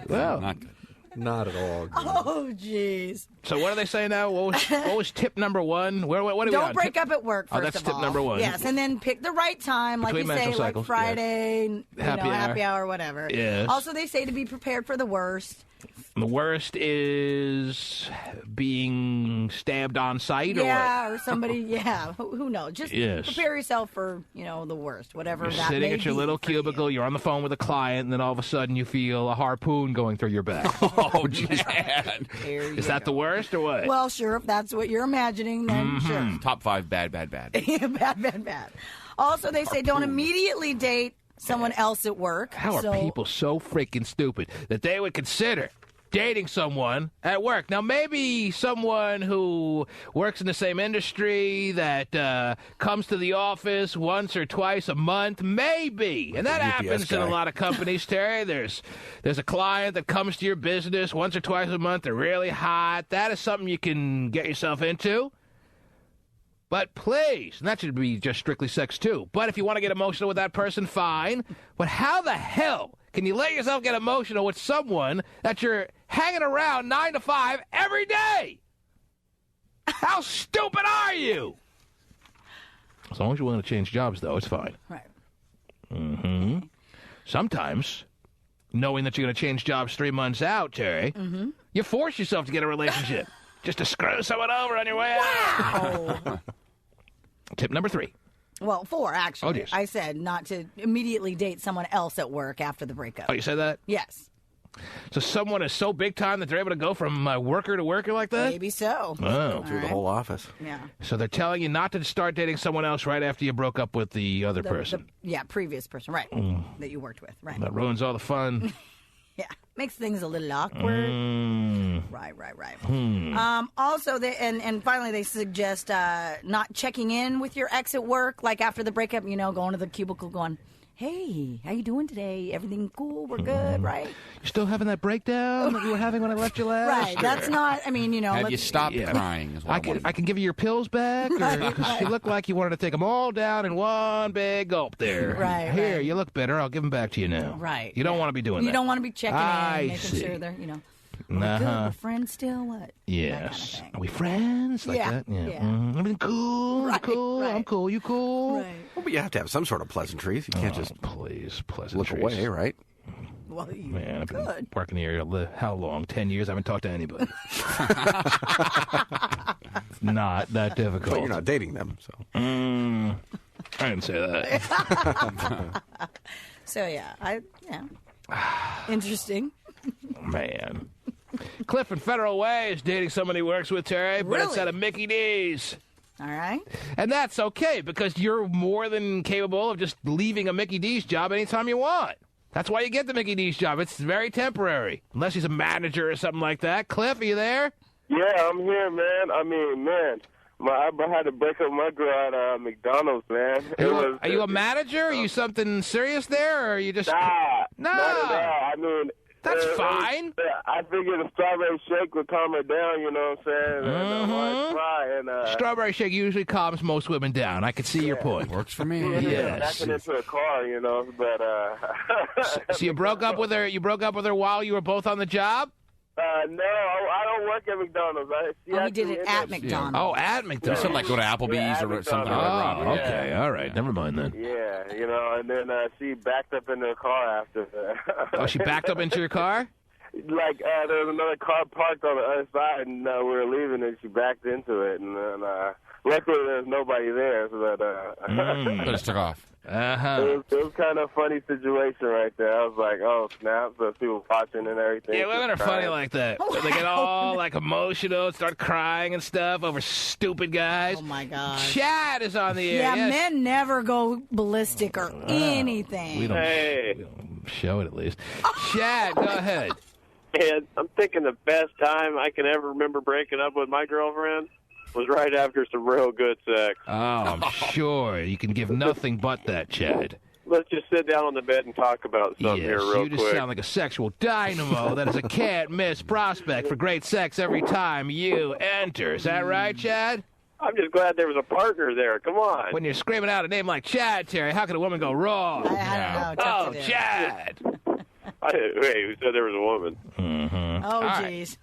Well, not good. Not at all. Oh, jeez. So what do they say now? What was tip number one? What are we Don't on? break up at work, first that's of tip all. number one. Yes, and then pick the right time, like Between you say, menstrual like cycles, Friday, yes. happy hour, whatever. Yes. Also, they say to be prepared for the worst. The worst is being stabbed on site, or somebody. Who knows? Just Yes. prepare yourself for the worst, whatever You're that sitting may at your be little for cubicle, you're on the phone with a client, and then all of a sudden you feel a harpoon going through your back. Oh, man. Is that the worst or what? Well, sure, if that's what you're imagining, then sure. Top 5 bad. Bad. Also, they say don't immediately date someone else at work. How are people so freaking stupid that they would consider dating someone at work? Now, maybe someone who works in the same industry that comes to the office once or twice a month, maybe. And that happens in a lot of companies, Terry. There's a client that comes to your business once or twice a month. They're really hot. That is something you can get yourself into. But please, and that should be just strictly sex too. But if you want to get emotional with that person, fine. But how the hell can you let yourself get emotional with someone that you're hanging around 9 to 5 every day? How stupid are you? As long as you're willing to change jobs, though, it's fine. Right. Sometimes, knowing that you're going to change jobs 3 months out, Terry, you force yourself to get a relationship just to screw someone over on your way out. Tip number 3. Well, 4, actually. Oh, yes. I said not to immediately date someone else at work after the breakup. Oh, you said that? Yes. So someone is so big time that they're able to go from worker to worker like that? Maybe so. Oh. Through the whole office. Yeah. So they're telling you not to start dating someone else right after you broke up with the other person. Previous person, right, that you worked with, right. That ruins all the fun. Yeah, makes things a little awkward. Right. Also, and finally, they suggest not checking in with your ex at work, like after the breakup, going to the cubicle going, hey, how you doing today? Everything cool? We're good, right? You still having that breakdown that you were having when I left you last? Right. That's not, I mean, Have you stopped crying? Is what I can give you your pills back? Or, you look like you wanted to take them all down in one big gulp there. Right. Here, you look better. I'll give them back to you now. Right. You don't want to be doing that. You don't want to be checking in, making see. sure they're, we're good. We're friends still? What? Yes. Are we friends? Like that? Yeah. Yeah. Everything cool? Right, Cool? right. I'm cool. You cool? Right. Well, but you have to have some sort of pleasantries. You can't just pleasantries. look away, right? Well, Man, I've been working here how long? 10 years? I haven't talked to anybody. Not that difficult. But you're not dating them, so. I didn't say that. So, yeah. Interesting. Man. Cliff in Federal Way is dating someone he works with, Terry, but it's Really? at a Mickey D's. All right. And that's okay, because you're more than capable of just leaving a Mickey D's job anytime you want. That's why you get the Mickey D's job. It's very temporary, unless he's a manager or something like that. Cliff, are you there? Yeah, I'm here, man. I mean, man, I had to break up my girl at McDonald's, man. Are you a manager? Are you something serious there, or are you just... Nah, Nah. not at all. I mean... That's fine. I figured a strawberry shake would calm her down, you know what I'm saying? Strawberry shake usually calms most women down. I can see your point. Works for me. Yes. Backing into a car, you know, but... So you broke up with her. You broke up with her while you were both on the job? No, I don't work at McDonald's. We did it at McDonald's. Oh, at McDonald's. You said like go to Applebee's or something. Oh, okay. All right. Never mind then. Yeah, you know, and then she backed up into the car after that. Oh, she backed up into your car? Like, there was another car parked on the other side, and we were leaving, and she backed into it. And then, luckily, there was nobody there, so that... Just took off. Uh-huh. It was kind of a funny situation right there. I was like, oh, snap, so people watching and everything. Yeah, women are funny like that. They get all, like, emotional, start crying and stuff over stupid guys. Oh, my God. Chad is on the air. Yeah, Yes. men never go ballistic or anything. We don't show it, at least. Chad, go ahead. And I'm thinking the best time I can ever remember breaking up with my girlfriend was right after some real good sex. Oh, I'm sure. You can give nothing but that, Chad. Let's just sit down on the bed and talk about something here real you just quick. sound like a sexual dynamo that is a can't-miss prospect for great sex every time you enter. Is that right, Chad? I'm just glad there was a partner there. Come on. When you're screaming out a name like Chad, Terry, how can a woman go wrong? I don't know. Oh, Chad. Wait, who said there was a woman? Mm-hmm. Oh, jeez.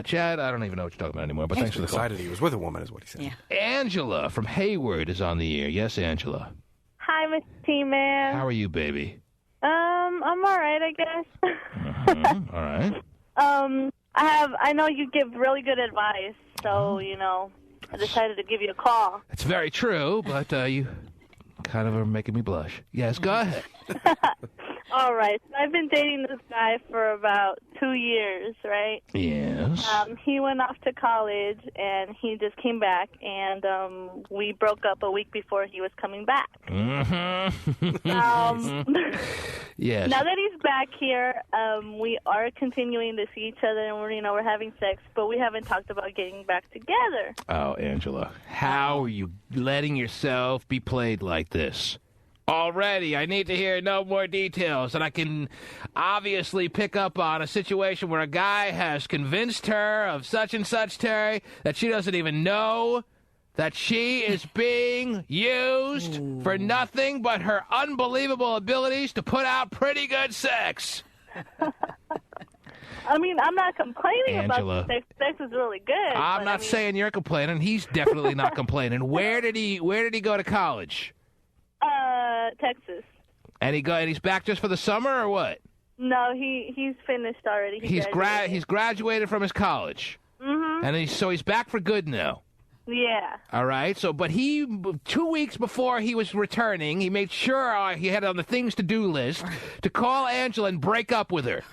Chad, I don't even know what you're talking about anymore, but thanks for the call. Excited he was with a woman is what he said. Yeah. Angela from Hayward is on the air. Yes, Angela. Hi, Miss T-Man. How are you, baby? I'm all right, I guess. All right. I know you give really good advice, so, I decided to give you a call. It's very true, but you kind of are making me blush. Yes, go ahead. All right. So I've been dating this guy for about 2 years, right? Yes. He went off to college, and he just came back, and we broke up a week before he was coming back. Yes. Now that he's back here, we are continuing to see each other, and we're having sex, but we haven't talked about getting back together. Oh, Angela, how are you letting yourself be played like this? Already, I need to hear no more details, and I can obviously pick up on a situation where a guy has convinced her of such and such, Terry, that she doesn't even know that she is being used for nothing but her unbelievable abilities to put out pretty good sex. I mean, I'm not complaining Angela. about sex. Sex is really good. I'm not saying you're complaining. He's definitely not complaining. Where did he go to college? Texas. And he's back just for the summer or what? No, he's finished already. He's graduated from his college. Mm-hmm. And he's back for good now. Yeah. All right. So, but 2 weeks before he was returning, he made sure he had it on the things to do list to call Angela and break up with her.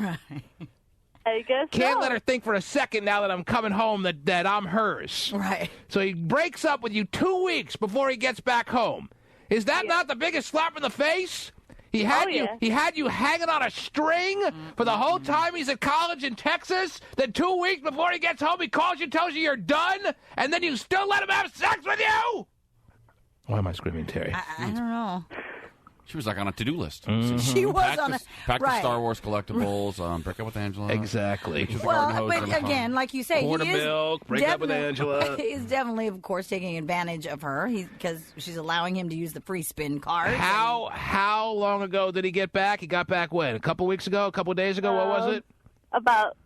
I guess Can't let her think for a second now that I'm coming home that I'm hers. Right. So he breaks up with you 2 weeks before he gets back home. Is that not the biggest slap in the face? He had you hanging on a string for the whole time he's at college in Texas. Then 2 weeks before he gets home, he calls you, tells you you're done, and then you still let him have sex with you? Why am I screaming, Terry? I don't know. She was like on a to-do list. She was on a pack the right. Star Wars collectibles. Break up with Angela. Exactly. Well, but again, like you say, Quart of he is milk, break up with Angela. He's definitely, of course, taking advantage of her because she's allowing him to use the free spin card. How long ago did he get back? He got back when? A couple weeks ago? A couple days ago? What was it? About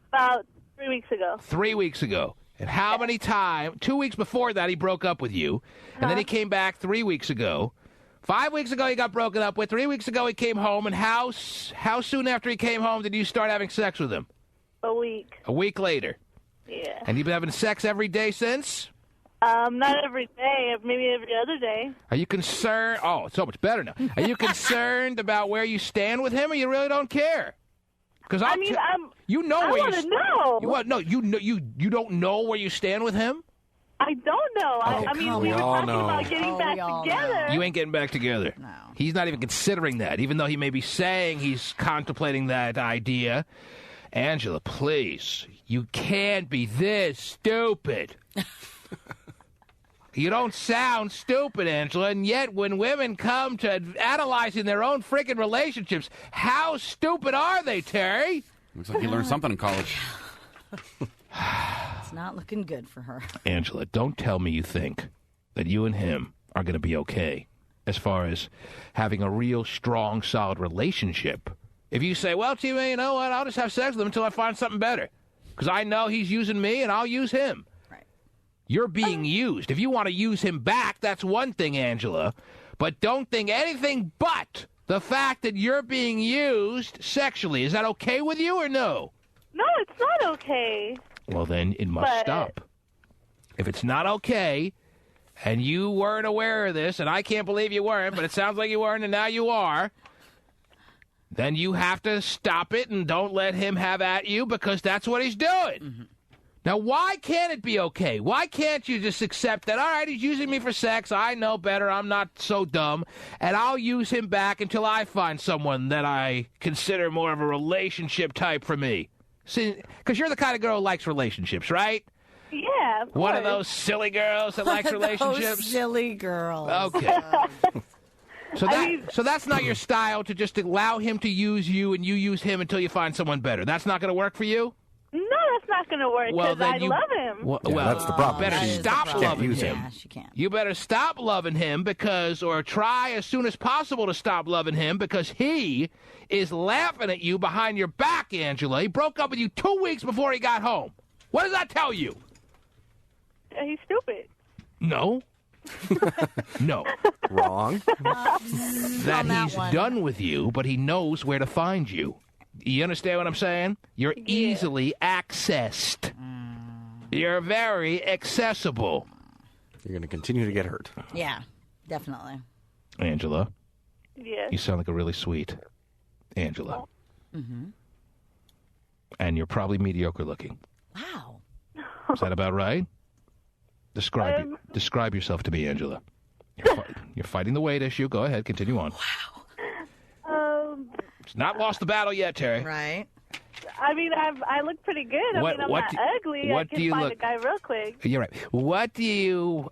3 weeks ago. 3 weeks ago. And how many times? 2 weeks before that, he broke up with you. And then he came back 3 weeks ago. 5 weeks ago, he got broken up with. 3 weeks ago, he came home. And how soon after he came home did you start having sex with him? A week. A week later. Yeah. And you've been having sex every day since? Not every day. Maybe every other day. Are you concerned? Oh, it's so much better now. Are you concerned about where you stand with him, or you really don't care? Because you know where you. I want to know. What? No, you don't know where you stand with him. I don't know. I mean, we were talking about getting back together. You ain't getting back together. No. He's not even considering that, even though he may be saying he's contemplating that idea. Angela, please, you can't be this stupid. You don't sound stupid, Angela, and yet when women come to analyzing their own freaking relationships, how stupid are they, Terry? Looks like you learned something in college. It's not looking good for her. Angela, don't tell me you think that you and him are going to be okay as far as having a real, strong, solid relationship. If you say, well, T.V., you know what, I'll just have sex with him until I find something better. Because I know he's using me and I'll use him. Right. You're being used. If you want to use him back, that's one thing, Angela. But don't think anything but the fact that you're being used sexually. Is that okay with you or no? No, it's not okay. Well, then it must stop. If it's not okay, and you weren't aware of this, and I can't believe you weren't, but it sounds like you weren't, and now you are, then you have to stop it and don't let him have at you because that's what he's doing. Mm-hmm. Now, why can't it be okay? Why can't you just accept that, all right, he's using me for sex, I know better, I'm not so dumb, and I'll use him back until I find someone that I consider more of a relationship type for me? See, because you're the kind of girl who likes relationships, right? Yeah, of One of those silly girls that likes relationships? Those silly girls. Okay. So that's not your style, to just allow him to use you and you use him until you find someone better. That's not going to work for you? No, that's not going to work because I love him. Well, that's the problem. Better stop loving him. Yeah, she can't. You better stop loving him or try as soon as possible to stop loving him because he is laughing at you behind your back, Angela. He broke up with you 2 weeks before he got home. What does that tell you? He's stupid. No. No. Wrong. That he's done with you, but he knows where to find you. You understand what I'm saying? You're easily accessed. You're very accessible. You're going to continue to get hurt. Yeah, definitely. Angela? Yes. You sound like a really sweet Angela. Mm-hmm. And you're probably mediocre looking. Wow. Is that about right? Describe yourself to me, Angela. You're fighting the weight issue. Go ahead. Continue on. Wow. It's not lost the battle yet, Terry. Right. I mean, I look pretty good. I'm not ugly. I can find a guy real quick. You're right. What do you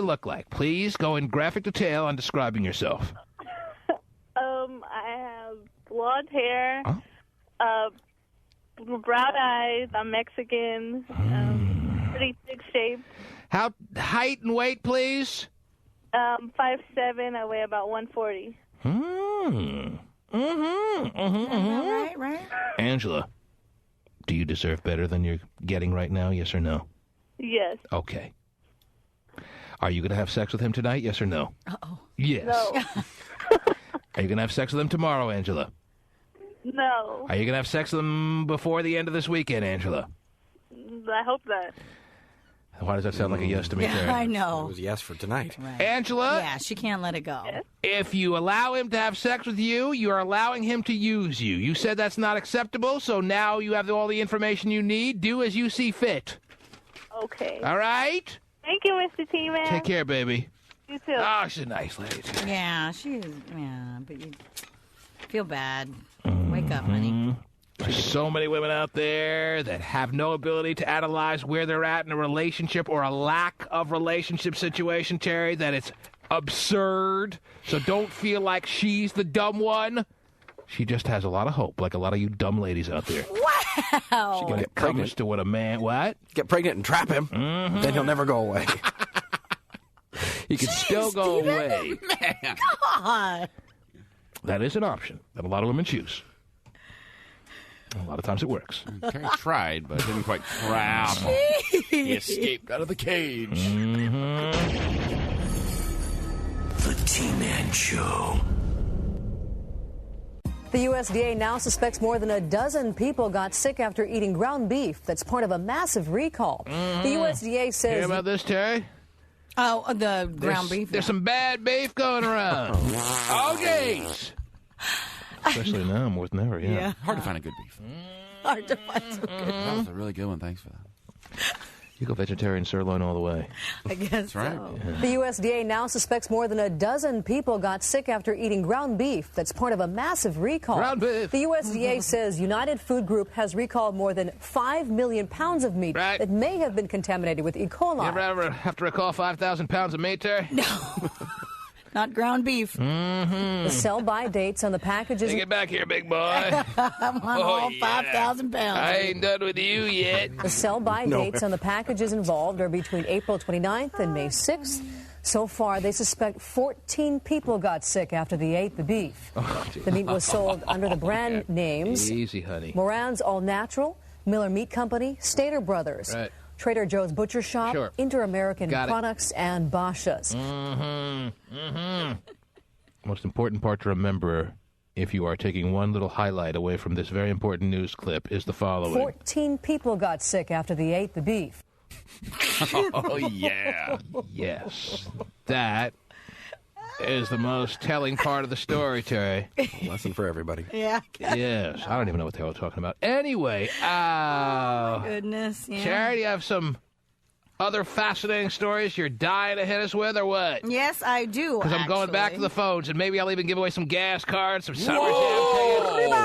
look like? Please go in graphic detail on describing yourself. I have blonde hair, brown eyes. I'm Mexican. Pretty thick shape. How height and weight, please? 5'7". I weigh about 140. Right. Angela, do you deserve better than you're getting right now, yes or no? Yes. Okay. Are you going to have sex with him tonight, yes or no? Uh-oh. Yes. No. Are you going to have sex with him tomorrow, Angela? No. Are you going to have sex with him before the end of this weekend, Angela? I hope not. Why does that sound like a yes to me, Terry? I know. It was yes for tonight. Right. Angela? Yeah, she can't let it go. Yes. If you allow him to have sex with you, you are allowing him to use you. You said that's not acceptable, so now you have all the information you need. Do as you see fit. Okay. All right? Thank you, Mr. T-Man. Take care, baby. You too. Oh, she's a nice lady, too. Yeah, but you feel bad. Wake up, honey. There's so many women out there that have no ability to analyze where they're at in a relationship or a lack of relationship situation, Terry, that it's absurd. So don't feel like she's the dumb one. She just has a lot of hope, like a lot of you dumb ladies out there. Wow. She can get pregnant to what a man... What? Get pregnant and trap him. Mm-hmm. Then he'll never go away. He can still go away. Man. God. That is an option that a lot of women choose. A lot of times it works. Terry tried, but didn't quite trap him. He escaped out of the cage. Mm-hmm. The T-Man Show. The USDA now suspects more than a dozen people got sick after eating ground beef. That's part of a massive recall. Mm-hmm. The USDA says... Hear about this, Terry? Oh, the ground beef. There's some bad beef going around. Oh, geez. Especially now, more than ever, yeah. Hard to find a good beef. Hard to find some good. That was a really good one. Thanks for that. You go vegetarian sirloin all the way. I guess That's right. so. Yeah. The USDA now suspects more than a dozen people got sick after eating ground beef. That's part of a massive recall. Ground beef. The USDA says United Food Group has recalled more than 5 million pounds of meat that may have been contaminated with E. coli. You ever have to recall 5,000 pounds of meat, Terry? No. Not ground beef. Mm-hmm. The sell-by dates on the packages... Hey, get back here, big boy. I'm on all 5,000 pounds. I ain't done with you yet. The sell-by dates on the packages involved are between April 29th and May 6th. So far, they suspect 14 people got sick after they ate the beef. The meat was sold under the brand names... Easy, honey. Moran's All Natural, Miller Meat Company, Stater Brothers, Trader Joe's Butcher Shop, Inter-American Products, and Basha's. Mm-hmm. Mm-hmm. Most important part to remember, if you are taking one little highlight away from this very important news clip, is the following. 14 people got sick after they ate the beef. Oh, yeah. Yes. That is the most telling part of the story, Terry. Lesson for everybody. Yeah. Yes. I don't even know what the hell we're talking about. Anyway, Goodness, yeah. Terry, do you have some other fascinating stories you're dying to hit us with, or what? Yes, I do, Because I'm going back to the phones, and maybe I'll even give away some gas cards, some summer jam tickets.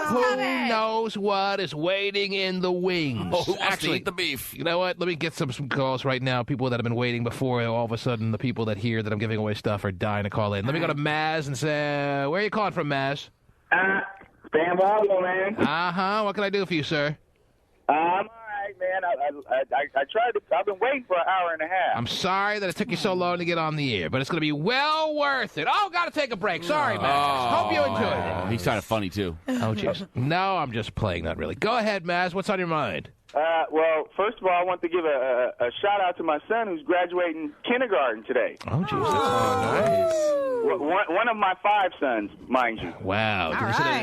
Who knows what is waiting in the wings? Oh, who wants Actually, to eat the beef? You know what? Let me get some calls right now. People that have been waiting before, all of a sudden, the people that hear that I'm giving away stuff are dying to call in. Let me go to Maz and say, where are you calling from, Maz? San Pablo, man. Uh-huh. What can I do for you, sir? I'm all right, man. I tried to. I've been waiting for an hour and a half. I'm sorry that it took you so long to get on the air, but it's going to be well worth it. Oh, got to take a break. Sorry, Maz. Hope you enjoyed it. He's kind of funny, too. Oh, jeez. No, I'm just playing, not really. Go ahead, Maz. What's on your mind? Well, first of all, I want to give a shout-out to my son who's graduating kindergarten today. Oh, jeez. That's nice. One of my 5 sons, mind you. Wow.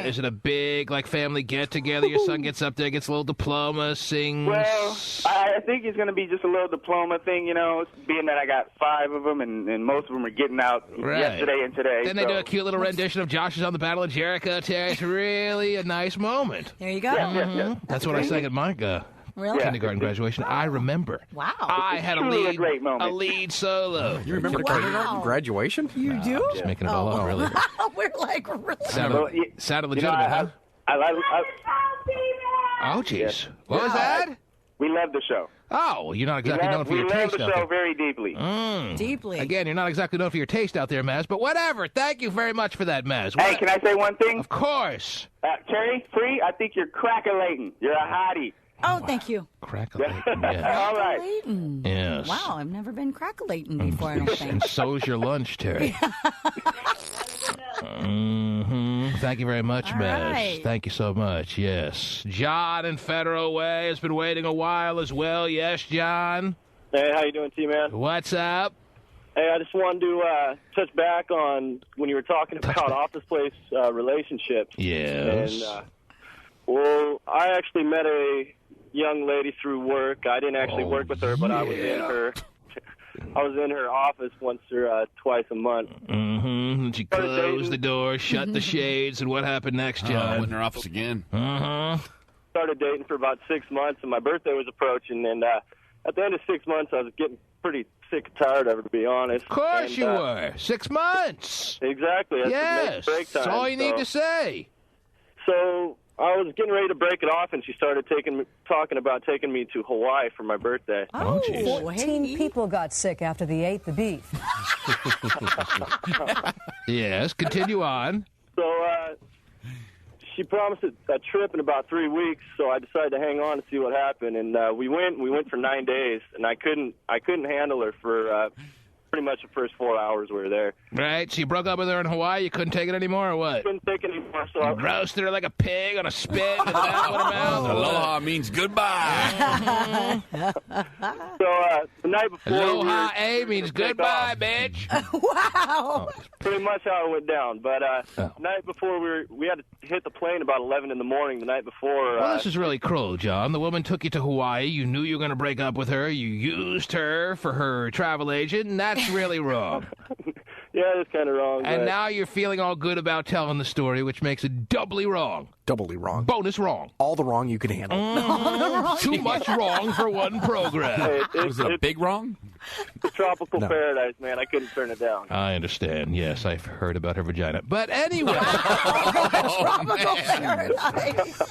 Is it a big, like, family get-together? Your son gets up there, gets a little diploma, sings? Well, I think it's going to be just a little diploma thing, you know, being that I got 5 of them, and most of them are getting out yesterday and today. Then they do a cute little rendition of Josh's on the Battle of Jericho, Terry. It's really a nice moment. There you go. Yeah. That's what I sang at my kindergarten graduation. I remember. Wow. I had a lead solo. You remember kindergarten graduation? You do? Just making it all up, really. We're like, really? Sounded legitimate, huh? Oh, jeez. What was that? We love the show. Oh, you're not exactly known for your taste out there. We love the show very deeply. Deeply. Again, you're not exactly known for your taste out there, Maz, but whatever. Thank you very much for that, Maz. Hey, can I say one thing? Of course. Terry, Free, I think you're crackalating. You're a hottie. Oh, thank you. Crackalating, yeah. All right. Crackalating. Yes. Wow, I've never been crackalating before, I don't think. And so's your lunch, Terry. Thank you very much, Maz. Right. Thank you so much, yes. John in Federal Way has been waiting a while as well. Yes, John? Hey, how you doing, T-Man? What's up? Hey, I just wanted to touch back on when you were talking about office place relationships. Yes. And, well, I actually met a young lady through work. I didn't actually work with her, but I was in her office once or twice a month. Mm-hmm. She closed the door, shut the shades, and what happened next, John? Went in her office again. Started dating for about 6 months, and my birthday was approaching. And at the end of 6 months, I was getting pretty sick and tired of her, to be honest. Of course you were. 6 months. Exactly. Yes. Break time, That's all you need to say. So I was getting ready to break it off, and she started talking about taking me to Hawaii for my birthday. Oh, 14 people got sick after they ate the beef. Yes, continue on. So she promised a trip in about 3 weeks, so I decided to hang on to see what happened. And we went for 9 days, and I couldn't handle her for pretty much the first 4 hours we were there. Right, so you broke up with her in Hawaii, you couldn't take it anymore, or what? Couldn't take it anymore, so you roasted her like a pig on a spit with an apple in her mouth? Aloha means goodbye. So the night before... Aloha A means goodbye, bitch. Wow. Pretty much how it went down. But the night before, we had to hit the plane about 11 in the morning the night before. Well, this is really cruel, John. The woman took you to Hawaii. You knew you were going to break up with her. You used her for her travel agent, and that's really wrong. Yeah, that's kind of wrong. And now you're feeling all good about telling the story, which makes it doubly wrong. Doubly wrong. Bonus wrong. All the wrong you can handle. Too much wrong for one program. Hey, Was it a big wrong? It's a tropical paradise, man. I couldn't turn it down. I understand. Yes, I've heard about her vagina. But anyway. Tropical paradise.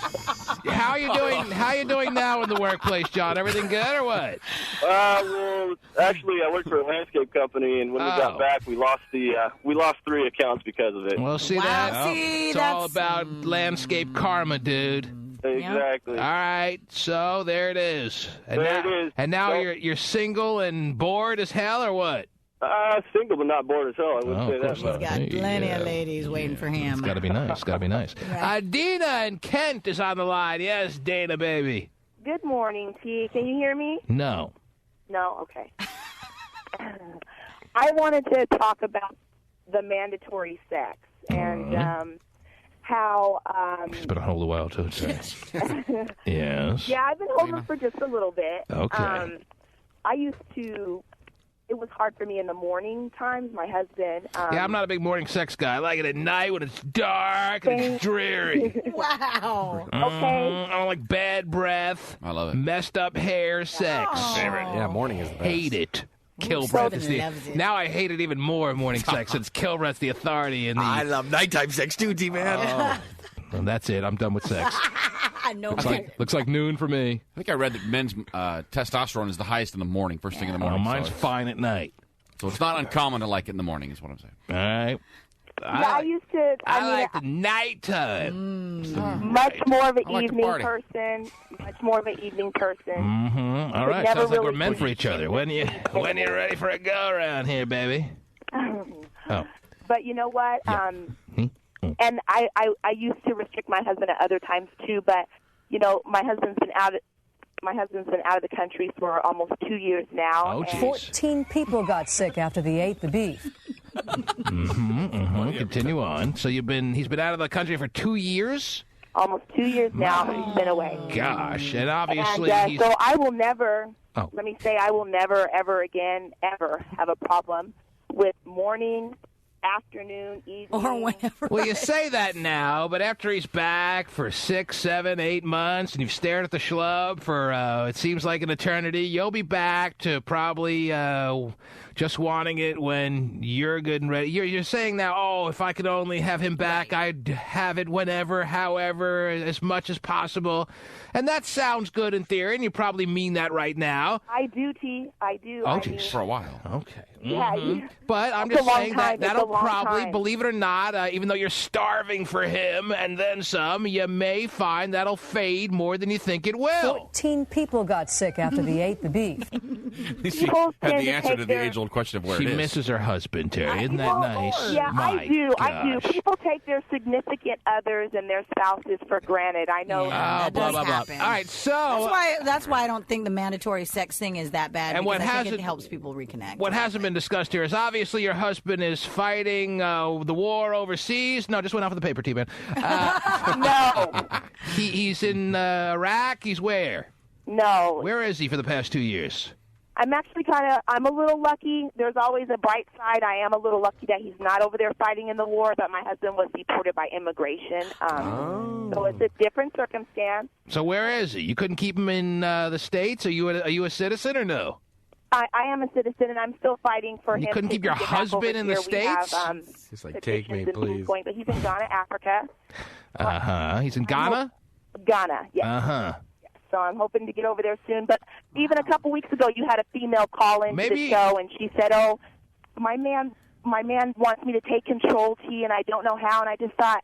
How you doing now in the workplace, John? Everything good or what? Well, actually, I work for a landscape company, and when we got back, we lost 3 accounts because of it. Well, see that? It's all about landscape karma, dude. Exactly. All right, so there it is. And There it is. And now So- you're single and bored as hell, or what? Single but not bored as hell. I wouldn't say of that course much. not. Got plenty of ladies waiting for him. It's got to be nice. It's got to be nice. Dina in Kent is on the line. Yes, Dana, baby. Good morning, T. Can you hear me? No. No? Okay. I wanted to talk about the mandatory sex and how... It's been a whole while, too. Yes. Yeah, I've been holding for just a little bit. Okay. I used to... It was hard for me in the morning times. My husband... Yeah, I'm not a big morning sex guy. I like it at night when it's dark and it's dreary. Wow. Okay. I don't like bad breath. I love it. Messed up hair, sex. Favorite. Yeah, morning is the best. Hate it. Kilbreath is the... Now I hate it even more, morning sex, since Kilbreath's the authority in the... I love nighttime sex too, T-Man. Well, that's it. I'm done with sex. No. Looks like noon for me. I think I read that men's testosterone is the highest in the morning, first thing in the morning. Mine's fine at night. So it's not uncommon to like it in the morning, is what I'm saying. All right. I used to... I like the nighttime. Much more of an I like to evening party. person. Much more of an evening person. Mm-hmm. All But right. never Sounds like we're really meant for each other. When you ready for a go around here, baby? Oh. But you know what? And I used to restrict my husband at other times too. But you know, my husband's been out of the country for almost 2 years now. Oh, 14 people got sick after they ate the beef. Continue on. So he's been out of the country for 2 years? Almost 2 years now he's been away. Gosh, and obviously And, he's... so I will never. Oh. Let me say, I will never, ever again, ever have a problem with morning, afternoon, evening, or whenever. Well, you say that now, but after he's back for 6, 7, 8 months, and you've stared at the schlub for, it seems like an eternity, you'll be back to probably just wanting it when you're good and ready. You're saying now, oh, if I could only have him back, I'd have it whenever, however, as much as possible. And that sounds good in theory, and you probably mean that right now. I do, T. I do. Oh, I geez. mean, For a while. Okay. Yeah, But I'm It's just a long saying time. that'll It's a long probably, time. believe it or not, even though you're starving for him and then some, you may find that'll fade more than you think it will. 14 people got sick after they ate the beef. She had the answer to the age-old question of where She it is. misses her husband, Terry. Isn't that nice? Yeah, My I do. gosh. People take their significant others and their spouses for granted. I know that blah, does blah, blah. happen. All right, so... That's why I don't think the mandatory sex thing is that bad. And because what I think hasn't- it helps people reconnect. What hasn't been discussed here is obviously your husband is fighting the war overseas. No, just went off of the paper, T-Man. No. He's in Iraq. He's where? No. Where is he for the past 2 years? I'm actually I'm a little lucky. There's always a bright side. I am a little lucky that he's not over there fighting in the war, but my husband was deported by immigration. So it's a different circumstance. So where is he? You couldn't keep him in the States? Are you a citizen or no? I am a citizen, and I'm still fighting for him. You couldn't to keep your get back husband over in the here. We have, States? He's like, take me, petitions and please. things going, but he's in Ghana, Africa. He's in Ghana? Ghana, yes. Uh-huh. So I'm hoping to get over there soon. But even a couple weeks ago, you had a female call into the show, and she said, "Oh, my man wants me to take control, T, and I don't know how." And I just thought,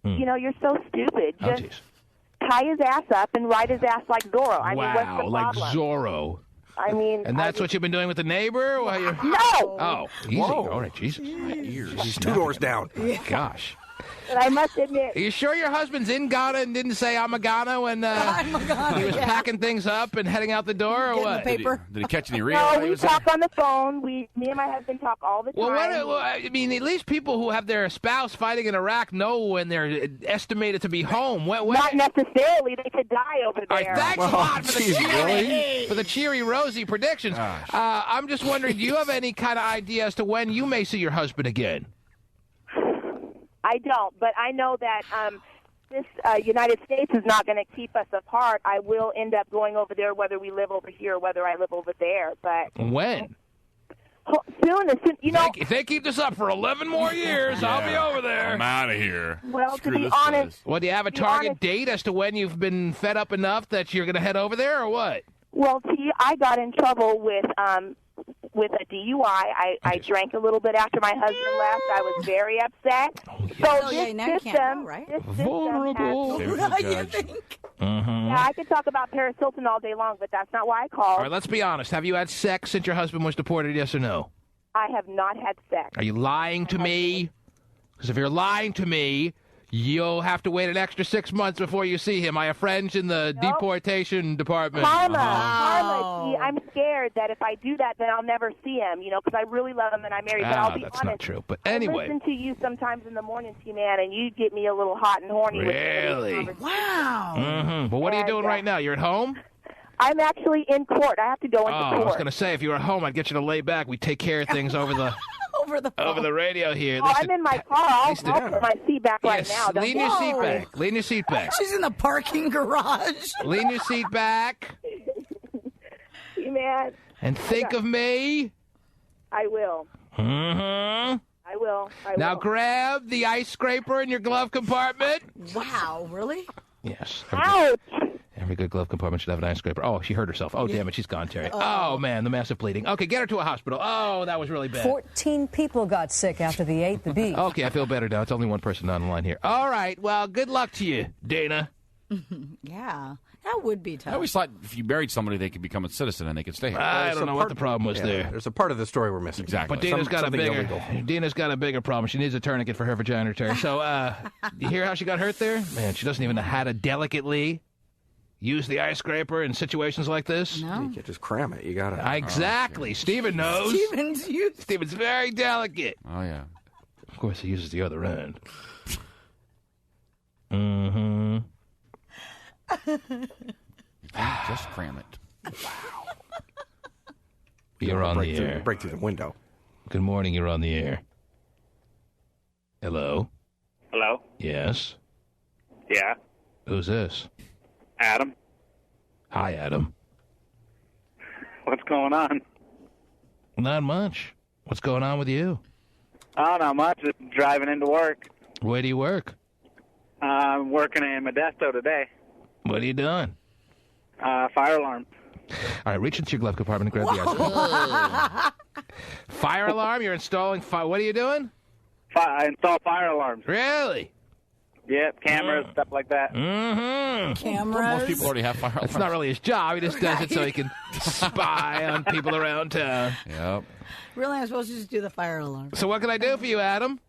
you know, you're so stupid. Just tie his ass up and ride his ass like Zorro. I mean, what's the like problem? Zorro. I mean, and that's what you've been doing with the neighbor? While you're... No. Oh, easy. Whoa. All right, Jesus. My ears. He's 2 doors down. Gosh. But I must admit. Are you sure your husband's in Ghana and didn't say I'm a Ghana when he was packing things up and heading out the door, or what? Did he catch any real? No, we talk on the phone. Me and my husband talk all the time. Well, I mean, at least people who have their spouse fighting in Iraq know when they're estimated to be home. Not necessarily. They could die over there. All right, thanks a lot for the cheery, rosy predictions. I'm just wondering, do you have any kind of idea as to when you may see your husband again? I don't, but I know that this United States is not going to keep us apart. I will end up going over there, whether we live over here or whether I live over there. But when? Soon, you know. If they keep this up for 11 more years, I'll be over there. I'm out of here. Well, to be honest. Well, do you have a target date as to when you've been fed up enough that you're going to head over there, or what? Well, I got in trouble with a DUI. I drank a little bit after my husband left. I was very upset. So now you can't go, right? Vulnerable. Yeah, I could talk about Paris Hilton all day long, but that's not why I called. All right, let's be honest. Have you had sex since your husband was deported, yes or no? I have not had sex. Are you lying to me? Because if you're lying to me, you'll have to wait an extra 6 months before you see him. I have friends in the deportation department. Karma, see, I'm scared that if I do that, then I'll never see him, you know, because I really love him and I'm married. But I'll be that's honest. not true. But anyway. I listen to you sometimes in the morning, T-Man, and you get me a little hot and horny. Really? Wow. Mm-hmm. Well, what are you doing right now? You're at home? I'm actually in court. I have to go into court. I was going to say, if you were at home, I'd get you to lay back. We'd take care of things over the radio here. Oh, I'm in my car. I'll put my seat back right now. Lean your seat back. Lean your seat back. She's in the parking garage. Lean your seat back. Man. And think of me. I will. Mm-hmm. I will. Now grab the ice scraper in your glove compartment. Wow, really? Yes. Ouch. Every good glove compartment should have an ice scraper. Oh, she hurt herself. Oh, damn it, she's gone, Terry. Oh, man, the massive bleeding. Okay, get her to a hospital. Oh, that was really bad. 14 people got sick after they ate the beef. Okay, I feel better now. It's only one person on the line here. All right, well, good luck to you, Dana. Yeah, that would be tough. I always thought if you married somebody, they could become a citizen and they could stay here. I don't know what the problem was there. There's a part of the story we're missing. Exactly. But Dana's got a bigger problem. She needs a tourniquet for her vagina, Terry. So, you hear how she got hurt there? Man, she doesn't even know how to delicately use the ice scraper in situations like this. No. You can't just cram it. You got to. Exactly. Steven knows. Steven's very delicate. Oh, yeah. Of course, he uses the other end. Mm-hmm. Just cram it. Wow. You're on the air. Break through the window. Good morning. You're on the air. Hello? Hello? Yes? Yeah. Who's this? Adam. Hi, Adam. What's going on? Not much. What's going on with you? Oh, not much. Just driving into work. Where do you work? I'm working in Modesto today. What are you doing? Fire alarm. All right, reach into your glove compartment and grab the ice. Fire alarm? You're installing what are you doing? I install fire alarms. Really? Yep, cameras, stuff like that. Mm-hmm. Cameras. Most people already have fire alarms. That's not really his job. He just does it so he can spy on people around town. Yep. Really, I'm supposed to just do the fire alarm. So what can I do for you, Adam?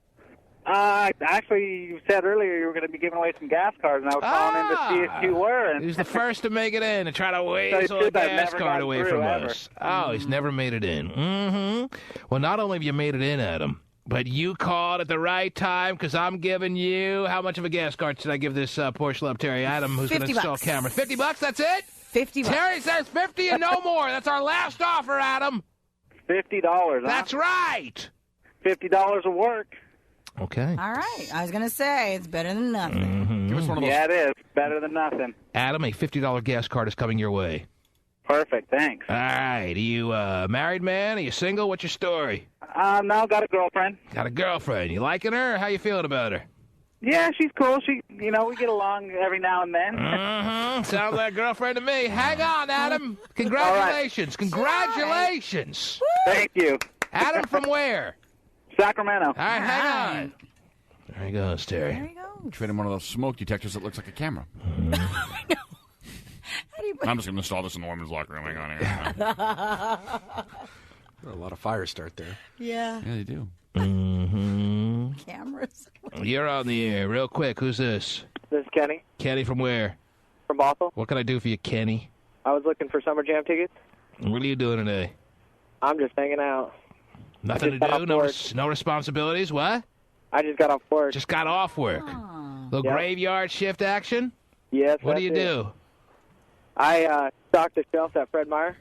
Actually, you said earlier you were going to be giving away some gas cards, and I was calling in to see if you were. And He was the first to make it in and try to weasel a gas card away from us. Oh, he's never made it in. Mm-hmm. Well, not only have you made it in, Adam, but you called at the right time because I'm giving you... How much of a gas card should I give this poor schlub, Terry Adam, who's going to install cameras? $50, that's it? $50. Terry says 50 and no more. That's our last offer, Adam. $50. That's right. $50 of work. Okay. All right. I was going to say, it's better than nothing. Mm-hmm. Give us one of those. Yeah, it is. Better than nothing. Adam, a $50 gas card is coming your way. Perfect. Thanks. All right. Are you a married man? Are you single? What's your story? No, got a girlfriend. Got a girlfriend. You liking her? Or how you feeling about her? Yeah, she's cool. We get along every now and then. Sounds like a girlfriend to me. Hang on, Adam. Congratulations. Congratulations. Thank you. Adam from where? Sacramento. All right, hang on. There he goes, Terry. There he goes. Trade him one of those smoke detectors that looks like a camera. I'm just going to install this in the women's locker room. Hang on here. A lot of fire start there. Yeah. Yeah, they do. Cameras. You're on the air. Real quick, who's this? This is Kenny. Kenny from where? From Bothell. What can I do for you, Kenny? I was looking for Summer Jam tickets. What are you doing today? I'm just hanging out. Nothing to do? No responsibilities? What? I just got off work. Just got off work. Little graveyard shift action? Yes. What do you do? I stocked the shelves at Fred Meyer.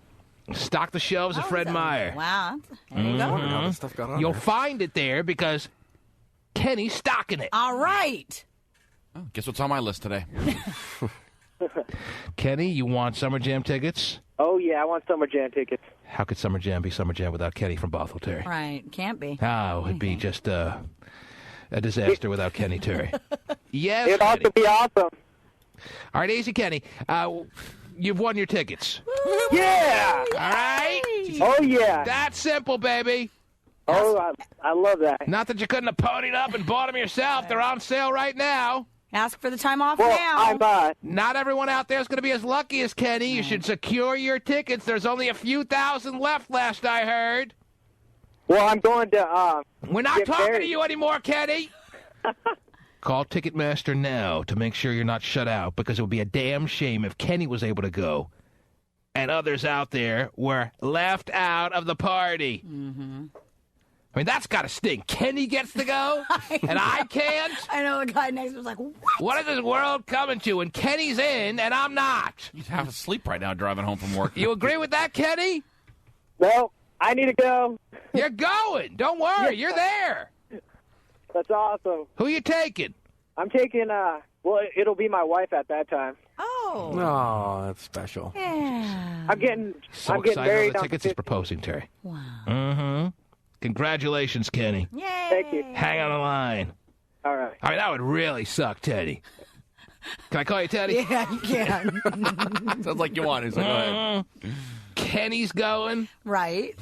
Stock the shelves at Fred Meyer. Wow. There you go. Stuff got on You'll there. find it there because Kenny's stocking it. All right. Oh, guess what's on my list today? Kenny, you want Summer Jam tickets? Oh, yeah, I want Summer Jam tickets. How could Summer Jam be Summer Jam without Kenny from Bothell, Terry? Right. Can't be. Oh, it'd be just a disaster without Kenny, Terry. Yes, It'd also be awesome. All right, easy, Kenny. You've won your tickets. Yeah! All right? Oh, yeah. That's simple, baby. Oh, I love that. Not that you couldn't have ponied up and bought them yourself. They're on sale right now. Ask for the time off Well, now. Not everyone out there is going to be as lucky as Kenny. You should secure your tickets. There's only a few thousand left, last I heard. Well, I'm going to, We're not get talking married. to you anymore, Kenny. Call Ticketmaster now to make sure you're not shut out, because it would be a damn shame if Kenny was able to go and others out there were left out of the party. I mean, that's got to sting. Kenny gets to go, and I can't? I know the guy next to me was like, what? What is this world coming to? And Kenny's in, and I'm not. He's half asleep right now driving home from work. You agree with that, Kenny? No, I need to go. You're going. Don't worry. You're there. That's awesome. Who you taking? I'm taking, well, it'll be my wife at that time. Oh. Oh, that's special. Yeah. I'm getting Excited married on the on tickets. the He's proposing, Terry. Wow. Mm-hmm. Congratulations, Kenny. Yay. Thank you. Hang on the line. All right. I mean, that would really suck, Teddy. Can I call you Teddy? Yeah, you can. Sounds like you want it. He's like, go ahead. Kenny's going, Right.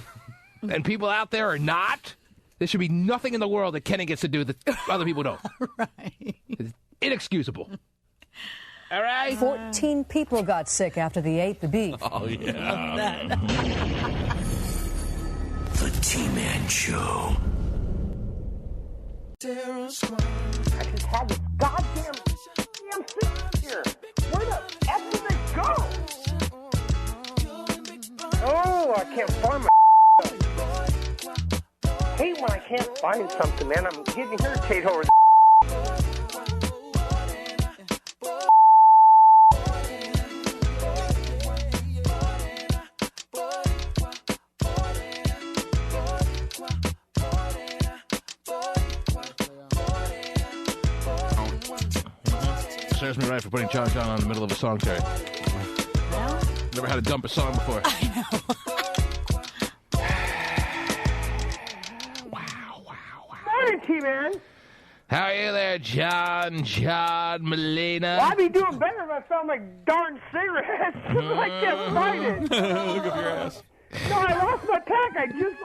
and people out there are not. There should be nothing in the world that Kenny gets to do that other people don't. Right. It's inexcusable. All right? 14 people got sick after they ate the beef. Oh, yeah. The T-Man Show. I just had this goddamn seat here. Where the F did they go? Oh, I can't find my hate when I can't find something, man. I'm getting irritated over Serves me right for putting John John on the middle of a song, Terry. Never had to dump a song before. Morning, T-Man. How are you there, John Molina? Well, I'd be doing better if I found my darn cigarettes. I can't find it. Look up your ass. No, I lost my pack.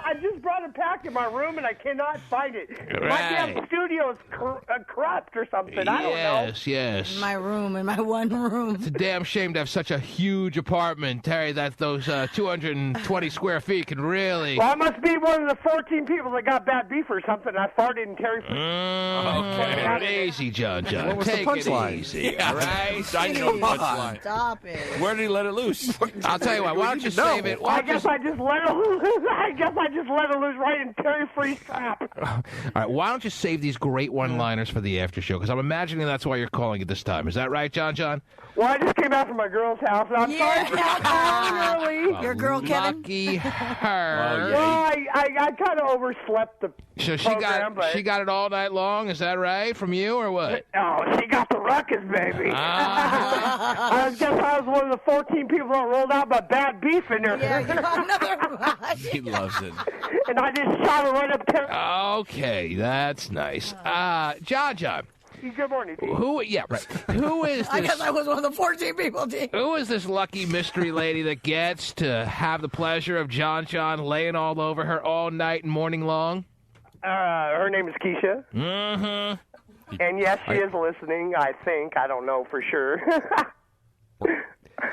I just brought a pack in my room, and I cannot find it. My damn studio's corrupt or something. I don't know. Yes. In my room, in my one room. It's a damn shame to have such a huge apartment, Terry, that those 220 square feet can really... Well, I must be one of the 14 people that got bad beef or something. I farted in Terry. Okay. Easy, John. What was Take the it punchline? easy, Yeah. all right? I know the punchline. Stop it. Where did he let it loose? I'll tell you what, why don't you save it? I guess I just let it loose. I guess I just let it loose right in Terry Free's trap. All right, why don't you save these great one-liners for the after show? Because I'm imagining that's why you're calling it this time. Is that right, John? Well, I just came back from my girl's house, and I'm sorry for not calling early. Your girl, Kevin? Lucky her. Well, I kind of overslept the So program, but... she got it all night long, is that right, from you, or what? Oh, she got the ruckus, baby. I guess I was one of the 14 people that rolled out my bad beef in there. Yeah, you got another rush. He loves it. And I just shot it right up there. Okay, that's nice. John, Good morning, T. Who? Yeah, right. Who is this? I guess I was one of the 14 people, T. Who is this lucky mystery lady that gets to have the pleasure of John laying all over her all night and morning long? Her name is Keisha. Mm-hmm. And yes, she is listening, I think. I don't know for sure.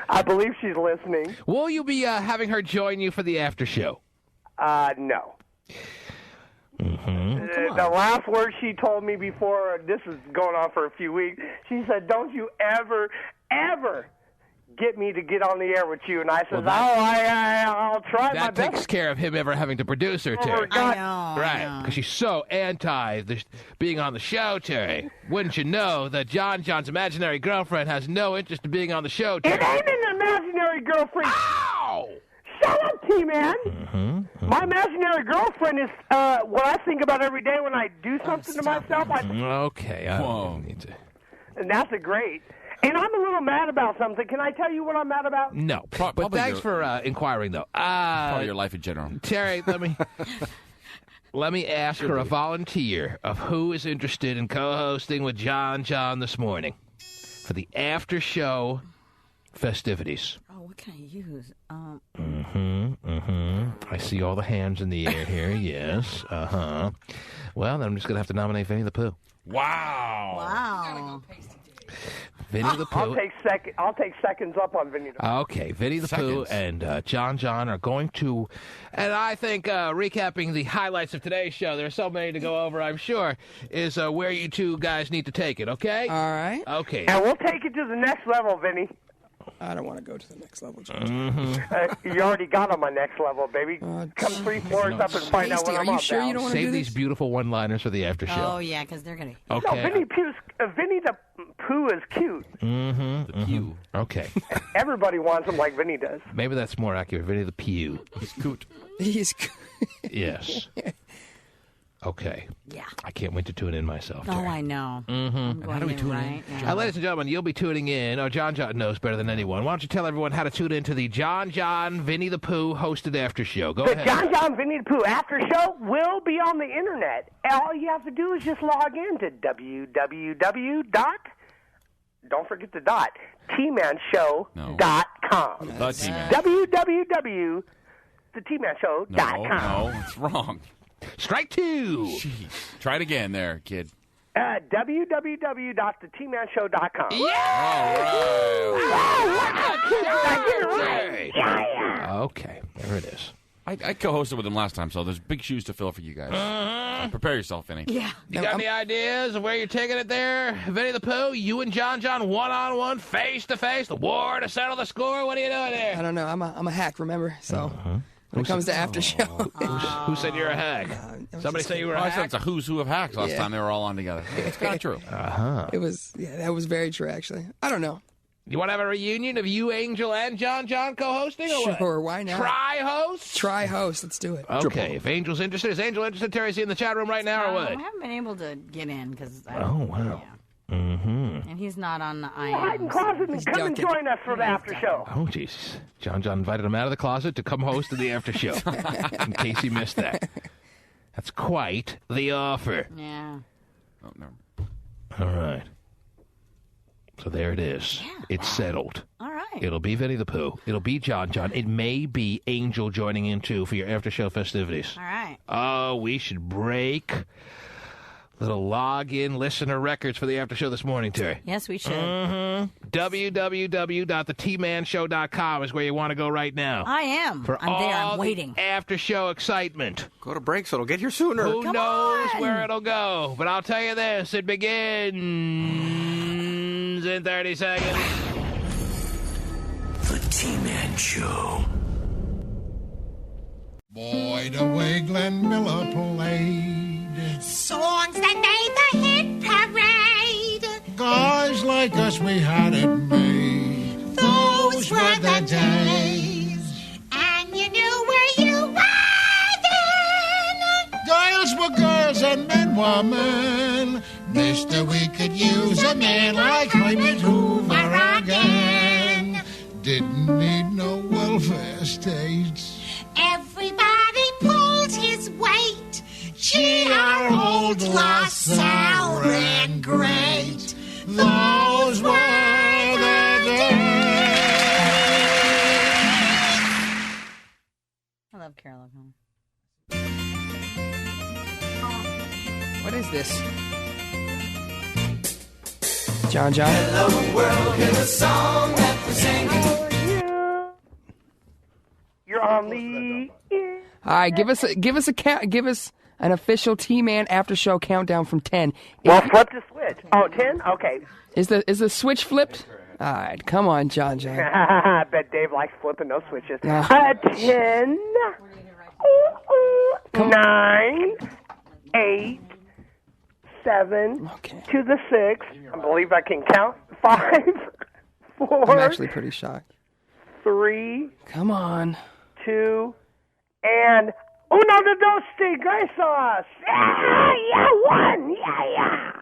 I believe she's listening. Will you be having her join you for the after show? No. Mm-hmm. The last word she told me before, this is going on for a few weeks, she said, don't you ever get me to get on the air with you. And I said, I'll try my best. That takes care of him ever having to produce her, Terry. I know. Right, because she's so anti being on the show, Terry. Wouldn't you know that John's imaginary girlfriend has no interest in being on the show, Terry? It ain't an imaginary girlfriend. Ow! Shut up, T-Man. My imaginary girlfriend is what I think about every day when I do something to myself. Okay, I don't need to. And that's a great. And I'm a little mad about something. Can I tell you what I'm mad about? No, but thanks for inquiring, though. Probably your life in general. Terry, let me ask her a volunteer of who is interested in co-hosting with John this morning for the after-show festivities. Oh, what can I use? I see all the hands in the air here. Yes. Well, then I'm just going to have to nominate Vinnie the Pooh. Wow. Vinnie the Pooh. I'll take seconds up on Vinnie the Pooh. Okay, Vinnie the Pooh and John are going to, and I think recapping the highlights of today's show, there are so many to go over, I'm sure, is where you two guys need to take it, okay? All right. Okay. And we'll take it to the next level, Vinnie. I don't want to go to the next level, George. You already got on my next level, baby. Come 3 floors up and find out what I'm up sure you don't want to Save do these beautiful one-liners for the after show. Oh, yeah, because they're going to... Okay. No, Vinnie the Pooh is cute. The Pew. Okay. Everybody wants him like Vinnie does. Maybe that's more accurate. Vinnie the Pew. He's cute. He's Yes. Okay. Yeah. I can't wait to tune in myself. Oh, Terry. I know. Mm-hmm. How do we tune in? Yeah. Ladies and gentlemen, you'll be tuning in. Oh, John knows better than anyone. Why don't you tell everyone how to tune into the John, Vinnie the Pooh hosted after show? Go ahead. The John, Vinnie the Pooh after show will be on the internet. All you have to do is just log in to don't forget the dot, tmanshow.com. The T-Man. www.thetmanshow.com. No, it's wrong. Strike two. Jeez. Try it again there, kid. www.thetmanshow.com. Yeah! Okay, there it is. I co-hosted with him last time, so there's big shoes to fill for you guys. So prepare yourself, Vinny. Yeah. You got any ideas of where you're taking it there? Vinnie the Pooh, you and John one-on-one, face-to-face, the war to settle the score? What are you doing there? I don't know. I'm a hack, remember? So when it comes to after show. Who said you're a hack? Somebody say you were a I hack? said it's a who's who of hacks last time they were all on together. It's kind of true. Uh-huh. It was, that was very true, actually. I don't know. You want to have a reunion of you, Angel, and John co-hosting? Or Sure, what? why not? Tri-host? Tri-host, let's do it. Okay, if Angel's interested, is Angel interested? Terry's in the chat room right now, or what? I haven't been able to get in because... Oh, wow. Yeah. Mm-hmm. And he's not on the Hide in closet and come and join us for the after show. Oh, Jesus. John invited him out of the closet to come host the after show, in case he missed that. That's quite the offer. Yeah. Oh, no. All right. So there it is. Yeah. It's settled. All right. It'll be Vinnie the Pooh. It'll be John. It may be Angel joining in, too, for your after-show festivities. All right. Oh, we should break little login listener records for the after-show this morning, Terry. Yes, we should. www.thetmanshow.com is where you want to go right now. I am. For I'm all there. I'm waiting. After-show excitement. Go to break so it'll get here sooner. Who knows where it'll go? But I'll tell you this. It begins in 30 seconds. The T-Man Show. Boy, the way Glenn Miller played. Songs that made the hit parade. Guys like us, we had it made. Those were the days. And you knew where you were then. Girls were girls and men were men. Mister, we could use a man like Herbert Hoover again. Didn't need no welfare states. Everybody pulled his weight. Gee, our old LaSalle ran great. Those were the days. I love Carol. What is this? John. Hello world, here's a song that we're singing. You're on the. All right, give us an official T-Man after show countdown from 10. Well, flip the switch. Oh, 10? Okay. Is the switch flipped? All right, come on, John. I bet Dave likes flipping those switches. 10, 9, 8, 7, to the 6. I believe I can count. 5, 4. I'm actually pretty shocked. 3. Come on. 2, and uno de dos tigresas. Yeah, 1. Yeah.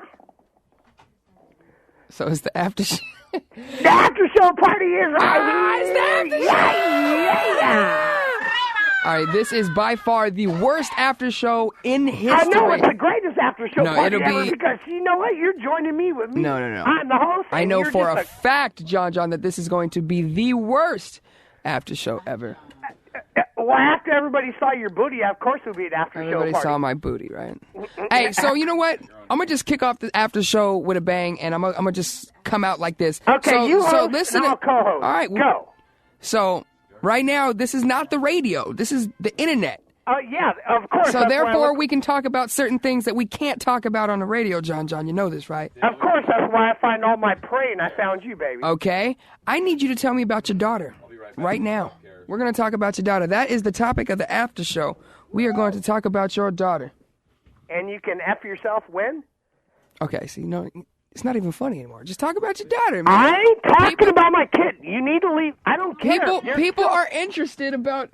So is the after show? The after show party is right here. It's the after show. Yeah. All right, this is by far the worst after show in history. I know, it's the greatest after show party it'll ever be... because you know what? You're joining me with me. No. I'm the host. I know for a fact, John, that this is going to be the worst after show ever. Well, after everybody saw your booty, of course it would be an after show party. Everybody saw my booty, right? Hey, so you know what? I'm going to just kick off the after show with a bang, and I'm going to just come out like this. Okay, so, you host, so listen. and I'll co-host. All right, go. So right now, this is not the radio. This is the internet. Yeah, of course. So therefore, we can talk about certain things that we can't talk about on the radio, John. You know this, right? Of course, that's why I find all my prey, and I found you, baby. Okay. I need you to tell me about your daughter right now. We're going to talk about your daughter. That is the topic of the after show. We are going to talk about your daughter. And you can F yourself when? Okay, see, no, it's not even funny anymore. Just talk about your daughter, man. I ain't talking about my kid. You need to leave. I don't care. People are interested about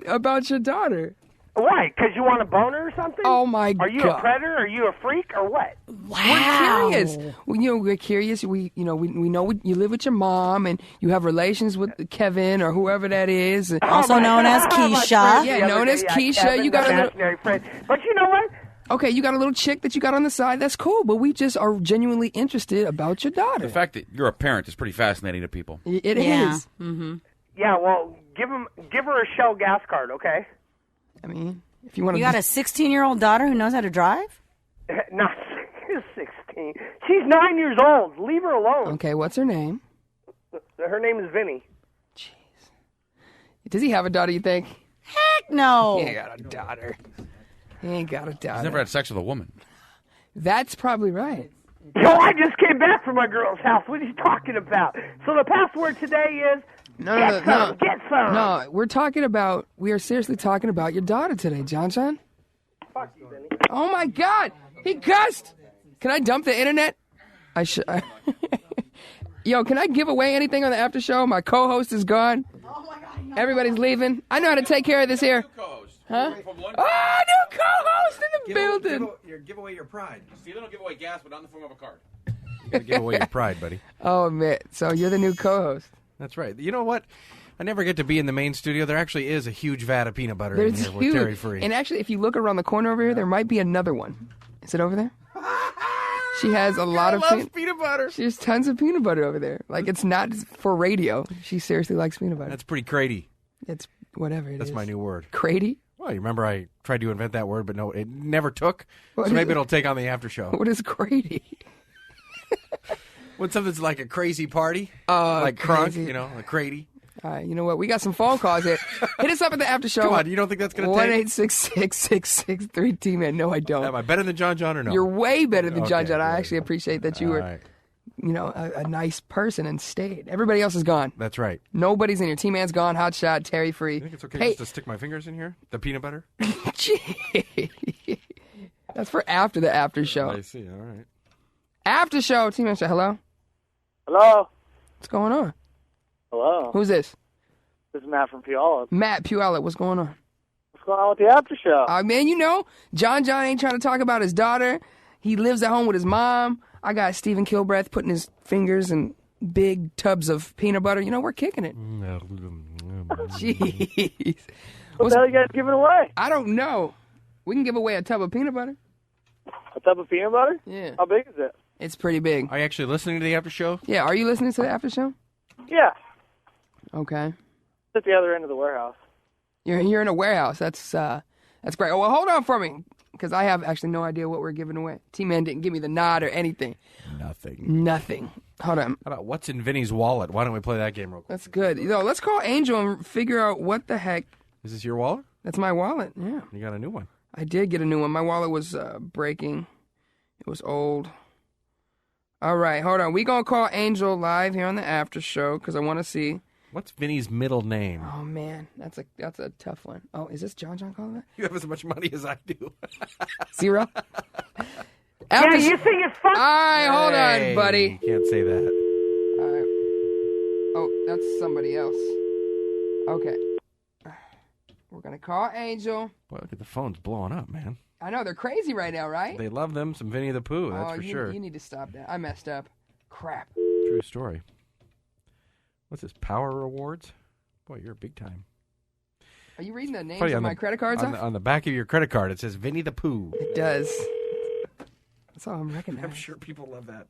your daughter. Why? Because you want a boner or something? Oh, my God. Are you a predator? Are you a freak or what? Wow. We're curious. We're curious. We know you live with your mom and you have relations with Kevin or whoever that is. Also known as Keisha. Yeah, known as Keisha. Kevin, you got a little friend. But you know what? Okay, you got a little chick that you got on the side. That's cool, but we just are genuinely interested about your daughter. The fact that you're a parent is pretty fascinating to people. It is. Mm-hmm. Yeah, well, give her a Shell gas card, okay? I mean, if you want to... You got a 16-year-old daughter who knows how to drive? Not 16. She's 9 years old. Leave her alone. Okay, what's her name? Her name is Vinnie. Jeez. Does he have a daughter, you think? Heck no. He ain't got a daughter. He ain't got a daughter. He's never had sex with a woman. That's probably right. Yo, I just came back from my girl's house. What are you talking about? So the password today is... Get some. No, we are seriously talking about your daughter today, John. Fuck you, Vinnie. Oh, my God. He cussed. Can I dump the internet? I should. Yo, can I give away anything on the after show? My co-host is gone. Oh, my God. Everybody's leaving. I know how to take care of this here. Huh? Oh, new co-host in the building. Give away your pride. See, they don't give away gas, but not in the form of a card. You got to give away your pride, buddy. Oh, man. So you're the new co-host. That's right. You know what? I never get to be in the main studio. There actually is a huge vat of peanut butter in here with dairy free. And actually, if you look around the corner over here, there might be another one. Is it over there? She has a lot of peanut butter. She has tons of peanut butter over there. Like, it's not for radio. She seriously likes peanut butter. That's pretty cratey. It's whatever it is. That's my new word. Cratey? Well, you remember I tried to invent that word, but no, it never took. What so maybe it'll take on the after show. What is cratey? When something's like a crazy party, like crunk, a cratey. All right, you know what? We got some phone calls here. Hit us up at the after show. Come on, you don't think that's going to take? 1-866-663-T-Man. No, I don't. Am I better than John or no? You're way better than John. I actually appreciate that you were, a nice person and stayed. Everybody else is gone. That's right. Nobody's in here. T-Man's gone. Hot shot. Terry free. You think it's okay just to stick my fingers in here? The peanut butter? That's for after the after show. I see. All right. After show. T-Man, say hello. Hello. What's going on? Hello. Who's this? This is Matt from Puyallup. Matt Puyallup, what's going on? What's going on with the after show? Man, John ain't trying to talk about his daughter. He lives at home with his mom. I got Stephen Kilbreath putting his fingers in big tubs of peanut butter. We're kicking it. Jeez. What the hell are you guys giving away? I don't know. We can give away a tub of peanut butter. A tub of peanut butter? Yeah. How big is it? It's pretty big. Are you actually listening to the after show? Yeah, are you listening to the after show? Yeah. Okay. It's at the other end of the warehouse. You're in a warehouse. That's great. Oh, well, hold on for me, because I have actually no idea what we're giving away. T-Man didn't give me the nod or anything. Nothing. Hold on. How about what's in Vinny's wallet? Why don't we play that game real quick? That's good. Let's call Angel and figure out what the heck. Is this your wallet? That's my wallet, yeah. You got a new one. I did get a new one. My wallet was breaking. It was old. All right, hold on. We going to call Angel live here on the after show because I want to see. What's Vinny's middle name? Oh, man. That's a tough one. Oh, is this John calling that? You have as much money as I do. 0? Yeah, you see your fuck. All right, hold on, buddy. You can't say that. All right. Oh, that's somebody else. Okay. We're going to call Angel. Boy, look at the phones blowing up, man. I know, they're crazy right now, right? They love them some Vinny the Pooh, that's for sure. You need to stop that. I messed up. Crap. True story. What's this, Power Rewards? Boy, you're big time. Are you reading the names of my credit cards off? On the back of your credit card, it says Vinny the Pooh. It does. That's all I'm recognizing. I'm sure people love that.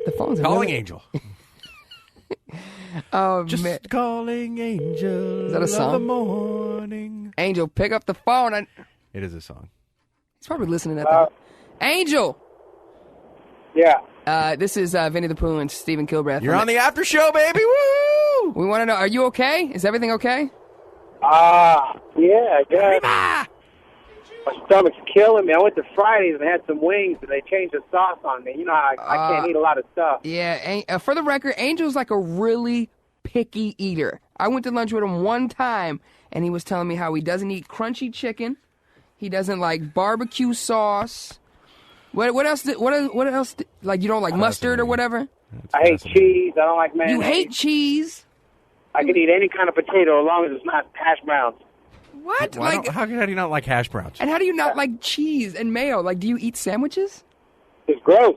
The phone's calling Angel. Oh, just man. Calling Angel. Is that a song? Of the morning. Angel, pick up the phone. It is a song. He's probably listening at that. Angel. Yeah. This is Vinnie the Pooh and Stephen Kilbreath. You're on the after show, baby. Woo! We want to know, are you okay? Is everything okay? Yeah, I guess. My stomach's killing me. I went to Fridays and had some wings, and they changed the sauce on me. You know, I can't eat a lot of stuff. Yeah, for the record, Angel's like a really picky eater. I went to lunch with him one time, and he was telling me how he doesn't eat crunchy chicken. He doesn't like barbecue sauce. What else? What else? Like, you don't like mustard or whatever? I hate cheese. I don't like mayonnaise. You hate cheese? I can eat any kind of potato as long as it's not hash browns. What? How do you not like hash browns? And how do you not like cheese and mayo? Like, do you eat sandwiches? It's gross.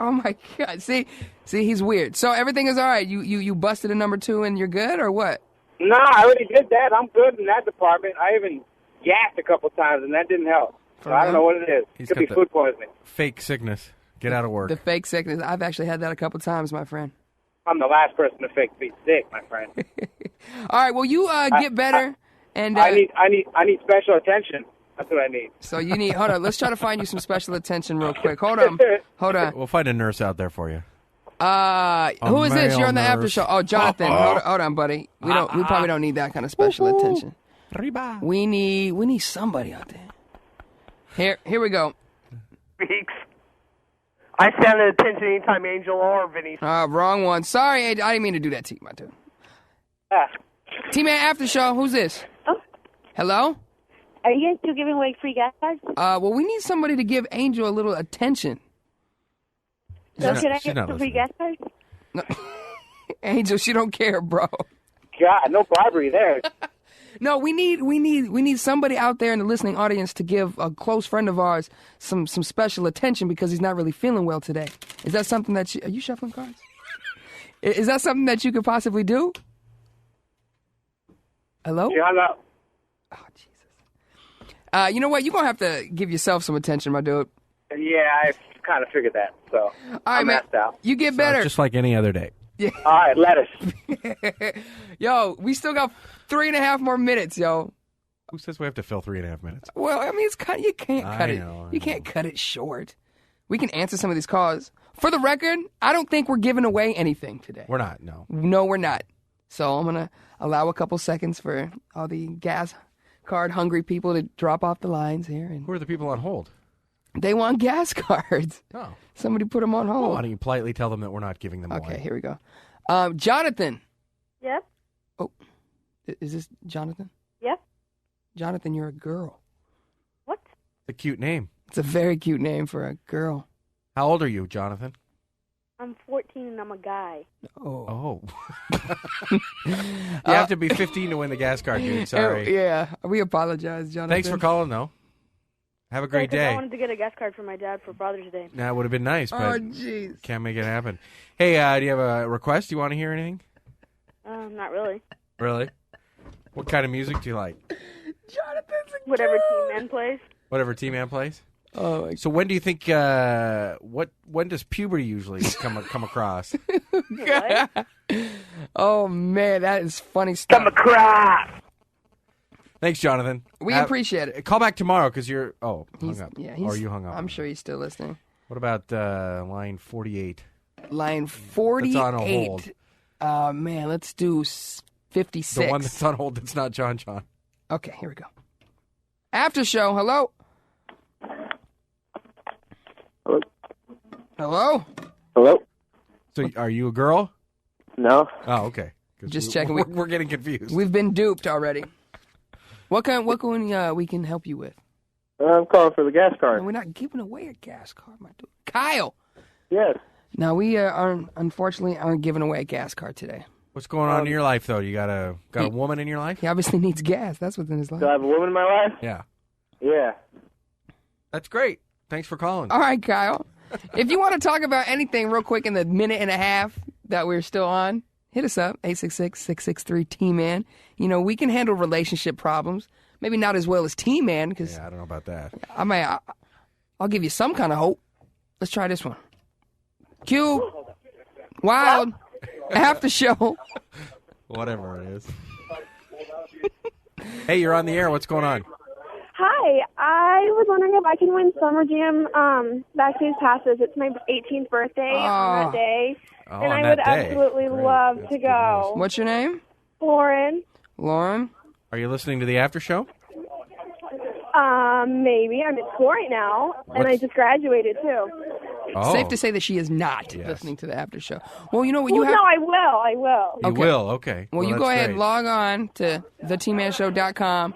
Oh my God! See, he's weird. So everything is all right. You busted a number 2 and you're good, or what? No, I already did that. I'm good in that department. I even gassed a couple times, and that didn't help. So I don't know what it is. It could be food poisoning. Fake sickness. Get out of work. The fake sickness. I've actually had that a couple times, my friend. I'm the last person to fake be sick, my friend. All right. Well, you get better. And I need special attention. That's what I need. So you need. Hold on. Let's try to find you some special attention real quick. Hold on. We'll find a nurse out there for you. Who is this? You're on the nurse. after show. Oh, Jonathan. Hold on, buddy. We probably don't need that kind of special attention. We need somebody out there. Here we go. Beaks. I stand at attention anytime Angel or Vinny. Wrong one. Sorry, I didn't mean to do that to you, my dude. T-Man after show. Who's this? Oh. Hello? Are you guys still giving away free gas cards? Well, we need somebody to give Angel a little attention. So can I get some free gas cards? No. Angel, she don't care, bro. God, no bribery there. No, we need somebody out there in the listening audience to give a close friend of ours some special attention because he's not really feeling well today. Is that something that are you shuffling cards? Is that something that you could possibly do? Hello? Yeah, no. Oh, Jesus. You know what? You're going to have to give yourself some attention, my dude. Yeah, I kind of figured that. So all right, I'm messed out. You get better. Just like any other day. Yeah. All right, lettuce. Yo, we still got 3.5 more minutes, yo. Who says we have to fill 3.5 minutes? Well, I mean, it's kind. You can't cut it. You can't cut it short. We can answer some of these calls. For the record, I don't think we're giving away anything today. We're not. No. No, we're not. So I'm gonna allow a couple seconds for all the gas card hungry people to drop off the lines here. And who are the people on hold? They want gas cards. Oh. Somebody put them on hold. Well, why don't you politely tell them that we're not giving them away? Okay, here we go. Jonathan. Yep. Oh, is this Jonathan? Yep. Jonathan, you're a girl. What? It's a cute name. It's a very cute name for a girl. How old are you, Jonathan? I'm 14 and I'm a guy. Oh. You have to be 15 to win the gas card, dude. Sorry. Yeah, we apologize, Jonathan. Thanks for calling, though. Have a great day. I wanted to get a gas card for my dad for Father's Day. That would have been nice, but jeez, can't make it happen. Hey, do you have a request? Do you want to hear anything? Not really. Really? What kind of music do you like? Jonathan's a Whatever T-Man plays. Whatever T-Man plays? Oh, so when do you think? When does puberty usually come across? Oh man, that is funny stuff. Come across. Thanks, Jonathan. We appreciate it. Call back tomorrow because you're hung up. Yeah, or you hung up. I'm sure he's still listening. What about line 48? Line 48. That's on hold. Man, let's do 56. The one that's on hold. That's not John. Okay, here we go. After show. Hello. Hello. Hello. So, are you a girl? No. Oh, okay. Just checking. We're getting confused. We've been duped already. What can we can help you with? I'm calling for the gas card. No, we're not giving away a gas card, my dude. Kyle. Yes. No, we unfortunately aren't giving away a gas card today. What's going on in your life, though? You got a woman in your life? He obviously needs gas. That's what's in his life. Do I have a woman in my life? Yeah. Yeah. That's great. Thanks for calling. All right, Kyle. If you want to talk about anything real quick in the minute and a half that we're still on, hit us up, 866-663-T-MAN. You know, we can handle relationship problems. Maybe not as well as T-Man. Yeah, I don't know about that. I'll give you some kind of hope. Let's try this one. Cube. Wild. After show. Whatever it is. Hey, you're on the air. What's going on? Hi, I was wondering if I can win Summer Jam backstage passes. It's my 18th birthday on that day, and I would absolutely love to go. What's your name? Lauren. Lauren? Are you listening to the after show? Maybe. I'm at school right now, and I just graduated too. Oh. Safe to say that she is not listening to the after show. Well, you know what? You have. No, I will. You will? Okay. Well, you go ahead, log on to thetmanshow.com,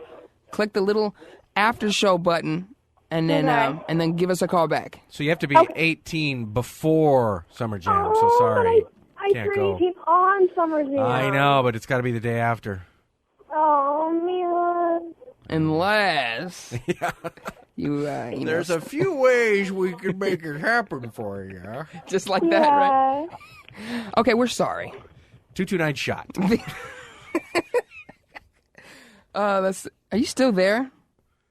click the little after show button, and then give us a call back. So you have to be 18 before Summer Jam, so sorry. I Can't turned go. 18 on Summer Jam. I know, but it's got to be the day after. Oh, man. Unless you There's a few ways we can make it happen for you. Just like that, right? Okay, we're sorry. 229 shot. Are you still there?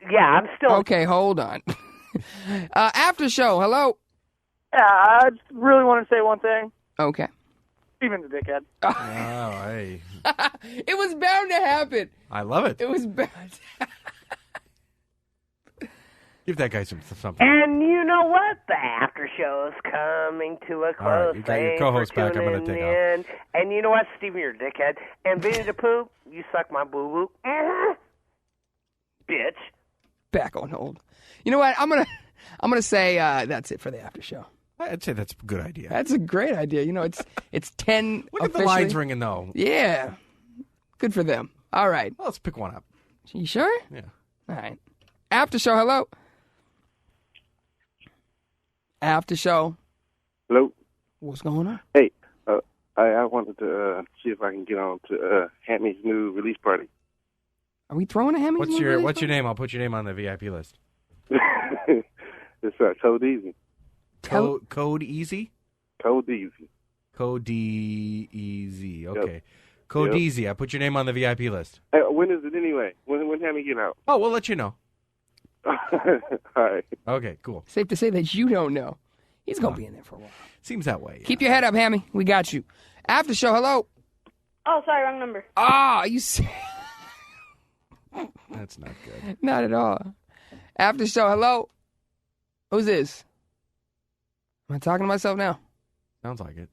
Yeah, I'm still. Okay, hold on. After show, hello. I just really want to say one thing. Okay. Steven's a dickhead. Oh, hey. It was bound to happen. I love it. It was bound. Give that guy something. And you know what? The after show is coming to a close. All right, you got your co-host back. I'm going to take off. And you know what, Steven, you're a dickhead. And Vinnie the Pooh, you suck my boo-boo. Bitch. Back on hold. You know what? I'm gonna say that's it for the after show. I'd say that's a good idea. That's a great idea. You know, it's 10. Look at the lines ringing though. Yeah, good for them. All right. Well, let's pick one up. You sure? Yeah. All right. After show. Hello. After show. Hello. What's going on? Hey, I wanted to see if I can get on to Hammy's new release party. Are we throwing a Hammy's What's new your release What's your party? name? I'll put your name on the VIP list. It's Code Easy. Code Easy? Code Easy. Code Easy. Okay. Yep. Code Yep. Easy. I put your name on the VIP list. Hey, when is it anyway? When Hammy get out? Oh, we'll let you know. All right. Okay, cool. Safe to say that you don't know. He's gonna be in there for a while. Seems that way. Keep your head up, Hammy. We got you. After show. Hello. Oh, sorry, wrong number. Ah, you. That's not good. Not at all. After show. Hello. Who's this? Am I talking to myself now? Sounds like it.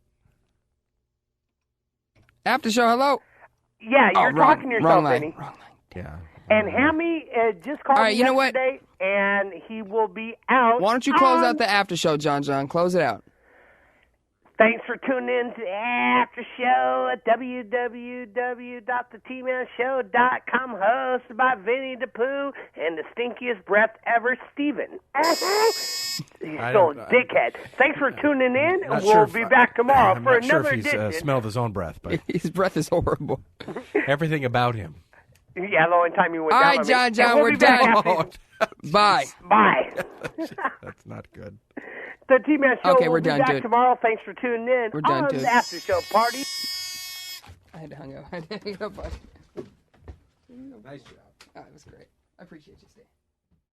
After show. Hello. Yeah, you're talking to yourself, wrong line. Vinny. Yeah. And Hammy just called All right, me you know what? yesterday, and he will be out. Why don't you close out the after show, John? Close it out. Thanks for tuning in to the after show at www.thetmanshow.com, hosted by Vinnie the Pooh and the stinkiest breath ever, Steven. He's still a dickhead. Thanks for tuning in, and we'll be back tomorrow I'm for not sure another if he's edition. smelled his own breath, but His breath is horrible. everything about him. Yeah, the only time you went All down right, on me. John, And John, we'll we're be back done. after- Bye. Bye. That's not good. The T-Man Show Okay, will we're be done, back dude. tomorrow. Thanks for tuning in We're done, on dude. the after show party. I had to hang up. Nice job. Oh, it was great. I appreciate you staying.